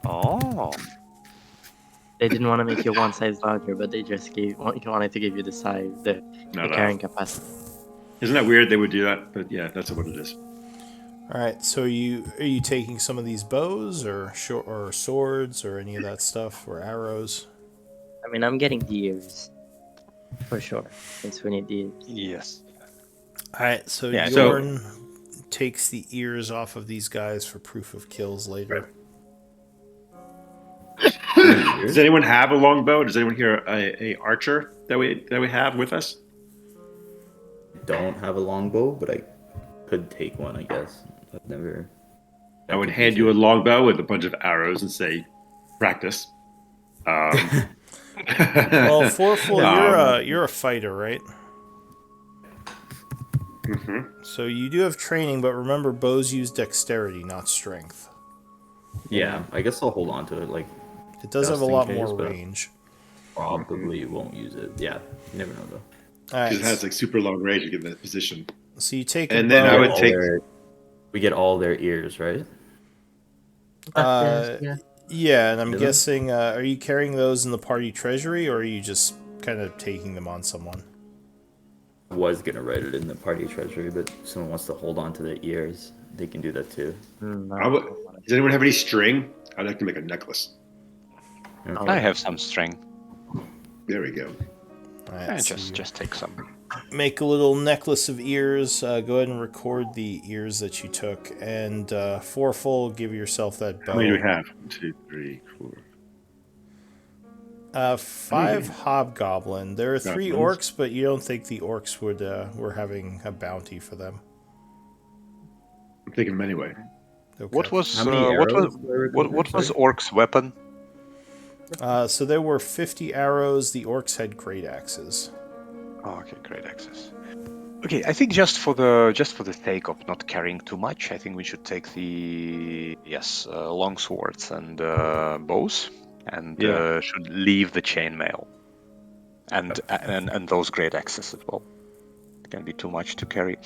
Oh. They didn't want to make you one size larger, but they just wanted to give you the carrying capacity. Isn't that weird they would do that? But yeah, that's what it is. All right, so are you taking some of these bows or swords or any of that stuff or arrows? I mean, I'm getting the ears for sure, since we need the ears. Yes. All right, so Yeah, Yorn takes the ears off of these guys for proof of kills later. Does anyone have a longbow? Does anyone here a archer that we have with us? I don't have a longbow, but I could take one, I guess. I've never. I would hand you a longbow with a bunch of arrows and say, "Practice." Well, Forful, Um, you're a fighter, right? mhm. So you do have training, but remember, bows use dexterity, not strength. Yeah, I guess I'll hold on to it, like It does have just a in lot case, more but range. probably won't use it. Yeah, you never know though. All right. Because it has like super long range to get in that position. So you take a And then I bow. would take. We get all their ears, right? Yeah. Yeah, and I'm Do they? guessing, are you carrying those in the party treasury, or are you just kind of taking them on someone? I was gonna write it in the party treasury, but if someone wants to hold on to their ears, they can do that too. Does anyone have any string? I'd like to make a necklace. Okay. I have some string. There we go. All right, so Just take some. make a little necklace of ears. Go ahead and record the ears that you took, and Forful, give yourself that bow. How many do we have? 1, 2, 3, 4. 5 hobgoblin. There are 3 Goblins. orcs, but you don't think the orcs would were having a bounty for them. I'm taking them anyway. Okay. What was How many what was arrows were what was sorry? Orc's weapon? So there were 50 arrows. The orcs had great axes. Oh, okay, great access. Okay, I think just for the sake of not carrying too much, I think we should take the long swords and bows, and Yeah. should leave the chainmail and those great axes as well. It can be too much to carry.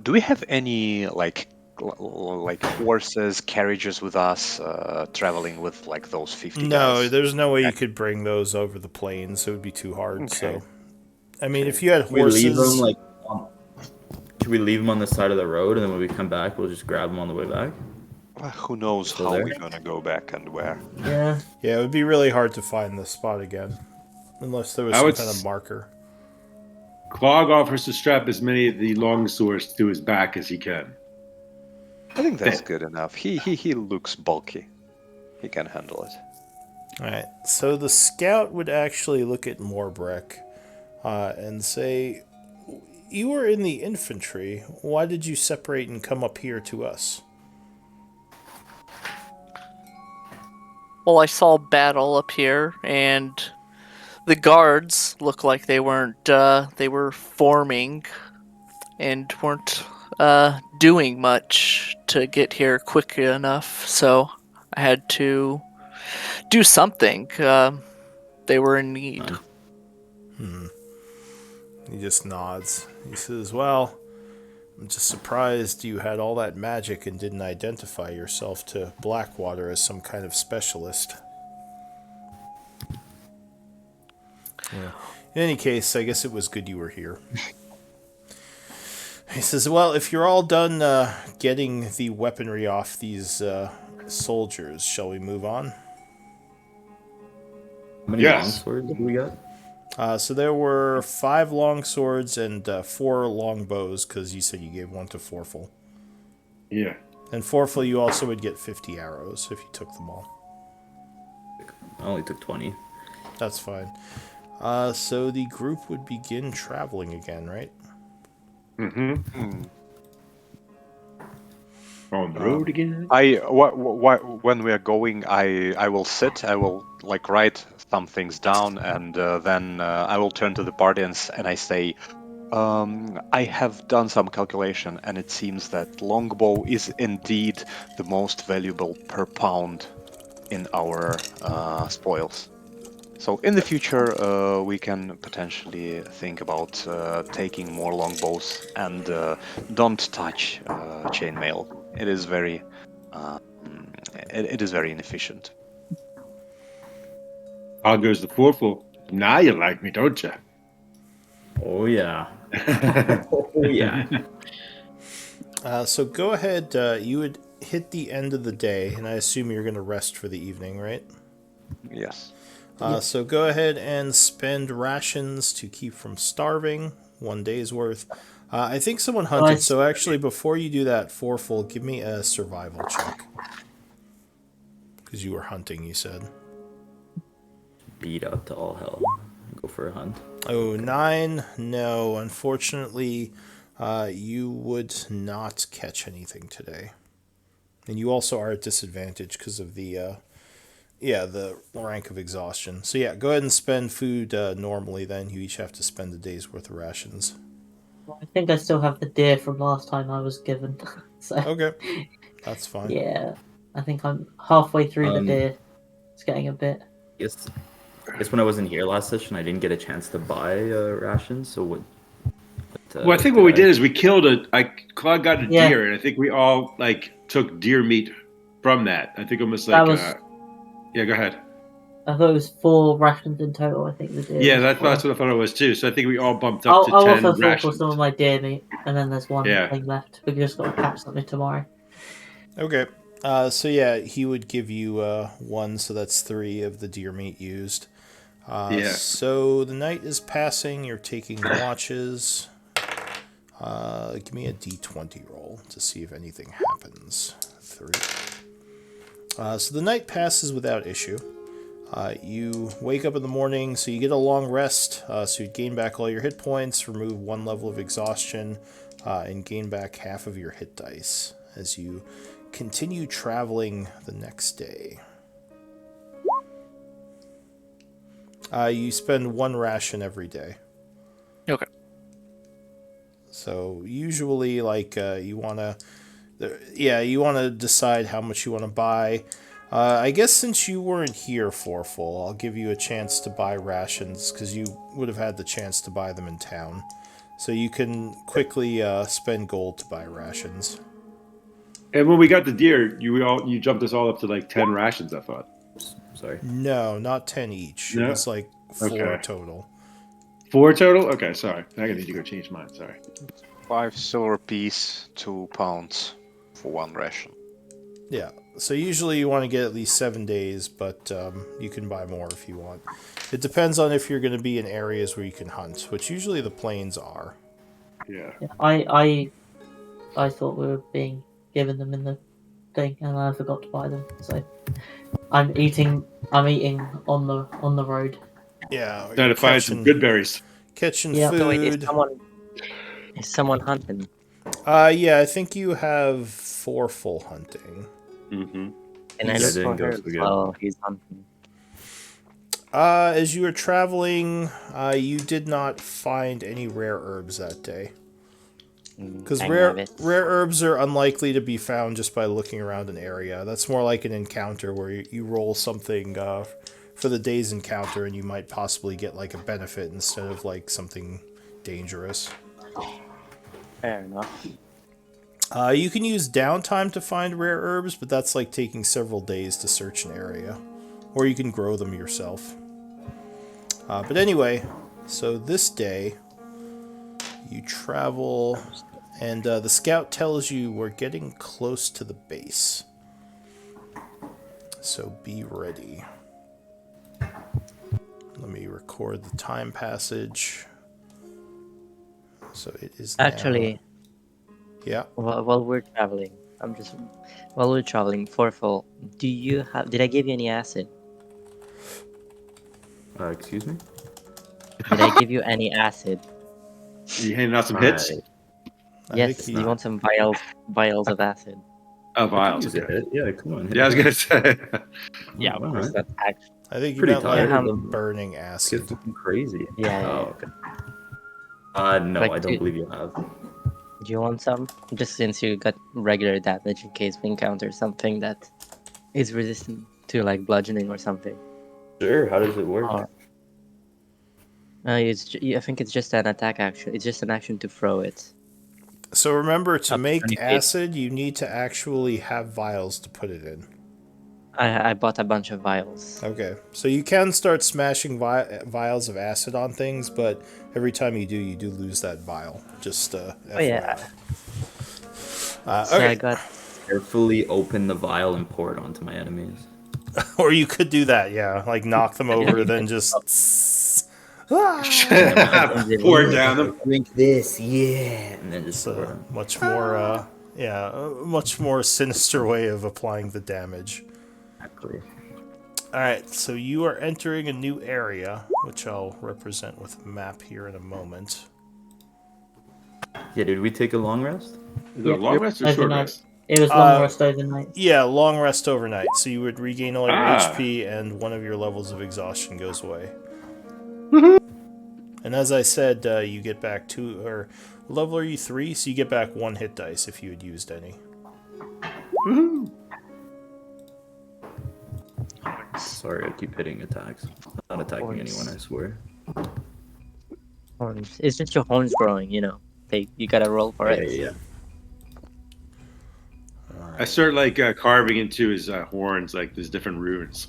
Do we have any like horses, carriages with us, traveling with like those 50 No, guys? there's no way you could bring those over the plains. It would be too hard. Okay. So, I mean, if you had Can we leave them horses, like? Should we leave them on the side of the road, and then when we come back, we'll just grab them on the way back? Well, who knows Still how there? we're gonna go back and where? Yeah. yeah, it would be really hard to find the spot again, unless there was I some would kind of s- marker. Clog offers to strap as many of the long swords to his back as he can. I think that's good enough. He looks bulky. He can handle it. All right. So the scout would actually look at Morbreck and say, "You were in the infantry. Why did you separate and come up here to us?" Well, I saw battle up here, and the guards look like they weren't. They were forming, and weren't doing much to get here quick enough. So I had to do something. They were in need. He just nods. He says, "Well, I'm just surprised you had all that magic and didn't identify yourself to Blackwater as some kind of specialist." Yeah. In any case, I guess it was good you were here. He says, "Well, if you're all done getting the weaponry off these soldiers, shall we move on?" How many Yes. long swords do we got? So there were 5 long swords and 4 long bows, because you said you gave one to Forful. Yeah. And Forful, you also would get 50 arrows if you took them all. I only took 20. That's fine. So the group would begin traveling again, right? Mm-hmm. On the road again. When we are going, I will sit. I will like write some things down, and then I will turn to the party and I say, I have done some calculation, and it seems that longbow is indeed the most valuable per pound in our spoils. So in the future, we can potentially think about taking more longbows, and don't touch chainmail. It is very, it is very inefficient. Out goes the Forful. Now you like me, don't you? Oh yeah. Oh yeah. So go ahead. You would hit the end of the day, and I assume you're going to rest for the evening, right? Yes. So go ahead and spend rations to keep from starving. 1 day's worth. I think someone hunted, Nice. so actually before you do that, Forful, give me a survival check. Because you were hunting, you said. Beat up to all hell. Go for a hunt. Oh, 9? No, unfortunately, you would not catch anything today. And you also are at disadvantage because of the rank of exhaustion. So yeah, go ahead and spend food normally then. You each have to spend a day's worth of rations. Well, I think I still have the deer from last time I was given. So Okay, that's fine. yeah, I think I'm halfway through the deer. It's getting a bit. Yes. I guess when I wasn't here last session, I didn't get a chance to buy rations. So what? Well, I think what we did is we killed Claude got a Yeah. deer, and I think we all like took deer meat from that. I think almost That like, was. yeah, go ahead. I thought it was 4 rations in total. I think the deer. Yeah, was that's 4. what I thought it was too. So I think we all bumped I'll up to 10 offer 4 for rations. some of my deer meat, and then there's one Yeah. thing left. We just got to catch something tomorrow. Okay. So yeah, he would give you 1, so that's 3 of the deer meat used. Yeah. So the night is passing. You're taking watches. Give me a d20 roll to see if anything happens. 3. So the night passes without issue. You wake up in the morning, so you get a long rest. So you gain back all your hit points, remove 1 level of exhaustion, and gain back half of your hit dice as you continue traveling the next day. You spend 1 ration every day. Okay. So usually, like, you want to decide how much you want to buy. I guess since you weren't here for full, I'll give you a chance to buy rations because you would have had the chance to buy them in town. So you can quickly spend gold to buy rations. And when we got the deer, you jumped us all up to like 10 rations, I thought. Sorry. No, not 10 each. No? It was like 4 Okay. total. 4 total? Okay, sorry. I need to go change mine. Sorry. 5 silver piece, 2 pounds for 1 ration. Yeah. So usually you want to get at least 7 days, but you can buy more if you want. It depends on if you're going to be in areas where you can hunt, which usually the plains are. Yeah. I thought we were being given them in the thing, and I forgot to buy them. So I'm eating on the road. Yeah. Trying to find some good berries. Catching Yeah. food. So wait, is someone hunting? Yeah, I think you have 4 full hunting. Mm-hmm. And I Yeah, look didn't for go her so as good. well. He's hunting. As you were traveling, you did not find any rare herbs that day. Because rare herbs are unlikely to be found just by looking around an area. That's more like an encounter where you roll something for the day's encounter and you might possibly get like a benefit instead of like something dangerous. Fair enough. You can use downtime to find rare herbs, but that's like taking several days to search an area. Or you can grow them yourself. But anyway, so this day, you travel, and the scout tells you we're getting close to the base. So be ready. Let me record the time passage. So it is Actually, yeah. while we're traveling, while we're traveling, Forful, did I give you any acid? Excuse me? Did I give you any acid? You handing out some hits? Yes, do you want some vials of acid? Oh, vials. Use it. Yeah, come on. Yeah, I was going to say. Yeah, of course, Alright. that's actually... I think you Pretty meant like tired. burning It's acid. fucking crazy. Yeah. Oh, okay. No, Like, I don't believe you have. Do you want some? Just since you got regular damage in case we encounter something that is resistant to like bludgeoning or something. Sure, how does it work? I think it's just an attack action. It's just an action to throw it. So remember, to Up make 20 feet. acid, you need to actually have vials to put it in. I bought a bunch of vials. Okay, so you can start smashing vials of acid on things, but every time you do lose that vial. Just FYI. So okay. I got... Carefully open the vial and pour it onto my enemies. Or you could do that, yeah. Like knock them over, then just... Pour it down them. Drink this, yeah. And then just pour it on. much more sinister way of applying the damage. Exactly. Alright, so you are entering a new area, which I'll represent with a map here in a moment. Yeah, did we take a long rest? Is it a long rest or Overnight. short rest? It was long rest overnight. Yeah, long rest overnight. So you would regain all your Ah. HP and one of your levels of exhaustion goes away. Woohoo. And as I said, you get back 2, or level are you 3? So you get back 1 hit dice if you had used any. Woohoo. Sorry, I keep hitting attacks. I'm not attacking anyone, I swear. Horns. It's just your horns growing, you know. You gotta roll for it. Yeah. I start like carving into his horns, like there's different runes.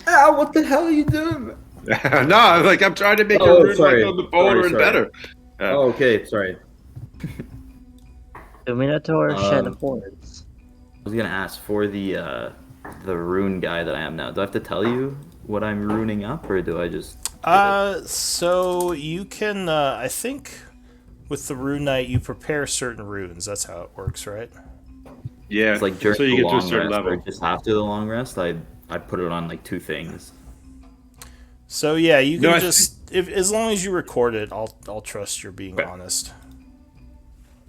Ah, what the hell are you doing? No, I'm trying to make a rune like on the boulder and better. Oh, okay, sorry. The Minotaur shed horns. I was gonna ask for the rune guy that I am now. Do I have to tell you what I'm runing up, or do I just? So you can, I think, with the Rune Knight, you prepare certain runes. That's how it works, right? Yeah, It's like during so you the get to a long certain rest, level. or just after the long rest, I put it on like 2 things. So yeah, you can No, as long as you record it, I'll trust you're being honest.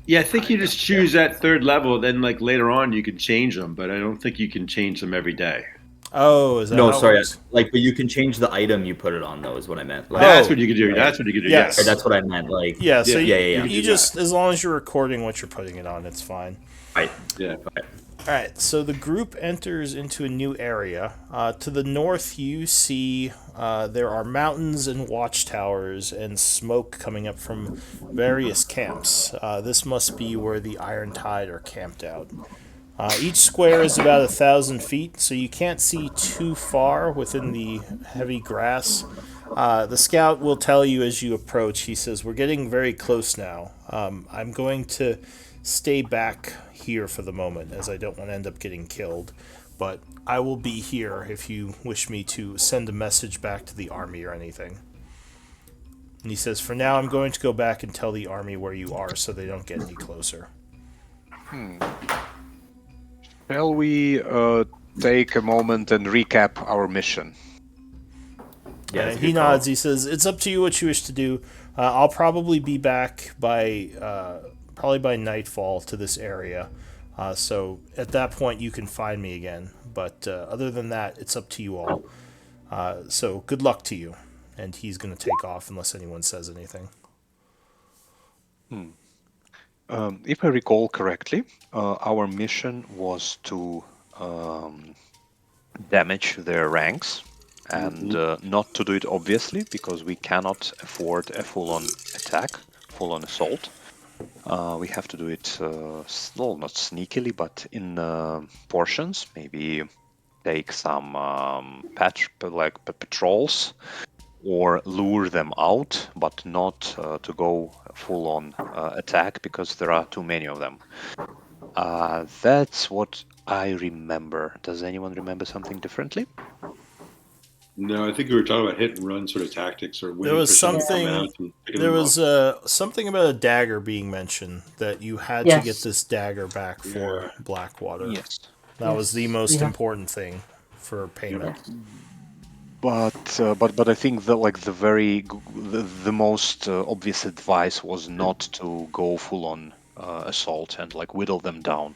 Yeah, I think you just choose that 3rd level, then like later on you can change them, but I don't think you can change them every day. Oh, is that No, how it sorry. works? Like, but you can change the item you put it on, though, is what I meant. Like, That's what you can do. That's what you can do. Yes. Yes. that's what I meant. Like, Yeah, so yeah. you just, as long as you're recording what you're putting it on, it's fine. Right. Yeah. Alright, so the group enters into a new area. To the north, you see there are mountains and watchtowers and smoke coming up from various camps. This must be where the Iron Tide are camped out. Each square is about 1,000 feet, so you can't see too far within the heavy grass. The scout will tell you as you approach. He says, "We're getting very close now. I'm going to stay back here for the moment, as I don't want to end up getting killed. But I will be here if you wish me to send a message back to the army or anything." And he says, "For now, I'm going to go back and tell the army where you are so they don't get any closer." Shall we take a moment and recap our mission? Yeah, that's a He good call. nods. He says, "It's up to you what you wish to do. I'll probably be back by nightfall to this area. So at that point, you can find me again. But other than that, it's up to you all. So good luck to you." And he's going to take off unless anyone says anything. If I recall correctly, our mission was to damage their ranks, and not to do it obviously, because we cannot afford a full-on attack, full-on assault. We have to do it, well, not sneakily, but in portions. Maybe take some patrols, or lure them out, but not to go full-on attack, because there are too many of them. That's what I remember. Does anyone remember something differently? No, I think we were talking about hit and run sort of tactics, or waiting There was for someone to come something. out and pick There them was up. something about a dagger being mentioned, that you had to Yes. get this dagger back for Blackwater. Yes. That was the Yes, most yeah. important thing for payment. But I think the most obvious advice was not to go full on assault and like whittle them down.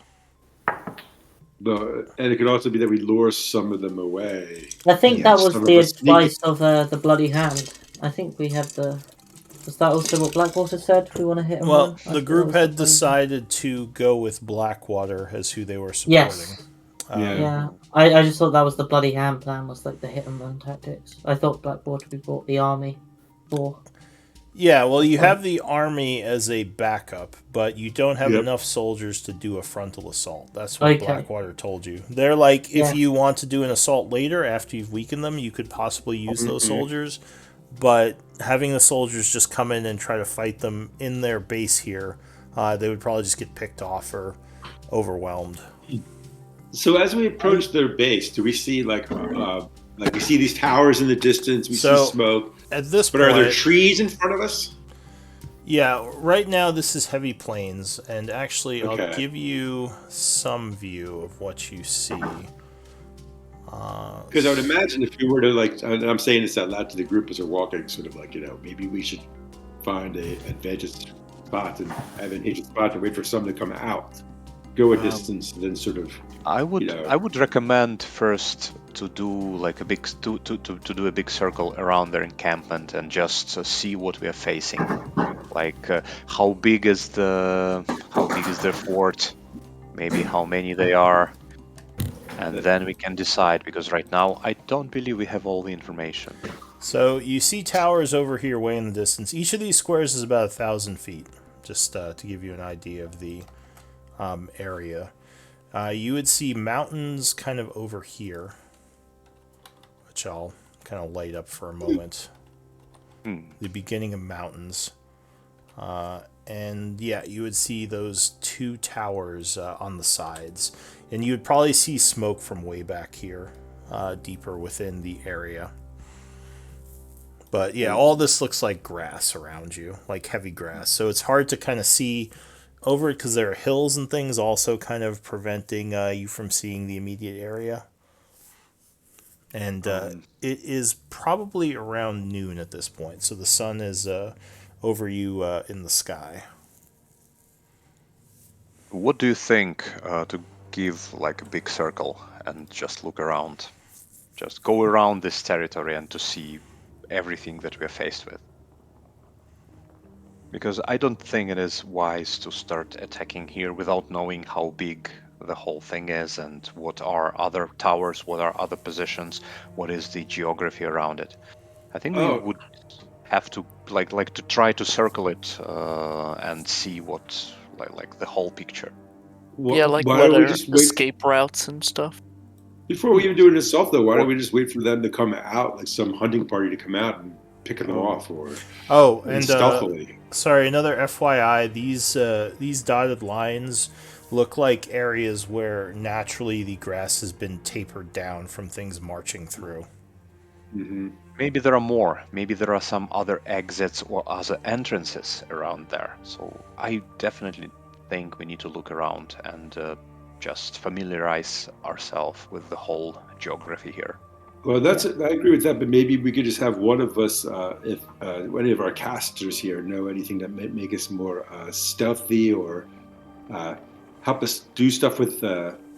And it could also be that we lure some of them away. I think that Yes, was some of the us sneak- advice of the Bloody Hand. I think we had the. Was that also what Blackwater said? We want to hit him. Well, the group had decided to go with Blackwater as who they were supporting. Yes. Yeah. Yeah, I just thought that was the Bloody Hand plan, was like the hit and run tactics. I thought Blackwater we brought the army for. Yeah, well, you have the army as a backup, but you don't have Yep. enough soldiers to do a frontal assault. That's what Okay. Blackwater told you. They're like, if Yeah. you want to do an assault later after you've weakened them, you could possibly use those soldiers. But having the soldiers just come in and try to fight them in their base here, they would probably just get picked off or overwhelmed. So as we approach their base, do we see like we see these towers in the distance? We So, see smoke. At this But point, are there trees in front of us? yeah, right now this is heavy plains, and actually I'll Okay. give you some view of what you see. Because I would imagine if you were to and I'm saying this out loud to the group as we're walking, sort of maybe we should find a advantageous spot to wait for someone to come out. go a distance and then sort of. I would You know. I would recommend first to do like a big to do a big circle around their encampment and just see what we are facing. Like how big is their fort? Maybe how many they are, and then we can decide. Because right now I don't believe we have all the information. So you see towers over here way in the distance. Each of these squares is about 1,000 feet, just to give you an idea of the area. You would see mountains kind of over here, which I'll kind of light up for a moment. The beginning of mountains. And yeah, you would see those two towers on the sides. And you would probably see smoke from way back here, deeper within the area. But yeah, all this looks like grass around you, like heavy grass. So it's hard to kind of see over it because there are hills and things also kind of preventing you from seeing the immediate area. And it is probably around noon at this point. So the sun is over you in the sky. What do you think to give like a big circle and just look around? Just go around this territory and to see everything that we're faced with. Because I don't think it is wise to start attacking here without knowing how big the whole thing is and what are other towers, what are other positions, what is the geography around it. I think we would have to like to try to circle it and see what like the whole picture. Yeah, like why what don't we are just wait escape routes and stuff. before we even do it itself? Though, why don't we just wait for them to come out, like some hunting party to come out and pick them off, or and stealthily? Sorry, another FYI. These dotted lines look like areas where naturally the grass has been tapered down from things marching through. Mm-hmm. Maybe there are more. Maybe there are some other exits or other entrances around there. So I definitely think we need to look around and just familiarize ourselves with the whole geography here. Well, I agree with that, but maybe we could just have one of us, if any of our casters here know anything that might make us more stealthy or help us do stuff with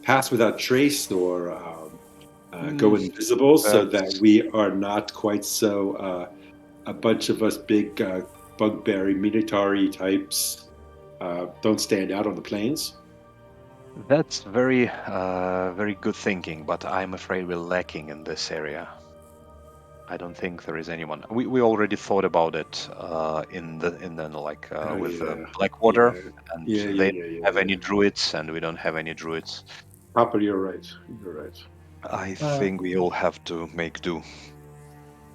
pass without trace or go invisible, so that we are not quite so a bunch of us big bugberry military types don't stand out on the plains. That's very good thinking, but I'm afraid we're lacking in this area. I don't think there is anyone. We already thought about it with Blackwater, and they don't have any druids, and we don't have any druids. Papa, you're right. You're right. I think we all have to make do.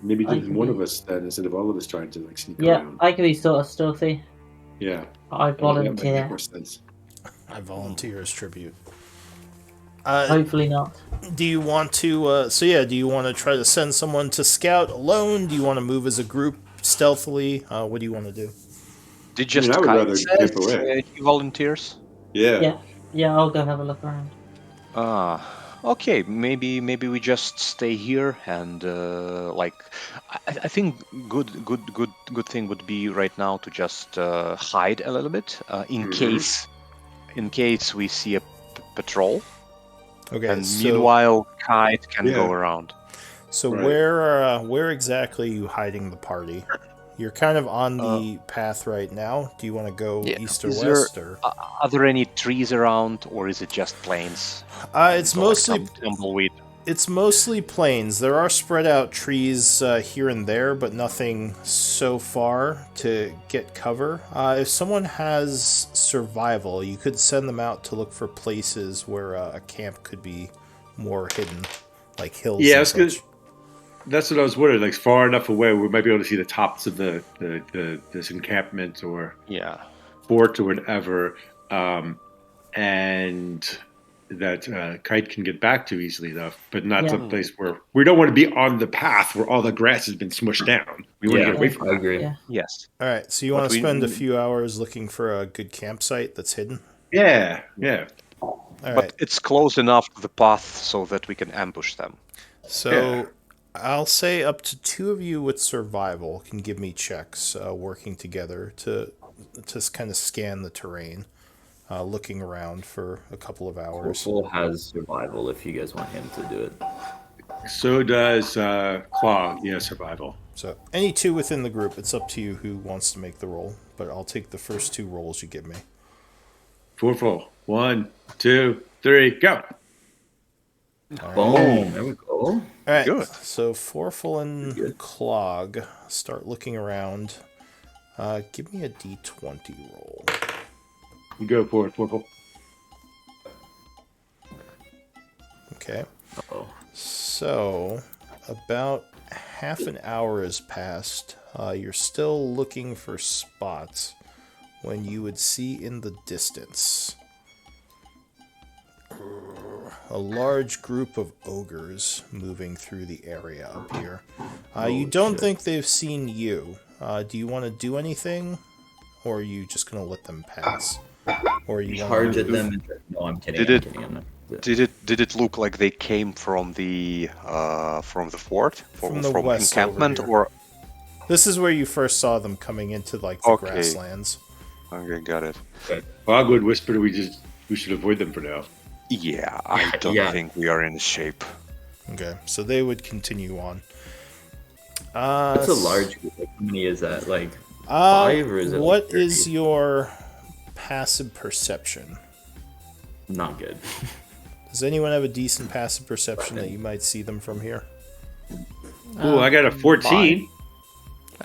Maybe just one of us then, instead of all of us trying to like sneak around. Yeah, I can be sort of stealthy. Yeah. I volunteer. That might make more sense. I volunteer as tribute. Hopefully not. Do you want to? Do you want to try to send someone to scout alone? Do you want to move as a group stealthily? What do you want to do? Did just I would rather dip away. He volunteers? Yeah. Yeah, I'll go have a look around. Okay. Maybe we just stay here and I think good thing would be right now to just hide a little bit in case we see a patrol. Okay. And meanwhile, Kite can go around. So where exactly are you hiding the party? You're kind of on the path right now. Do you want to go east or west? Are there any trees around, or is it just plains? It's mostly tumbleweed. It's mostly plains. There are spread out trees here and there, but nothing so far to get cover. If someone has survival, you could send them out to look for places where a camp could be more hidden, like hills. Yeah, that's good. That's what I was wondering. Like far enough away, we might be able to see the tops of this encampment or fort or whatever, and that Kite can get back to easily enough, but not some place where we don't want to be on the path where all the grass has been smushed down. We want to get away from that. I agree. Yeah. Yes. All right, so you want to spend a few hours looking for a good campsite that's hidden? Yeah. All but right. It's close enough to the path so that we can ambush them. So I'll say up to 2 of you with survival can give me checks working together to kind of scan the terrain. looking around for a couple of hours. Corporal has survival if you guys want him to do it. So does Claw. Yeah, survival. So any two within the group, it's up to you who wants to make the roll. But I'll take the first 2 rolls you give me. Foreful. 1, 2, 3, go. Boom. There we go. All right. Good. So Forful and Clog start looking around. Give me a d20 roll. You go for it, Foreful. Okay. Uh-oh. So about half an hour has passed. You're still looking for spots when you would see in the distance a large group of ogres moving through the area up here. You don't think they've seen you. Do you want to do anything? Or are you just going to let them pass? Or you Charge wanna at them. No, I'm kidding. Did I'm it- kidding. Did it look like they came from the fort, From the west encampment, over here. or This is where you first saw them coming into like the Okay. grasslands. okay, got it. Bog would whisper we should avoid them for now. Yeah, I don't Yeah. think we are in shape. Okay, so they would continue on. That's a large group. Like, how many is that? Like, Uh, 5 or is it? what like 30? is your passive perception? Not good. Does anyone have a decent passive perception that you might see them from here? Ooh, I got a 14.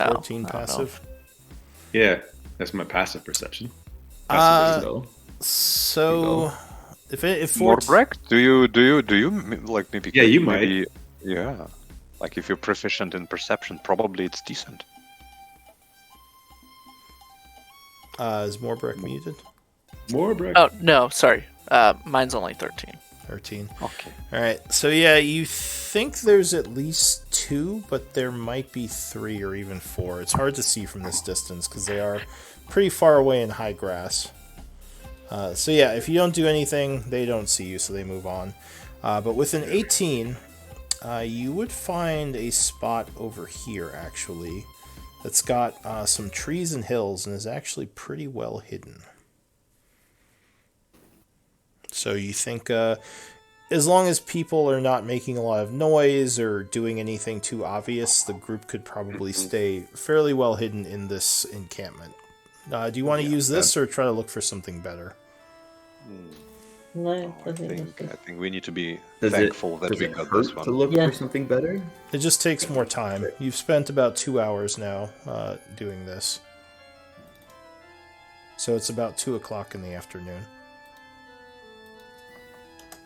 Oh, 14 I don't know. passive. Yeah, that's my passive perception. Uh, So, So, if More 14 Breck? Do you like maybe? Yeah, you maybe, yeah, like if you're proficient in perception, probably it's decent. is Morbrek muted? More Breck. Oh no, sorry. Mine's only 13. 13. Okay. All right. So yeah, you think there's at least 2, but there might be 3 or even 4. It's hard to see from this distance because they are pretty far away in high grass. So yeah, if you don't do anything, they don't see you, so they move on. But with an 18, you would find a spot over here actually that's got some trees and hills and is actually pretty well hidden. So you think as long as people are not making a lot of noise or doing anything too obvious, the group could probably stay fairly well hidden in this encampment. Do you want to use this or try to look for something better? No, I I think think that's we need to be does thankful it, that does we it got hurt this one. to look Yeah. for something better? It just takes more time. You've spent about 2 hours now doing this. So it's about 2 o'clock in the afternoon.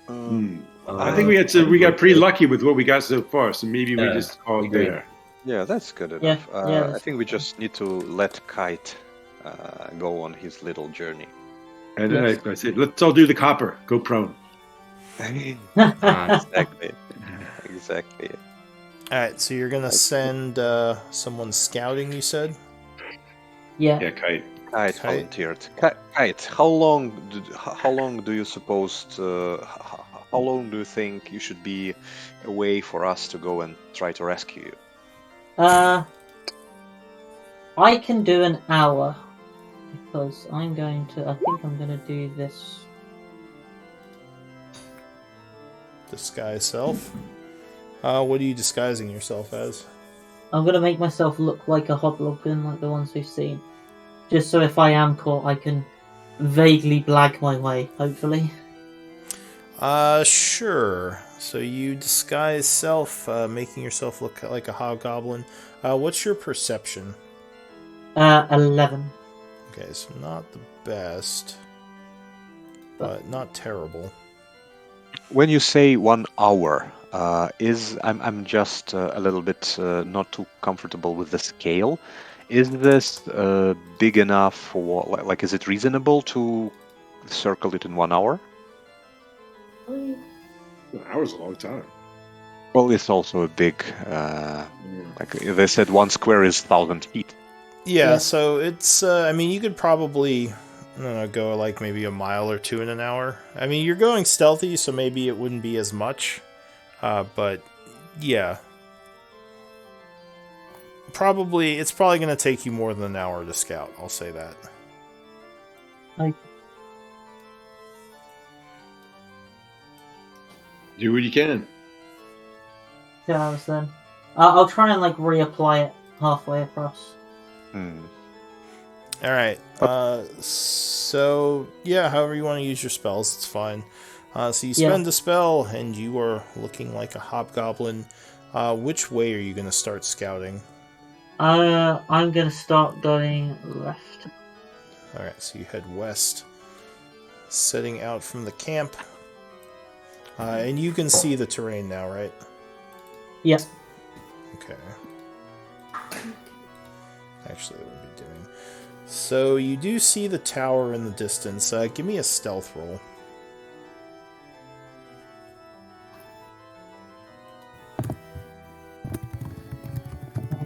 I think we got pretty lucky with what we got so far, so maybe we Yeah, just call it agreed. there. Yeah, that's good Yeah, enough. yeah, I that's think we just need to let Kite go on his little journey. And Yes. I said, let's all do the copper. Go prone. Exactly. Exactly. Alright, so you're going to send someone scouting, you said? Yeah. Yeah, kite. Kite Kite. volunteered. Kite, how long do you suppose? How long do you think you should be away for us to go and try to rescue you? I can do an hour because I think I'm going to do this. Disguise self? What are you disguising yourself as? I'm going to make myself look like a hobgoblin like the ones we've seen. Just so if I am caught, I can vaguely blag my way, hopefully. Sure. So you disguise self, making yourself look like a hobgoblin. What's your perception? 11. Okay, so not the best, but not terrible. When you say 1 hour, I'm just a little bit not too comfortable with the scale. Is this big enough for like? Is it reasonable to circle it in 1 hour? An hour's a long time. Well, it's also a big. Like they said, 1 square is 1,000 feet. Yeah, Yeah. so it's, I mean, you could probably, I don't know, go like maybe a mile or 2 in an hour. I mean, you're going stealthy, so maybe it wouldn't be as much. But yeah. It's probably going to take you more than an hour to scout, I'll say that. Do what you can. 2 hours then. I'll try and like reapply it halfway across. All right. So yeah, however you want to use your spells, it's fine. So you spend a spell, and you are looking like a hobgoblin. Which way are you going to start scouting? I'm gonna start going left. All right. So you head west, setting out from the camp, and you can see the terrain now, right? Yep. Okay. Actually, that would be doing. So you do see the tower in the distance. Give me a stealth roll.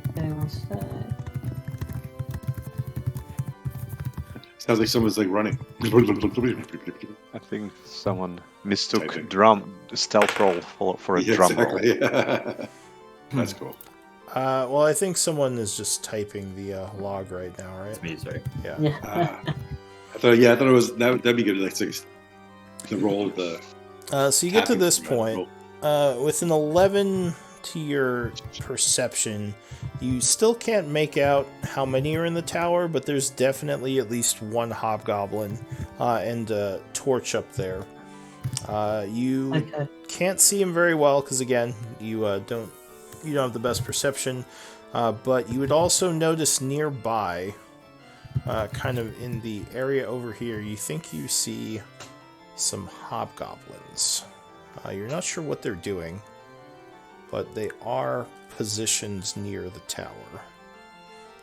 Okay, one sec. Sounds like someone's like running. I think someone mistook stealth roll for a Yeah, drum roll. exactly. That's cool. Well, I think someone is just typing the log right now, right? It's me, sorry. Yeah. Yeah. I thought it was that'd be good. Like the roll of the. So you get to this point. With an 11 to your perception, you still can't make out how many are in the tower, but there's definitely at least one hobgoblin and a torch up there. You can't see him very well because, again, you don't have the best perception, but you would also notice nearby, kind of in the area over here, you think you see some hobgoblins. You're not sure what they're doing, but they are positioned near the tower.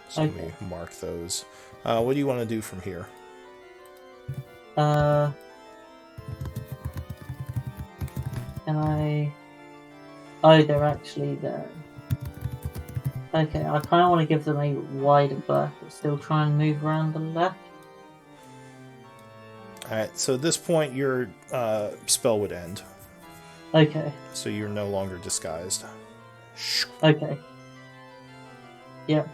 So let me mark those. What do you want to do from here? Can I... Oh, they're actually there. Okay, I kind of want to give them a wider berth, but still try and move around the left. Alright, so at this point your spell would end. Okay. So you're no longer disguised. Okay. Yep.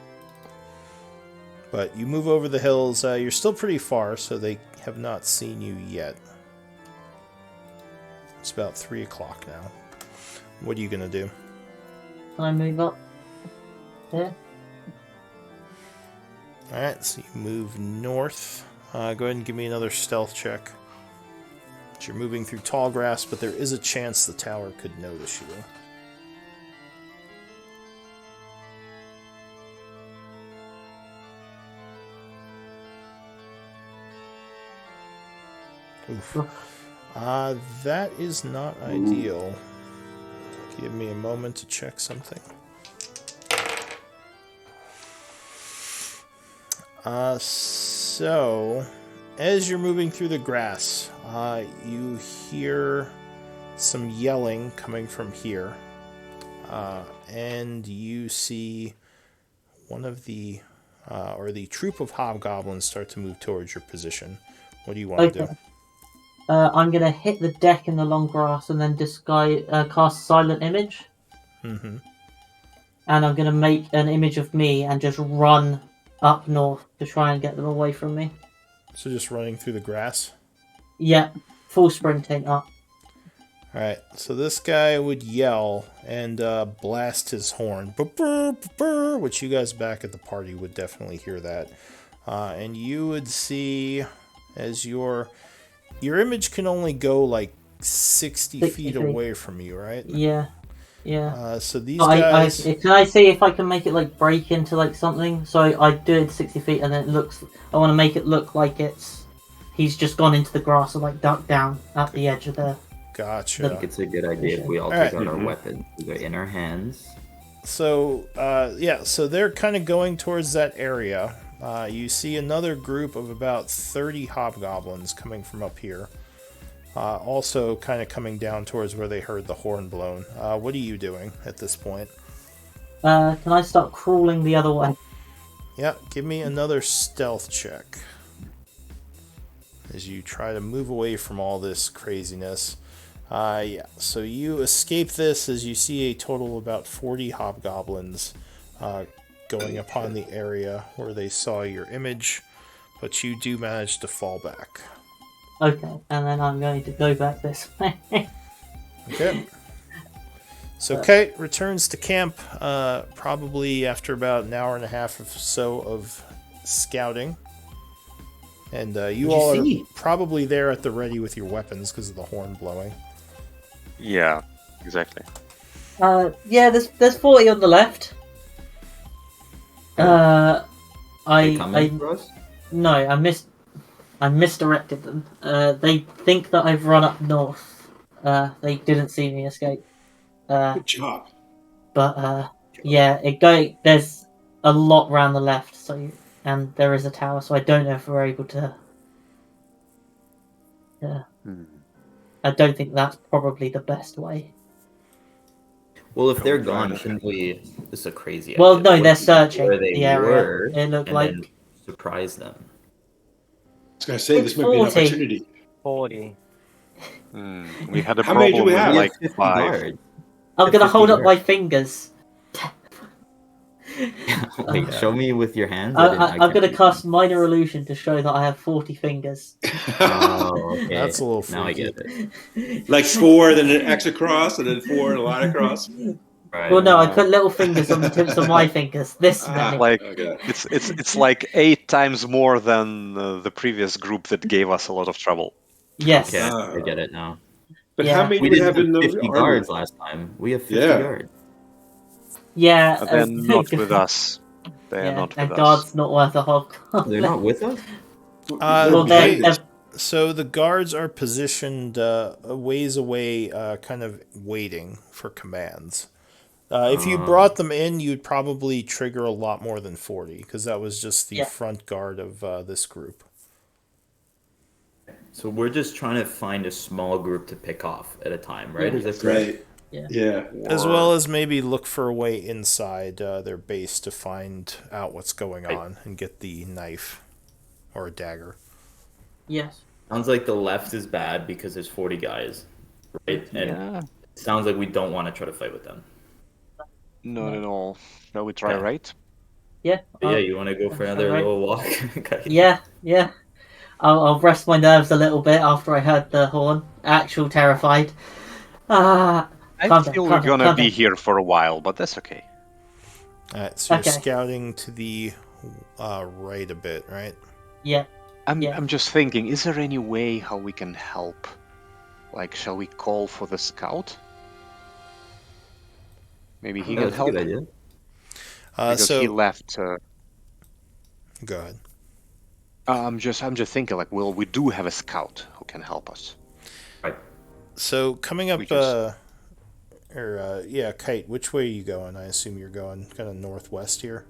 But you move over the hills. You're still pretty far, so they have not seen you yet. It's about 3 o'clock now. What are you going to do? Can I move up? Here? Alright, so you move north. Go ahead and give me another stealth check. You're moving through tall grass, but there is a chance the tower could notice you. Oof. That is not ideal. Give me a moment to check something. So, as you're moving through the grass, you hear some yelling coming from here. And you see one of the troop of hobgoblins start to move towards your position. What do you want to do? I'm going to hit the deck in the long grass and then cast Silent Image. Mm-hmm. And I'm going to make an image of me and just run up north to try and get them away from me. So just running through the grass? Yeah, full sprinting up. Alright, so this guy would yell and blast his horn, which you guys back at the party would definitely hear that. And you would see as your image can only go like 60 feet away from you, right? Yeah. So these guys... Can I see if I can make it like break into like something? So I do it 60 feet and then it looks... I want to make it look like he's just gone into the grass and like ducked down at the edge of the... Gotcha. I think it's a good idea if we all take out our weapons. We go in our hands. So, so they're kind of going towards that area. You see another group of about 30 hobgoblins coming from up here. Also kind of coming down towards where they heard the horn blown. What are you doing at this point? Can I start crawling the other way? Yeah, give me another stealth check. As you try to move away from all this craziness. So you escape this as you see a total of about 40 hobgoblins going upon the area where they saw your image, but you do manage to fall back. Okay, and then I'm going to go back this way. Okay. So Kite returns to camp probably after about an hour and a half or so of scouting. And you all are probably there at the ready with your weapons because of the horn blowing. Yeah, exactly. Yeah, there's 40 on the left. They coming for us? No, I misdirected them. They think that I've run up north. They didn't see me escape. Good job. But yeah, there's a lot round the left, and there is a tower, so I don't know if we're able to. I don't think that's probably the best way. Well, if they're gone, shouldn't we? This is a crazy idea. Well, no, What they're if we searching where they the area. were, It looked and like then surprise them. I was gonna say this might be an 40. opportunity. 40. We had a How many do problem we with have? like 50 5. guards. I'm gonna 50 hold up guards. my fingers. Wait, show me with your hands. I'm can't gonna see cast minor illusion to show that I have 40 fingers. Oh, okay. That's a little Now I freaky. get it. Like 4, then an X across, and then 4 and a line across. Right. Well, no, I put little fingers on the tips of my fingers. This many. Like Okay. it's like 8 times more than the previous group that gave us a lot of trouble. Yes. Okay, I get it now. But Yeah. how many We do we didn't have in have the 50 armor? guards last time. We have 50 Yeah. guards. Yeah. They're not with us. They're Yeah, not and with guards us. not worth a hog. They're not with us? Well, Kite, they're so the guards are positioned a ways away, kind of waiting for commands. If you brought them in, you'd probably trigger a lot more than 40, because that was just the front guard of this group. So we're just trying to find a small group to pick off at a time, right? Is that correct? Right. Yeah. Yeah. As well as maybe look for a way inside their base to find out what's going on and get the knife or a dagger. Yes. Sounds like the left is bad because there's 40 guys, right? And Yeah. it sounds like we don't want to try to fight with them. Not at all. Shall we try right? Yeah. But yeah, you want to go for another alright. little walk? Okay. Yeah. I'll rest my nerves a little bit after I heard the horn. Actual terrified. I Calm feel down, we're gonna calm be down. here for a while, but that's okay. Alright, so you're Okay. scouting to the right a bit, right? Yeah. I'm just thinking, is there any way how we can help? Like, shall we call for the scout? Maybe he can That's a help good idea. because So he left. go ahead. I'm just thinking, like, well, we do have a scout who can help us. Right. So coming up, We just- Kite, which way are you going? I assume you're going kind of northwest here,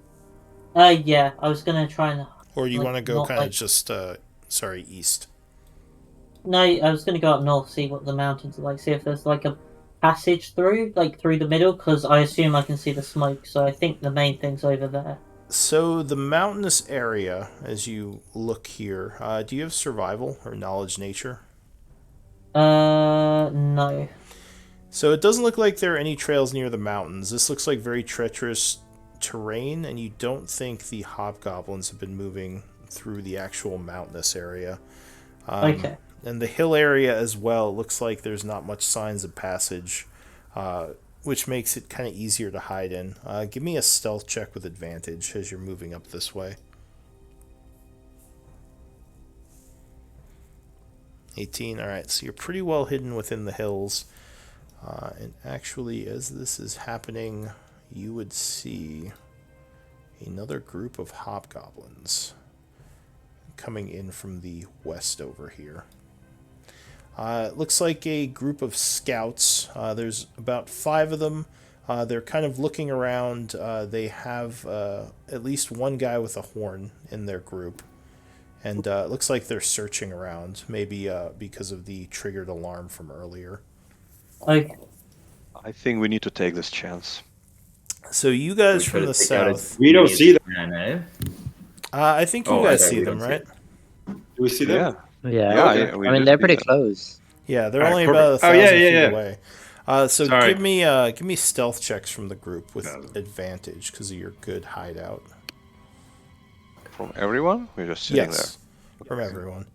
Yeah. I was gonna try and. or you Like, want to go not kind of like- just east. No, I was gonna go up north, see what the mountains are like, see if there's like a passage through, like through the middle, because I assume I can see the smoke. So I think the main thing's over there. So the mountainous area, as you look here, do you have survival or knowledge nature? No. So it doesn't look like there are any trails near the mountains. This looks like very treacherous terrain, and you don't think the hobgoblins have been moving through the actual mountainous area. Okay. And the hill area as well looks like there's not much signs of passage, which makes it kind of easier to hide in. Give me a stealth check with advantage as you're moving up this way. 18. All right, so you're pretty well hidden within the hills. And actually, as this is happening, you would see another group of hobgoblins coming in from the west over here. It looks like a group of scouts. There's about 5 of them. They're kind of looking around. They have at least one guy with a horn in their group. And it looks like they're searching around, maybe because of the triggered alarm from earlier. Okay. I think we need to take this chance. So you guys We try from to the take out a- south, We don't see them. Man, eh? I think you Oh, I guys thought see we them, don't see right? them. Do we see them? Yeah. Yeah. Okay. we I mean, just they're see pretty them. close. Yeah, they're Alright, only perfect. about 1,000 Oh, yeah, feet yeah, yeah. away. So Sorry. give me stealth checks from the group with 1,000. advantage because of your good hideout. From everyone? We're just sitting Yes, from everyone.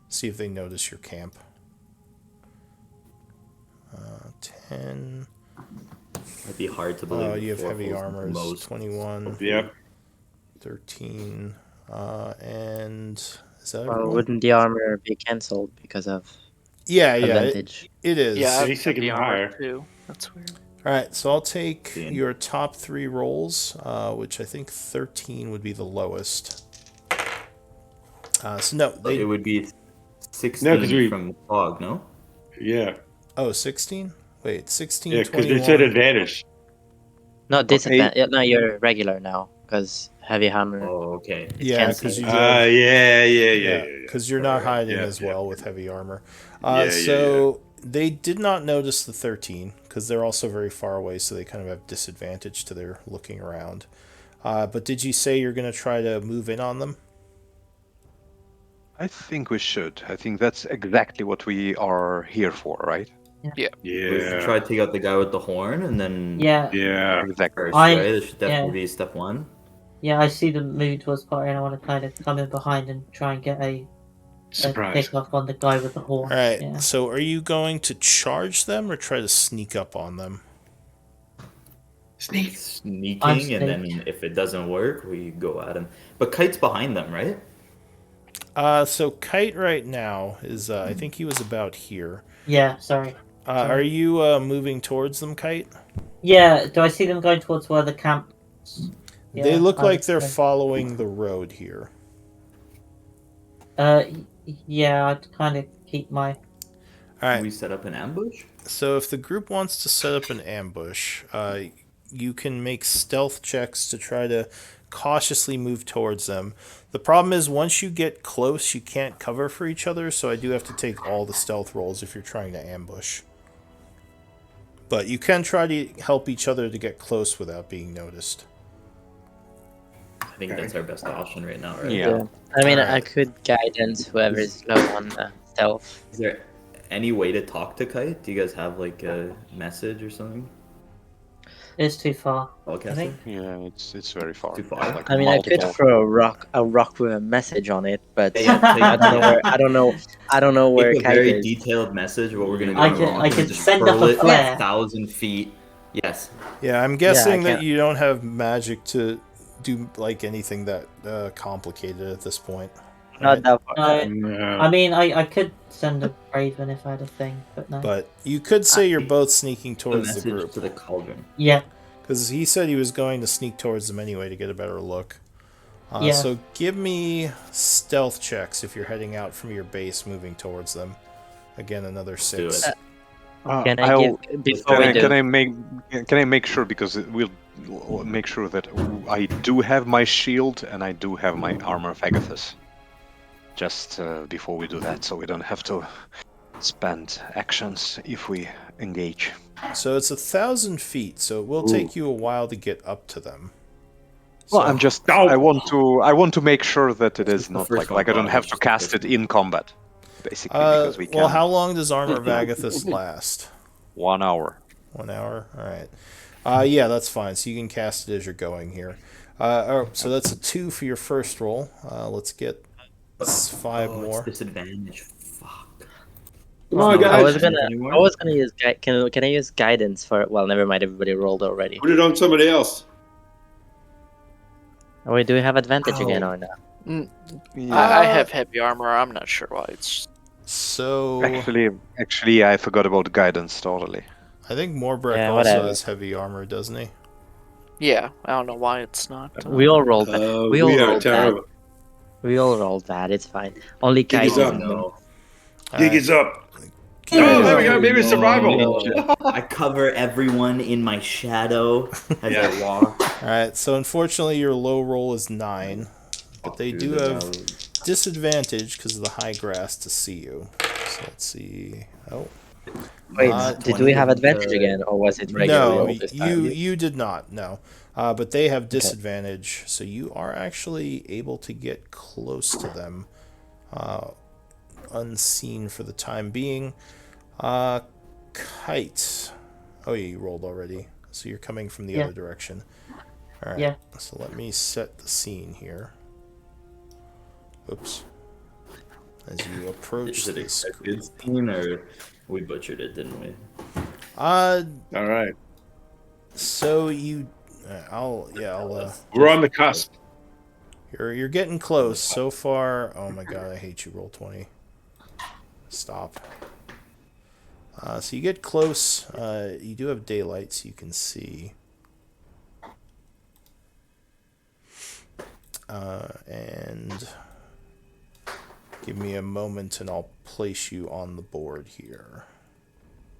See if they notice your camp. 10. It'd be hard to believe. Oh, you have four heavy rolls armor. Is most. 21, Yep. 13, and is that Well, everyone? wouldn't the armor be cancelled because of Yeah, advantage? it is. Yeah, Yeah, I've he's taking heavy armor higher. too. That's weird. All right, so I'll take Yeah. your top 3 rolls, which I think 13 would be the lowest. So no, It they. would be 16 No, 'cause we- from fog. No. Yeah. Oh, 16? Wait, 16, Yeah, because 21. they said advantage. No, disadvantage. Yeah, no, you're regular now because heavy hammer. Oh, okay. Yeah, cancelled. because you do have, Yeah. because you're not hiding Yeah, as yeah. well with heavy armor. Yeah. So they did not notice the 13 because they're also very far away, so they kind of have disadvantage to their looking around. But did you say you're going to try to move in on them? I think we should. I think that's exactly what we are here for, right? We should Yeah. try to take out the guy with the horn, and then Yeah, Yeah. Exactly. first, I- right? It should definitely yeah. be step 1. yeah. I see them moving towards party, and I want to kind of come in behind and try and get a Surprise. pick up on the guy with the horn. All right, Yeah. so are you going to charge them or try to sneak up on them? Sneak. Sneaking, and then if it doesn't work, we go at him. But Kite's behind them, right? So Kite right now is, I think he was about here. Yeah. Sorry. Are you moving towards them, Kite? Yeah. Do I see them going towards where the camp? They look I like would they're say. following the road here. Yeah. I'd kind of keep my. All right. We set up an ambush. So if the group wants to set up an ambush, you can make stealth checks to try to cautiously move towards them. The problem is once you get close, you can't cover for each other, so I do have to take all the stealth rolls if you're trying to ambush. But you can try to help each other to get close without being noticed. I think that's our best option right now, right? Yeah. I mean, Alright. I could guidance whoever is low on stealth. Is there any way to talk to Kite? Do you guys have like a message or something? It's too far. Okay. I think. Yeah, it's very far. Too far? Like I mean, I could multiple. throw a rock with a message on it, but Yeah, I don't know where. I don't know where Make a Kite very is. detailed message of what we're gonna do. I could Just send up hurl a it flare. 1,000 feet. Yes. Yeah, I'm guessing I that can't- you don't have magic to do like anything that complicated at this point. Not that far. No, No. I mean, I could send a Raven if I had a thing, but no. But you could say you're both sneaking The towards the message group. to the cauldron. Yeah. Because he said he was going to sneak towards them anyway to get a better look. Yeah. So give me stealth checks if you're heading out from your base moving towards them. Again, another do 6. it. Can I give before we do? Can I make sure, because it will make sure that I do have my shield and I do have my armor of Agathis. Just before we do that, so we don't have to spend actions if we engage. So it's 1,000 feet, so it will take you a while to get up to them. Well, So- I'm just. I want to make sure that it is the not first like I one, don't have to just cast it the in combat, basically, because we can. well, how long does Armor of Agathis last? 1 hour. 1 hour? Alright. Yeah, that's fine. So you can cast it as you're going here. So that's a 2 for your first roll. Let's get 5 Oh, more. it's disadvantage. Fuck. Come on, No, I guys. was gonna. Anymore? I was gonna use. Can I use guidance for? Well, never mind. Everybody rolled already. Put it on somebody else. Oh, wait, do we have advantage Ow. again or not? I have heavy armor. I'm not sure why. It's So Actually, I forgot about guidance totally. I think Morbreck Yeah, also whatever. has heavy armor, doesn't he? yeah. I don't know why it's not. We all rolled bad. We all We are rolled bad. terrible. We all rolled bad. It's fine. Only Gig is guidance. up. No. Gig is up. Gig Oh, is there we up. go. Maybe it's survival. I cover everyone in my shadow as I walk. Alright, so unfortunately your low roll is 9. But they do have disadvantage because of the high grass to see you. So let's see. Oh. Wait, did 20 we have and, advantage again, or was it regular No, roll this time? you did not, no. But they have disadvantage, so you are actually able to get close to them. Unseen for the time being. Kite. Oh yeah, you rolled already. So you're coming from the Yeah. other direction. Alright, Yeah. so let me set the scene here. Oops. As you approach Is it this a good scene or we butchered it, didn't we? Uh, All right. so you, I'll We're on the cusp. you're getting close so far. Oh my god, I hate you. Roll 20. Stop. So you get close. You do have daylight, so you can see. And give me a moment, and I'll place you on the board here.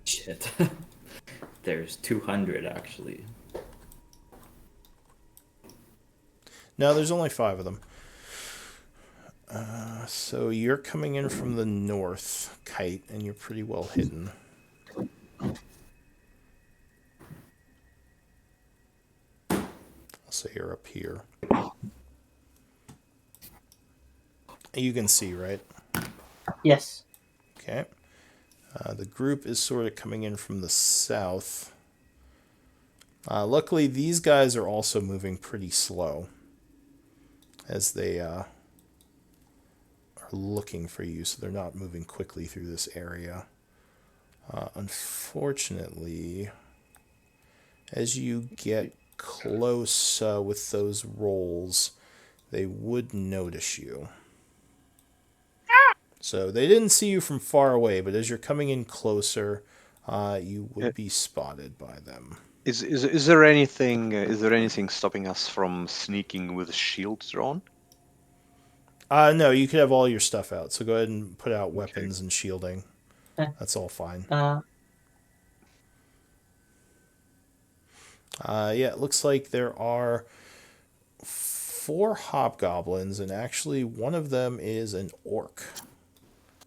Shit. There's 200 actually. No, there's only 5 of them. So you're coming in from the north, Kite, and you're pretty well hidden. I'll say you're up here. You can see, right? Yes. Okay. The group is sort of coming in from the south. Luckily, these guys are also moving pretty slow as they are looking for you, so they're not moving quickly through this area. Unfortunately, as you get close with those rolls, they would notice you. So they didn't see you from far away, but as you're coming in closer, you would be spotted by them. Is there anything stopping us from sneaking with shields drawn? No, you could have all your stuff out. So go ahead and put out weapons and shielding. Okay. That's all fine. Yeah, it looks like there are 4 hobgoblins, and actually one of them is an orc,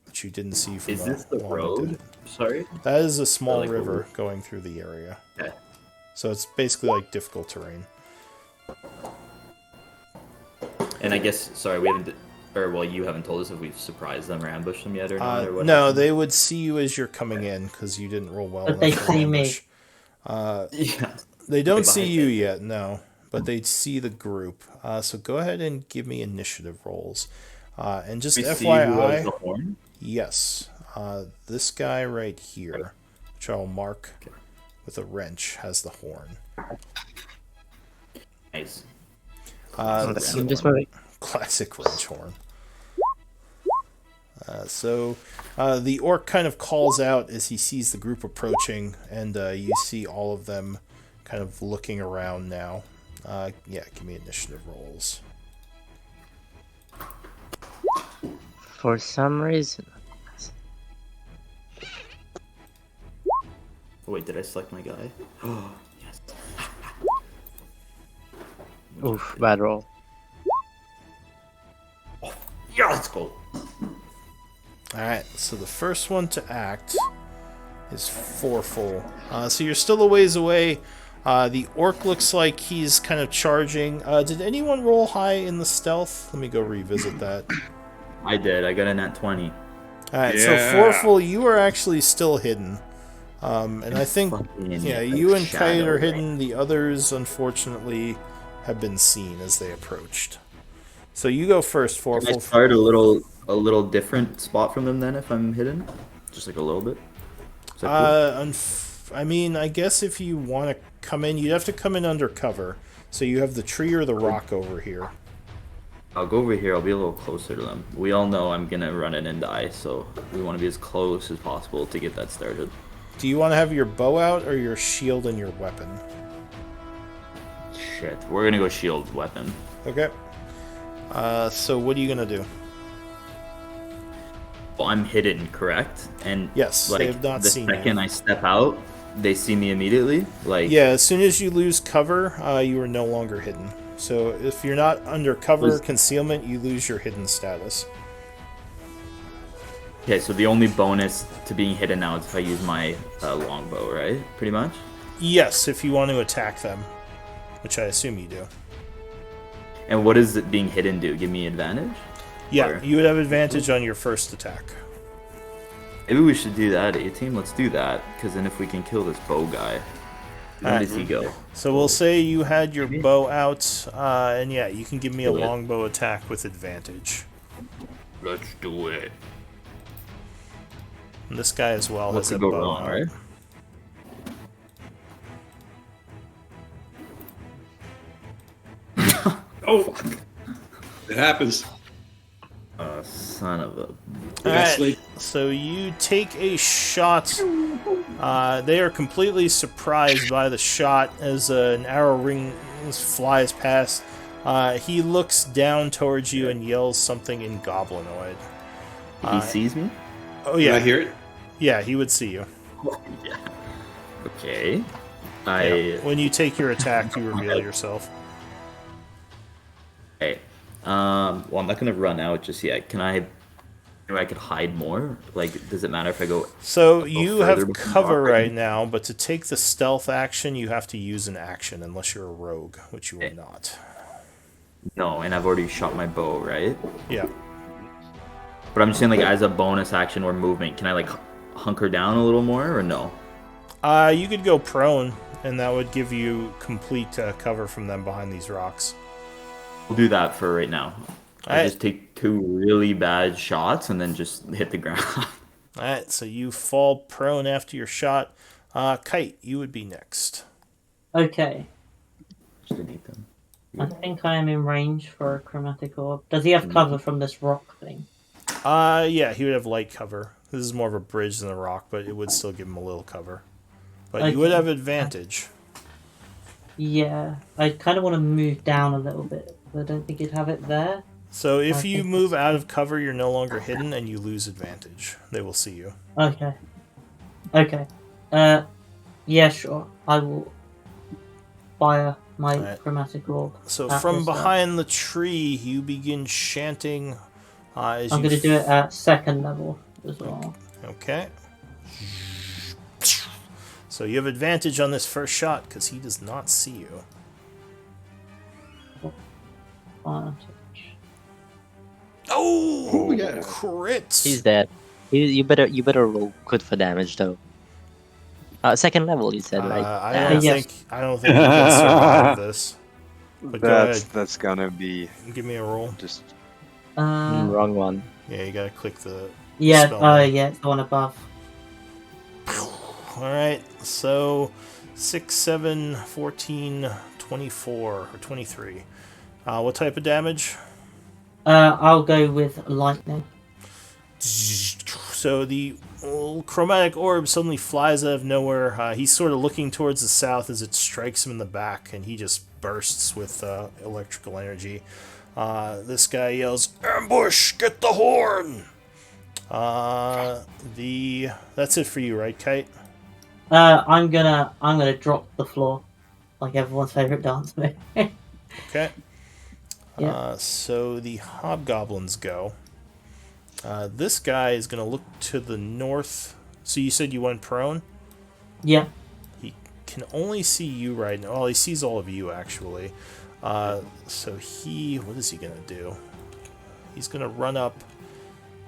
which you didn't see from Is this the long road? distance. Sorry? That is a small Like a river road? going through the area. Okay. So it's basically like difficult terrain. And I guess, sorry, we haven't, or well, you haven't told us if we've surprised them or ambushed them yet or not, or what No, happened? they would see you as you're coming in because you didn't roll well But enough they for see me. ambush. Yeah. They don't Right see behind you me. yet, no, but they see the group. So go ahead and give me initiative rolls. And just We see who has FYI, the horn? yes, this guy right here, which I'll mark with a wrench, has the horn. Nice. I'm So just moving. classic wrench horn. So the orc kind of calls out as he sees the group approaching, and you see all of them kind of looking around now. Yeah, give me initiative rolls. For some reason. Oh, wait, did I select my guy? Oh, yes. Oof, bad roll. Yeah, let's go. Alright, so the first one to act is 4 full. So you're still a ways away. The orc looks like he's kind of charging. Did anyone roll high in the stealth? Let me go revisit that. I did. I got a nat 20. Alright, so Yeah. 4 full, you are actually still hidden. And I think, Fucking yeah, like you and Kite shadow, are right? hidden. The others, unfortunately, have been seen as they approached. So you go first, 4 Can I full. start a little different spot from them then if I'm hidden? Just like a little bit? Is that cool? I mean, I guess if you want to come in, you'd have to come in under cover. So you have the tree or the rock over here. I'll go over here. I'll be a little closer to them. We all know I'm gonna run in and die, so we want to be as close as possible to get that started. Do you want to have your bow out or your shield and your weapon? Shit. We're gonna go shield weapon. Okay. So what are you gonna do? Well, I'm hidden, correct? And Yes, they have not the seen you. second I step out, they see me immediately. Like, Yeah, as soon as you lose cover, you are no longer hidden. So if you're not under cover Was- concealment, you lose your hidden status. okay, so the only bonus to being hidden now is if I use my longbow, right? Pretty much. Yes, if you want to attack them, which I assume you do. And what does it being hidden do? Give me advantage? Yeah, Or- you would have advantage on your first attack. Maybe we should do that, A-Team. Let's do that, because then if we can kill this bow guy, where does he go? So we'll say you had your bow out, and yeah, you can give me a Do it. longbow attack with advantage. Let's do it. And this guy as well What has could a go bow wrong, out. right? Oh, it happens. Son of a... Alright, so you take a shot. They are completely surprised by the shot as an arrow ring flies past. He looks down towards you and yells something in Goblinoid. He sees me? Oh, Did yeah. I hear it? Yeah, he would see you. Yeah. Okay. Yeah. When you take your attack, you reveal yourself. Okay. Well, I'm not gonna run out just yet. Can I? Maybe I could hide more. Like, does it matter if I go? So you further have with the cover rock right now, but to take the stealth action, you have to use an action, unless you're a rogue, which you are not. No, and I've already shot my bow, right? Yeah. But I'm just saying, like, as a bonus action or movement, can I like hunker down a little more or no? You could go prone, and that would give you complete cover from them behind these rocks. We'll do that for right now. I just take 2 really bad shots and then just hit the ground. Alright, so you fall prone after your shot. Kite, you would be next. Okay. Just beneath them. I think I am in range for a chromatic orb. Does he have cover from this rock thing? Yeah, he would have light cover. This is more of a bridge than a rock, but it would still give him a little cover. But you would have advantage. Yeah, I kind of want to move down a little bit. I don't think he'd have it there. So if you move out of cover, you're no longer hidden, and you lose advantage. They will see you. Okay. Okay. Yeah, sure. I will fire my chromatic orb. So from behind the tree, you begin chanting. I'm going to do it at second level as well. Okay. So you have advantage on this first shot because he does not see you. Oh, yeah. Crit! He's dead. You better roll good for damage though. Second level, you said, right? I don't think he can survive this. But That's gonna be. Give me a roll. Just wrong one. Yeah, you gotta click the. Yeah, spell. yeah, it's the one above. Alright, so 6, 7, 14, 24, or 23. What type of damage? I'll go with lightning. So the chromatic orb suddenly flies out of nowhere. He's sort of looking towards the south as it strikes him in the back, and he just bursts with electrical energy. This guy yells, "Ambush! Get the horn!" That's it for you, right, Kite? I'm gonna drop the floor, like everyone's favorite dance move. Okay. Yeah. So the hobgoblins go. This guy is going to look to the north. So you said you went prone? Yeah. He can only see you right now. Well, he sees all of you, actually. So what is he going to do? He's going to run up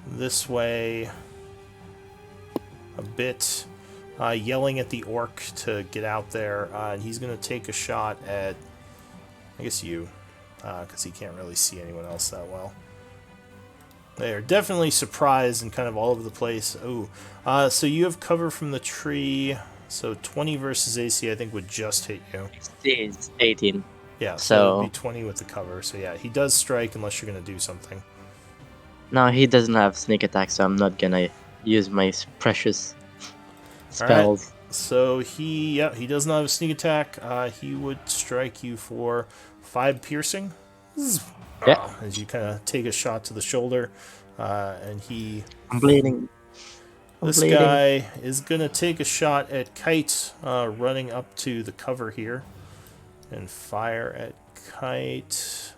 this way a bit, yelling at the orc to get out there. And he's going to take a shot at, I guess, you. Because he can't really see anyone else that well. They are definitely surprised and kind of all over the place. Oh, so you have cover from the tree. So 20 versus AC, I think, would just hit you. It's 18. Yeah, so it would be 20 with the cover. So yeah, he does strike unless you're going to do something. No, he doesn't have sneak attack, so I'm not gonna use my precious spells. Right. So he does not have a sneak attack. He would strike you for 5 piercing. Yeah. As you kind of take a shot to the shoulder, and I'm bleeding. This guy is gonna take a shot at Kite, running up to the cover here, and fire at Kite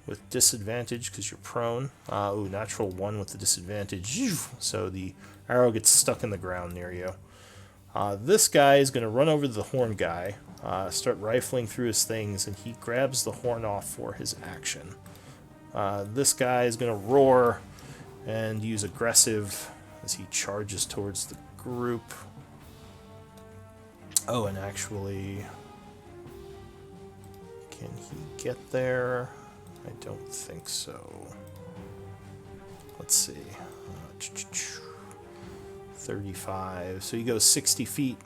with disadvantage because you're prone. Natural 1 with the disadvantage. So the arrow gets stuck in the ground near you. This guy is gonna run over to the horn guy. Start rifling through his things, and he grabs the horn off for his action. This guy is going to roar and use aggressive as he charges towards the group. Oh, and actually, can he get there? I don't think so. Let's see. 35. So he goes 60 feet.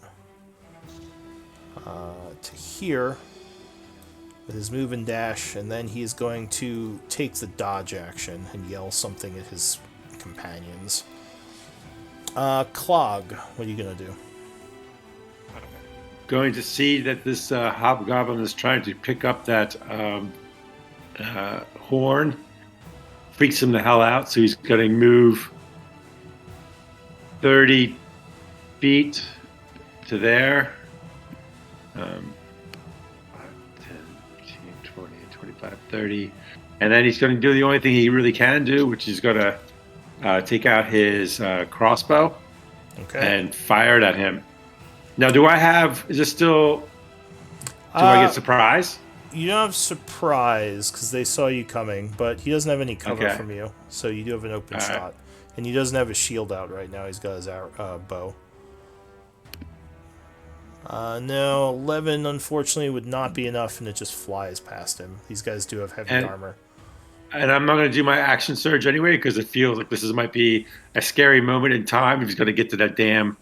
To here, with his move and dash, and then he is going to take the dodge action and yell something at his companions. Clog, what are you going to do? Going to see that this hobgoblin is trying to pick up that horn. Freaks him the hell out, so he's going to move 30 feet to there. 10, 15, 20, 25, 30. And then he's going to do the only thing he really can do, which is going to take out his crossbow and fire it at him. Now, is this still, do I get surprise? You don't have surprise because they saw you coming, but he doesn't have any cover from you, so you do have an open shot. And he doesn't have his shield out right now. He's got his bow. No, 11 unfortunately would not be enough, and it just flies past him. These guys do have heavy armor. And I'm not going to do my action surge anyway because it feels like might be a scary moment in time. He's going to get to that damn.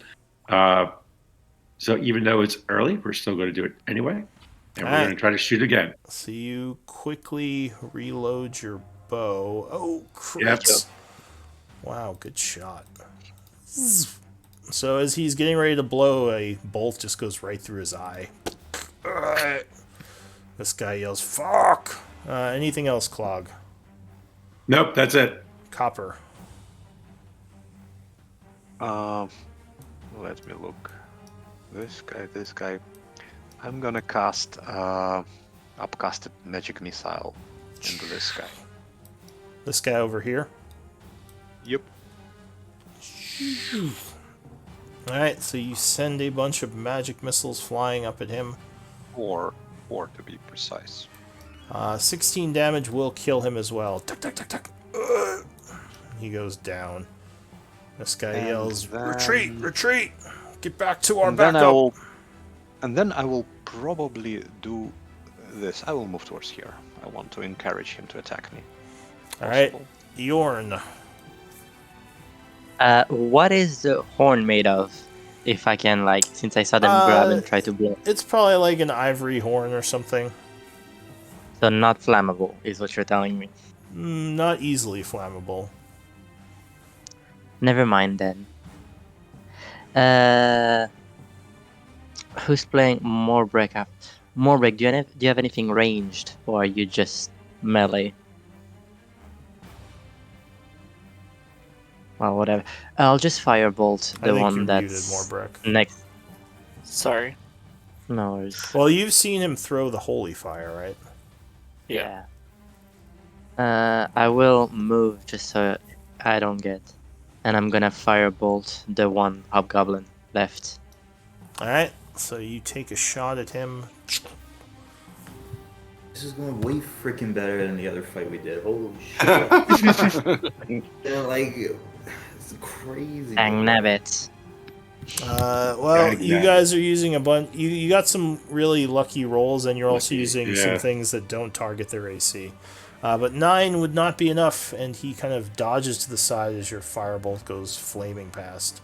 So even though it's early, we're still going to do it anyway. And we're going to try to shoot again. So you quickly reload your bow. Oh, crits. Yep. Wow, good shot. So as he's getting ready to blow, a bolt just goes right through his eye. This guy yells, fuck! Anything else, Clog? Nope, that's it. Copper. Let me look. This guy. I'm gonna cast upcasted magic missile into this guy. This guy over here? Yep. Alright, so you send a bunch of magic missiles flying up at him. Four to be precise. 16 damage will kill him as well. Tuck, tuck, tuck, tuck. He goes down. This guy yells, retreat, retreat! Get back to our backup! And then I will probably do this. I will move towards here. I want to encourage him to attack me. Alright, Yorn. What is the horn made of? If I can, since I saw them grab and try to blow. It's probably like an ivory horn or something. So not flammable, is what you're telling me. Not easily flammable. Never mind then. Who's playing Morbrek? Morbrek, do you have anything ranged, or are you just melee? Well, whatever. I'll just firebolt the one that's next. Sorry. No worries. Well, you've seen him throw the holy fire, right? Yeah. I will move just so I don't get. And I'm gonna firebolt the one hobgoblin left. Alright, so you take a shot at him. This is going way freaking better than the other fight we did. Holy shit. It's crazy. Dang nabbit. Well, you guys are using a bunch. You got some really lucky rolls, and you're also using some things that don't target their AC. But 9 would not be enough, and he kind of dodges to the side as your firebolt goes flaming past.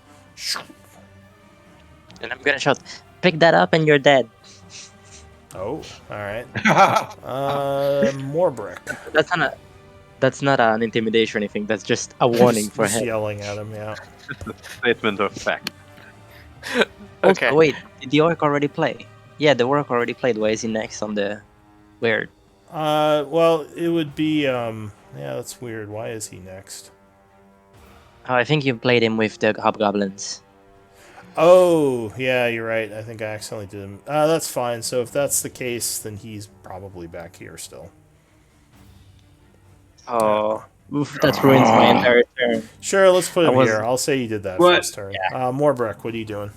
And I'm gonna shout, pick that up and you're dead. Oh, alright. More brick. That's not an intimidation or anything, that's just a warning for him. Yelling at him, yeah. Statement of fact. Okay. Also, wait, did the orc already play? Yeah, the orc already played. Why is he next on the... Weird. Well, it would be, yeah, that's weird. Why is he next? Oh, I think you played him with the hobgoblins. Oh, yeah, you're right. I think I accidentally did him. That's fine. So if that's the case, then he's probably back here still. Oh, oof, that ruins my entire turn. Sure, let's put him here. I'll say you did that first turn. Yeah. Morbrek, what are you doing?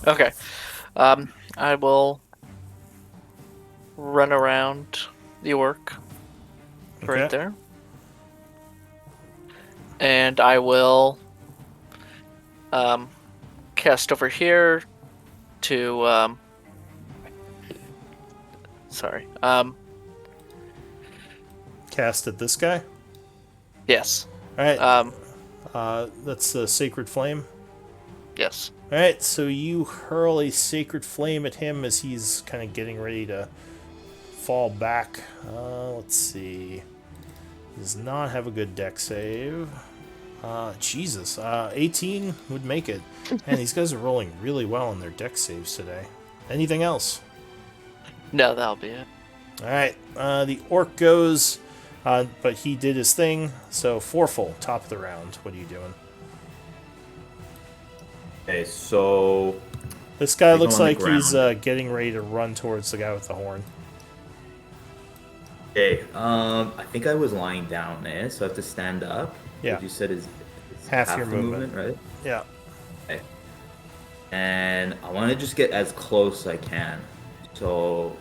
Okay. I will run around the orc right there. And I will cast over here to sorry. Cast at this guy? Yes. Alright. That's a Sacred Flame? Yes. Alright, so you hurl a Sacred Flame at him as he's kind of getting ready to fall back. Let's see. He does not have a good deck save. Jesus. 18 would make it. Man, these guys are rolling really well on their deck saves today. Anything else? No, that'll be it. Alright. The orc goes, but he did his thing. So, Foreful, top of the round. What are you doing? Okay, so This guy He's looks on the like he's ground. getting ready to run towards the guy with the horn. okay, I think I was lying down, so I have to stand up. Yeah. What you said is Half your the movement. right? Yeah. Okay. And I want to just get as close as I can. So,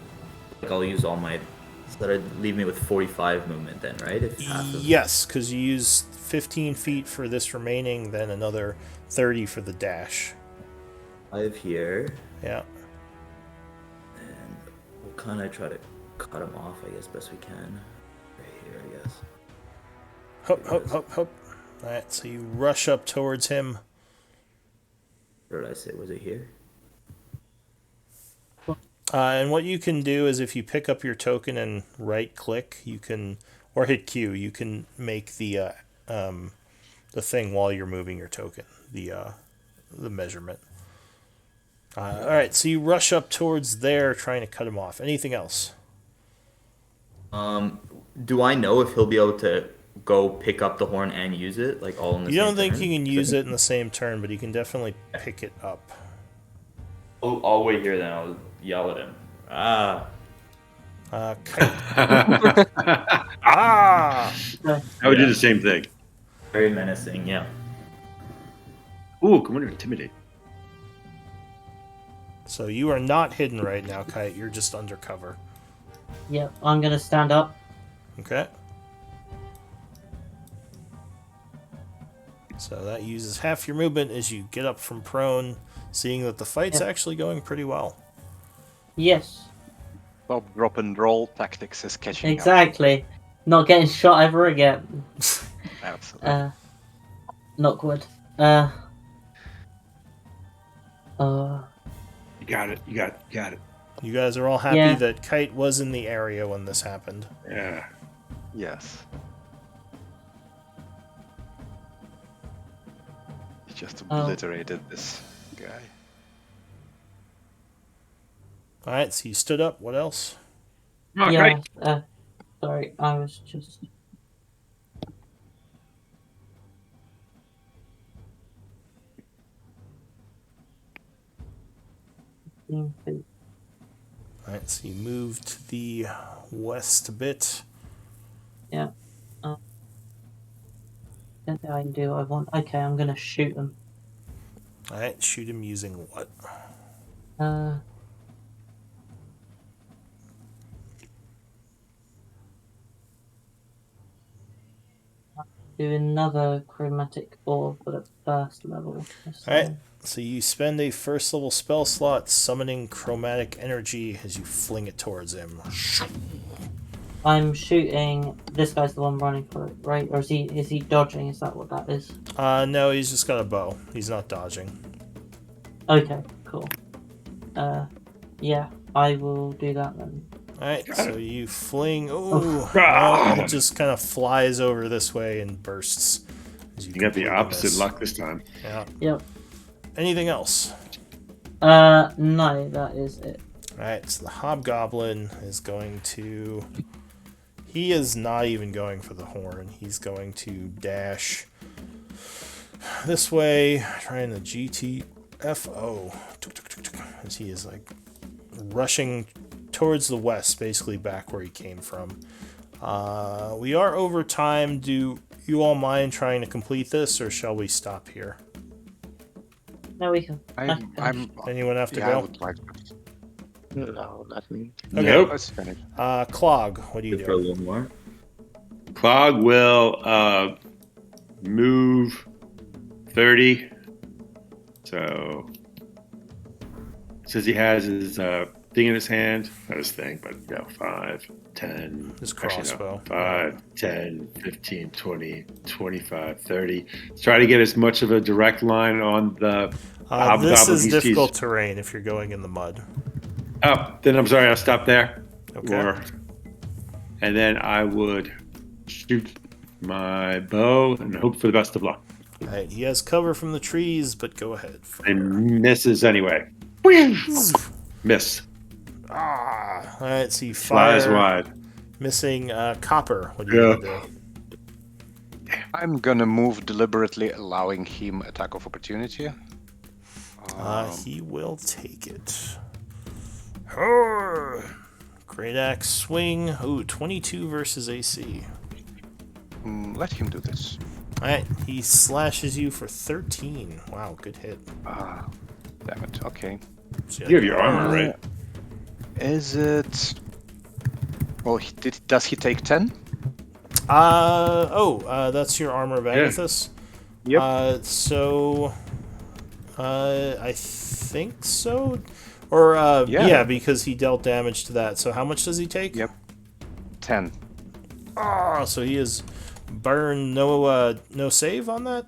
like, I'll use all my. So that'd leave me with 45 movement then, right? If half of Yes, because you use 15 feet for this remaining, then another 30 for the dash. 5 here, Yeah. and we'll kind of try to cut him off, I guess, best we can. Right here, I guess. Hop, hop, hop, hop. Alright, so you rush up towards him. Where did I say? Was it here? And what you can do is if you pick up your token and right click, you can, or hit Q, you can make the thing while you're moving your token, the measurement. Alright, so you rush up towards there trying to cut him off. Anything else? Do I know if he'll be able to go pick up the horn and use it, like all in the You same don't think turn? you can use it in the same turn, but you can definitely pick it up. I'll wait here then. I'll yell at him. Ah. Kite. Ah! I would do the same thing. Very menacing, yeah. Ooh, come on, intimidate. So you are not hidden right now, Kite. You're just undercover. Yep, I'm gonna stand up. Okay. So that uses half your movement as you get up from prone, seeing that the fight's Yeah. actually going pretty well. Yes, Well, drop and roll tactics is catching exactly. Not getting shot ever again. up. Absolutely. Not good. You got it. You got it. You got it. You guys are all happy Yeah. that Kite was in the area when this happened. Yeah. Yes. He just obliterated this guy. Alright, so you stood up. What else? Oh, Yeah. great. Sorry, I was just. Alright, so you moved to the west a bit. Yeah. Don't think I can do what I want. Okay, I'm gonna shoot him. Alright, shoot him using what? Do another chromatic orb for the first level. Alright, so you spend a first level spell slot summoning chromatic energy as you fling it towards him. I'm shooting. This guy's the one running for it, right? Or is he dodging? Is that what that is? No, he's just got a bow. He's not dodging. Okay, cool. Yeah, I will do that then. Alright, so you fling. Ooh, Ah! no, it just kind of flies over this way and bursts. As You got the completely opposite miss. luck this time. Yeah. Yep. Anything else? No, that is it. Alright, so the hobgoblin is going to. He is not even going for the horn. He's going to dash this way, trying the GTFO. As he is like rushing towards the west, basically back where he came from. We are over time. Do you all mind trying to complete this, or shall we stop here? No, we can. I'm Anyone have to yeah, I go? would like No, not me. Okay. Nope. Let's finish. Clog, what are you Good for a doing? little more. Clog will move 30. So says he has his thing in his hand. Not his thing, but 5, 10. His actually, no, crossbow. 5, 10, 15, 20, 25, 30. Let's try to get as much of a direct line on the This hobgoblin. is He's- difficult terrain if you're going in the mud. Oh, then I'm sorry. I'll stop there. Okay. And then I would shoot my bow and hope for the best of luck. All right, he has cover from the trees, but go ahead. And misses anyway. Miss. All right, so you Flies fire, wide. missing Copper. What do you want to do? I'm gonna move deliberately, allowing him attack of opportunity. He will take it. Arr! Great axe swing. Ooh, 22 versus AC. Let him do this. Alright, he slashes you for 13. Wow, good hit. Damn it. Okay. So You have your armor, right? Is it? Well, does he take 10? That's your armor of Agathis? Yep. I think so. Or, Yeah. because he dealt damage to that. So how much does he take? Yep. 10. So he is burned. No save on that?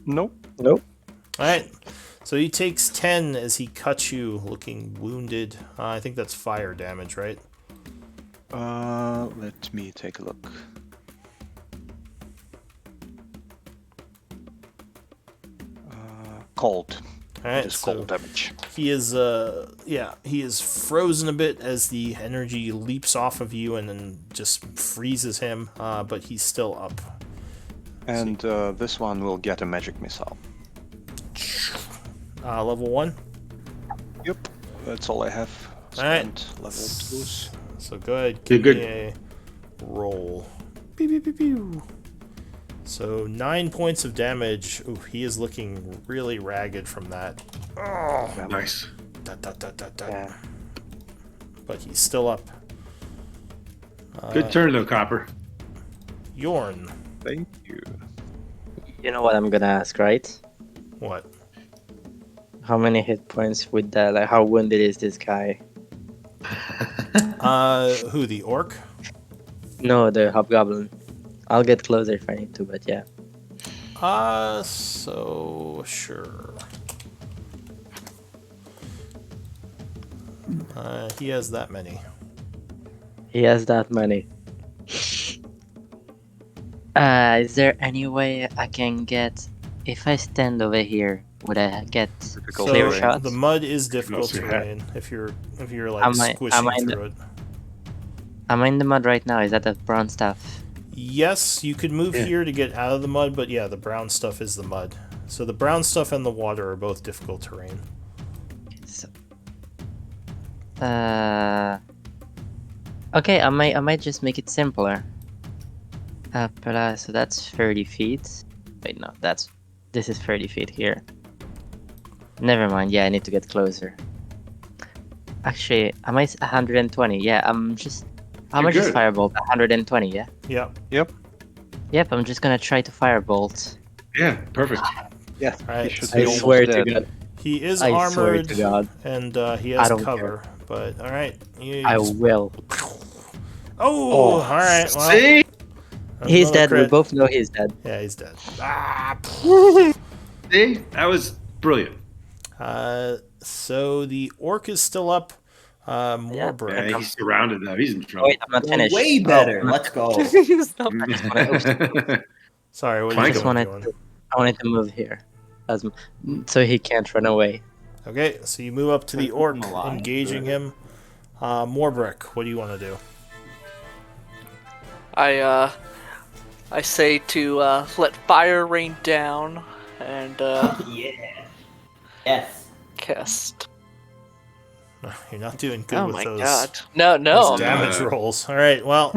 Nope. Alright. So he takes 10 as he cuts you, looking wounded. I think that's fire damage, right? Let me take a look. Cold. Alright, It is so cold damage. he is he is frozen a bit as the energy leaps off of you and then just freezes him, but he's still up. And this one will get a magic missile. Level 1. Yep. That's all I have. Alright. Spent level 2s. So go ahead, Okay, give good. me a roll. Pew, pew, pew, pew. So 9 points of damage. Ooh, he is looking really ragged from that. Oh, Nice. Yeah. but he's still up. Good turn, though, Copper. Yorn. Thank you. You know what I'm gonna ask, right? What? How many hit points with that? Like, how wounded is this guy? Who, the orc? No, the hobgoblin. I'll get closer if I need to, but yeah. So sure. He has that many. He has that many. Is there any way I can get... If I stand over here, would I get Difficult clear terrain. shots? The mud is difficult Close your head. terrain if you're like Am I squishing in through it. Am I in the mud right now? Is that the brown stuff? Yes, you could move here to get out of the mud, but yeah, the brown stuff is the mud. So the brown stuff and the water are both difficult terrain. So, okay, I might just make it simpler. So that's 30 feet. Wait, no, this is 30 feet here. Never mind. Yeah, I need to get closer. Actually, am I 120? Yeah, I'm just. How much is good. firebolt? 120. Yeah. Yeah. Yep. I'm just gonna try to firebolt. Yeah, perfect. Yeah. Alright, should so I be almost swear to dead. God. he is I swear armored to God. and he I has don't cover. But alright. I will. Oh, alright. Well, See? that's He's another dead. We crit. both know he's dead. Yeah, he's dead. See? That was brilliant. So the orc is still up. More Yeah. bread. Yeah, he's surrounded now. He's in trouble. Wait, I'm not finished. Way better. Let's go. Stop. Sorry, what Flank are you him. doing? I wanted to move here, so he can't run away. Okay, so you move up to the orc, him alive. engaging him. Morbrick, what do you want to do? I say to let fire rain down and Yeah. Yes. cast. You're not doing good Oh with my those, god! No, those no. damage rolls. All right, well,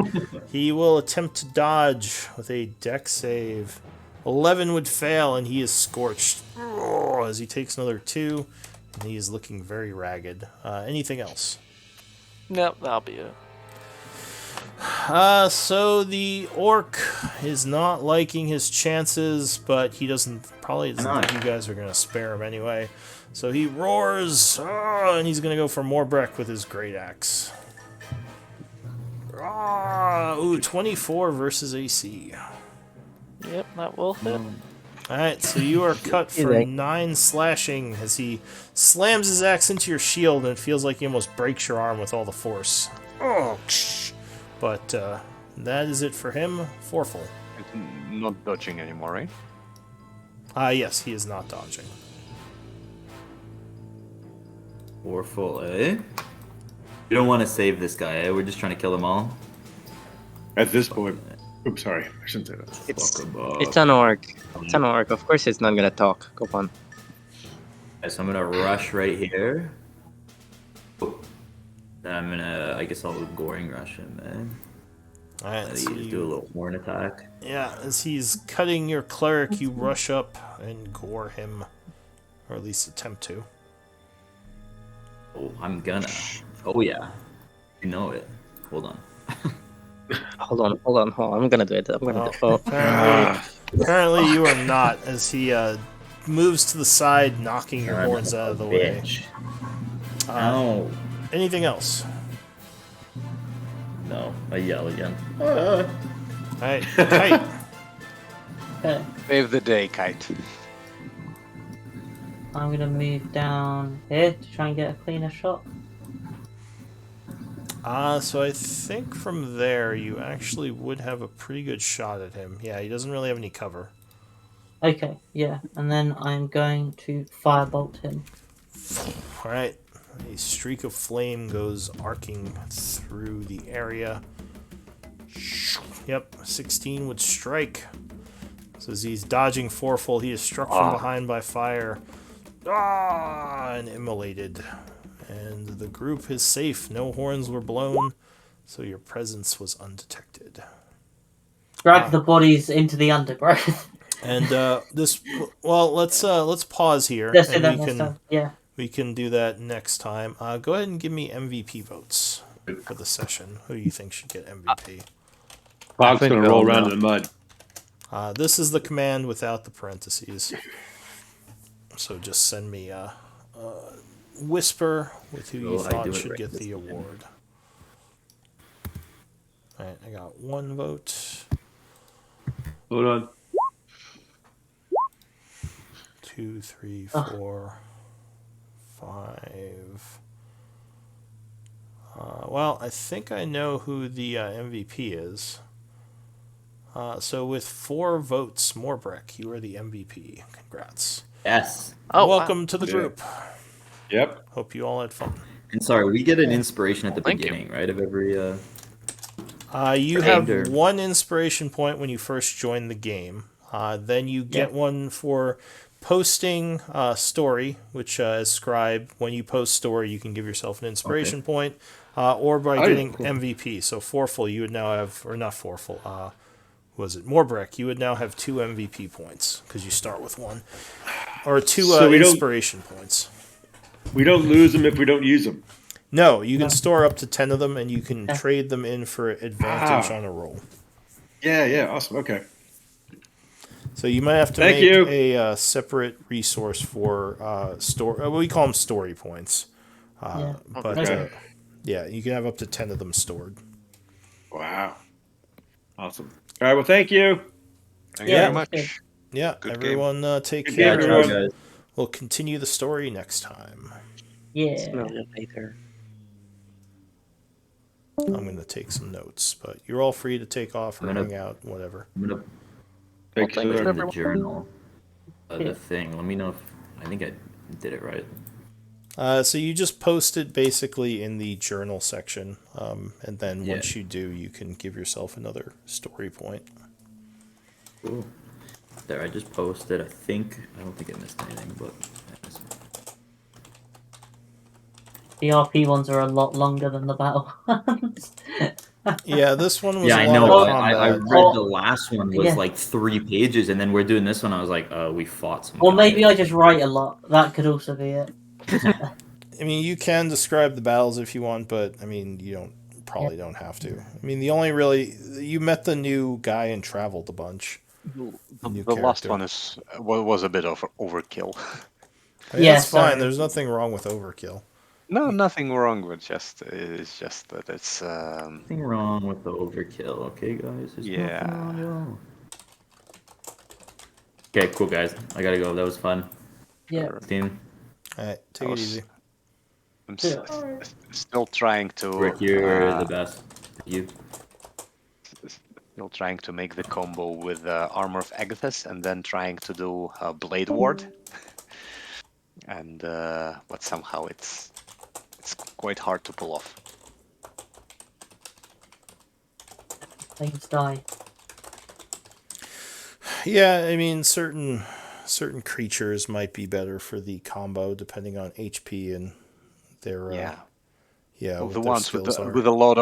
he will attempt to dodge with a dex save. 11 would fail, and he is scorched as he takes another 2, and he is looking very ragged. Anything else? No, that'll be it. So the orc is not liking his chances, but he probably doesn't think you guys are going to spare him anyway. So he roars, and he's going to go for Morbrek with his great axe. Ooh, 24 versus AC. Yep, that will hit. Alright, so you are cut for 9 slashing as he slams his axe into your shield, and it feels like he almost breaks your arm with all the force. Oh, but that is it for him. Forful. It's not dodging anymore, right? Yes, he is not dodging. Warful, eh? We don't want to save this guy, eh? We're just trying to kill them all. At this point, oops, sorry, I shouldn't say that. It's an orc. It's an orc. Of course, it's not gonna talk. Go on. Okay, so I'm gonna rush right here. Oh. Then I'm gonna, I guess I'll goring rush him, man. Alright, so Do a little horn attack. yeah, as he's cutting your cleric, you rush up and gore him. Or at least attempt to. Oh, I'm gonna. Oh yeah. You know it. Hold on. Hold on. I'm gonna do it. I'm gonna do it. Apparently you are not, as he moves to the side, knocking your horns out of the way. Ow. Anything else? No, I yell again. Alright, Kite. Okay. Save the day, Kite. I'm gonna move down here to try and get a cleaner shot. So I think from there you actually would have a pretty good shot at him. Yeah, he doesn't really have any cover. Okay, yeah, and then I'm going to firebolt him. Alright, a streak of flame goes arcing through the area. Yep, 16 would strike. So as he's dodging Forful, he is struck from behind by fire. And immolated. And the group is safe. No horns were blown, so your presence was undetected. Drag the bodies into the undergrowth. And let's pause here. Let's do and that next time. Yeah. We can do that next time. Go ahead and give me MVP votes for the session. Who do you think should get MVP? Clock's gonna roll around in the mud. This is the command without the parentheses. So just send me a whisper with who you thought should get the award. Alright, I got 1 vote. Hold on. 2, 3, 4, 5. Well, I think I know who the MVP is. So with 4 votes, Morbrek, you are the MVP. Congrats. Yes. Oh, welcome to the group. Yep. Hope you all had fun. And sorry, we get an inspiration at the Thank you. beginning, right? Of every. You have 1 inspiration point when you first join the game. Then you get one for posting story, which is scribe. When you post story, you can give yourself an inspiration point, or by getting MVP. So Forful, you would now have, or not Forful, was it Morbrek? You would now have 2 MVP points because you start with 1, or 2 inspiration points. We don't lose them if we don't use them. No, you can store up to 10 of them, and you can trade them in for advantage on a roll. Yeah, awesome. Okay. So you might have to make a separate resource for store. We call them story points. But yeah, you can have up to 10 of them stored. Wow. Awesome. All right. Well, thank you. Thank you very much. Yeah, Good everyone take Good care. game, everyone. We'll continue the story next time. Yeah. Smell you later. I'm going to take some notes, but you're all free to take off or hang out, whatever. I'm gonna Thank put you. in the journal the thing. Let me know if I think I did it right. So you just post it basically in the journal section, and then once you do, you can give yourself another story point. Cool. There, I just posted. I don't think I missed anything, but The RP ones are a lot longer than the battle ones. Yeah, this one was yeah, a I lot know. of I combat. read the last one was like 3 pages, and then we're doing this one. I was like, we fought some. Or maybe guys. I just write a lot. That could also be it. I mean, you can describe the battles if you want, but I mean, you probably don't have to. I mean, the only really you met the new guy and traveled a bunch. The last one was a bit of overkill. That's fine. There's nothing wrong with overkill. No, nothing wrong with it's just that it's Nothing wrong with the overkill, okay, guys? There's nothing wrong at all. Okay, cool, guys. I gotta go. That was fun. Yeah. Team. All right, take it easy. I'm Yeah. still trying to Rick, you're the best. You. still trying to make the combo with Armor of Agathis and then trying to do Blade Ward. And but somehow it's quite hard to pull off. Things die. Yeah, I mean certain creatures might be better for the combo depending on HP and their Well, what the their ones skills are. with a lot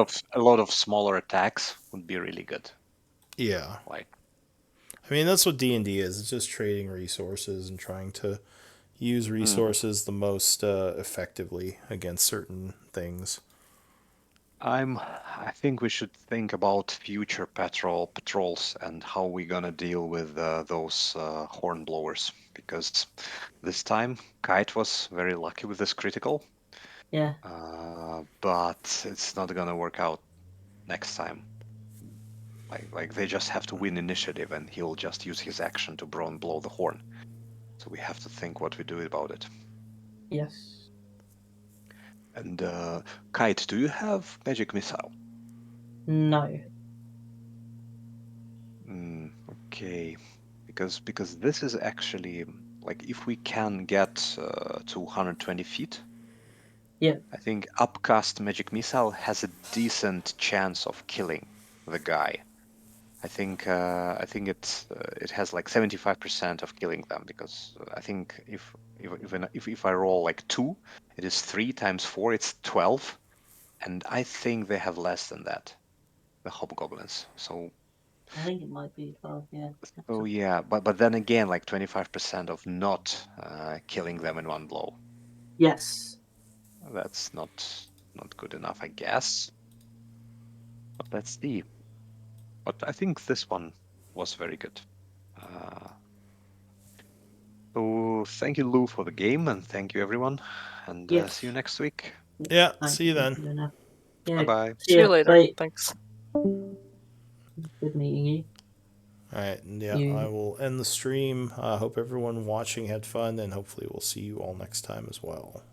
of smaller attacks would be really good. Yeah. Like, I mean that's what D&D is. It's just trading resources and trying to use resources the most effectively against certain things. I think we should think about future patrols and how we're gonna deal with those horn blowers, because this time Kite was very lucky with this critical, Yeah. but it's not gonna work out next time. Like they just have to win initiative, and he'll just use his action to blow the horn. So we have to think what we do about it. Yes. And Kite, do you have magic missile? No. Okay, because this is actually like if we can get to 120 feet, Yeah. I think upcast magic missile has a decent chance of killing the guy. I think it has like 75% of killing them, because I think if I roll like 2, it is 3 times 4, it's 12, and I think they have less than that, the hobgoblins. So I think it might be 12, yeah. oh yeah, but then again, like 25% of not killing them in one blow. Yes. That's not good enough, I guess. But let's see. But I think this one was very good. So thank you, Lou, for the game, and thank you, everyone. And Yes. see you next week. Yeah, Thank see you then. Yeah. Bye-bye. See See you ya. later. Bye. Thanks. Good meeting you. All right, and yeah, You- I will end the stream. Hope everyone watching had fun, and hopefully we'll see you all next time as well.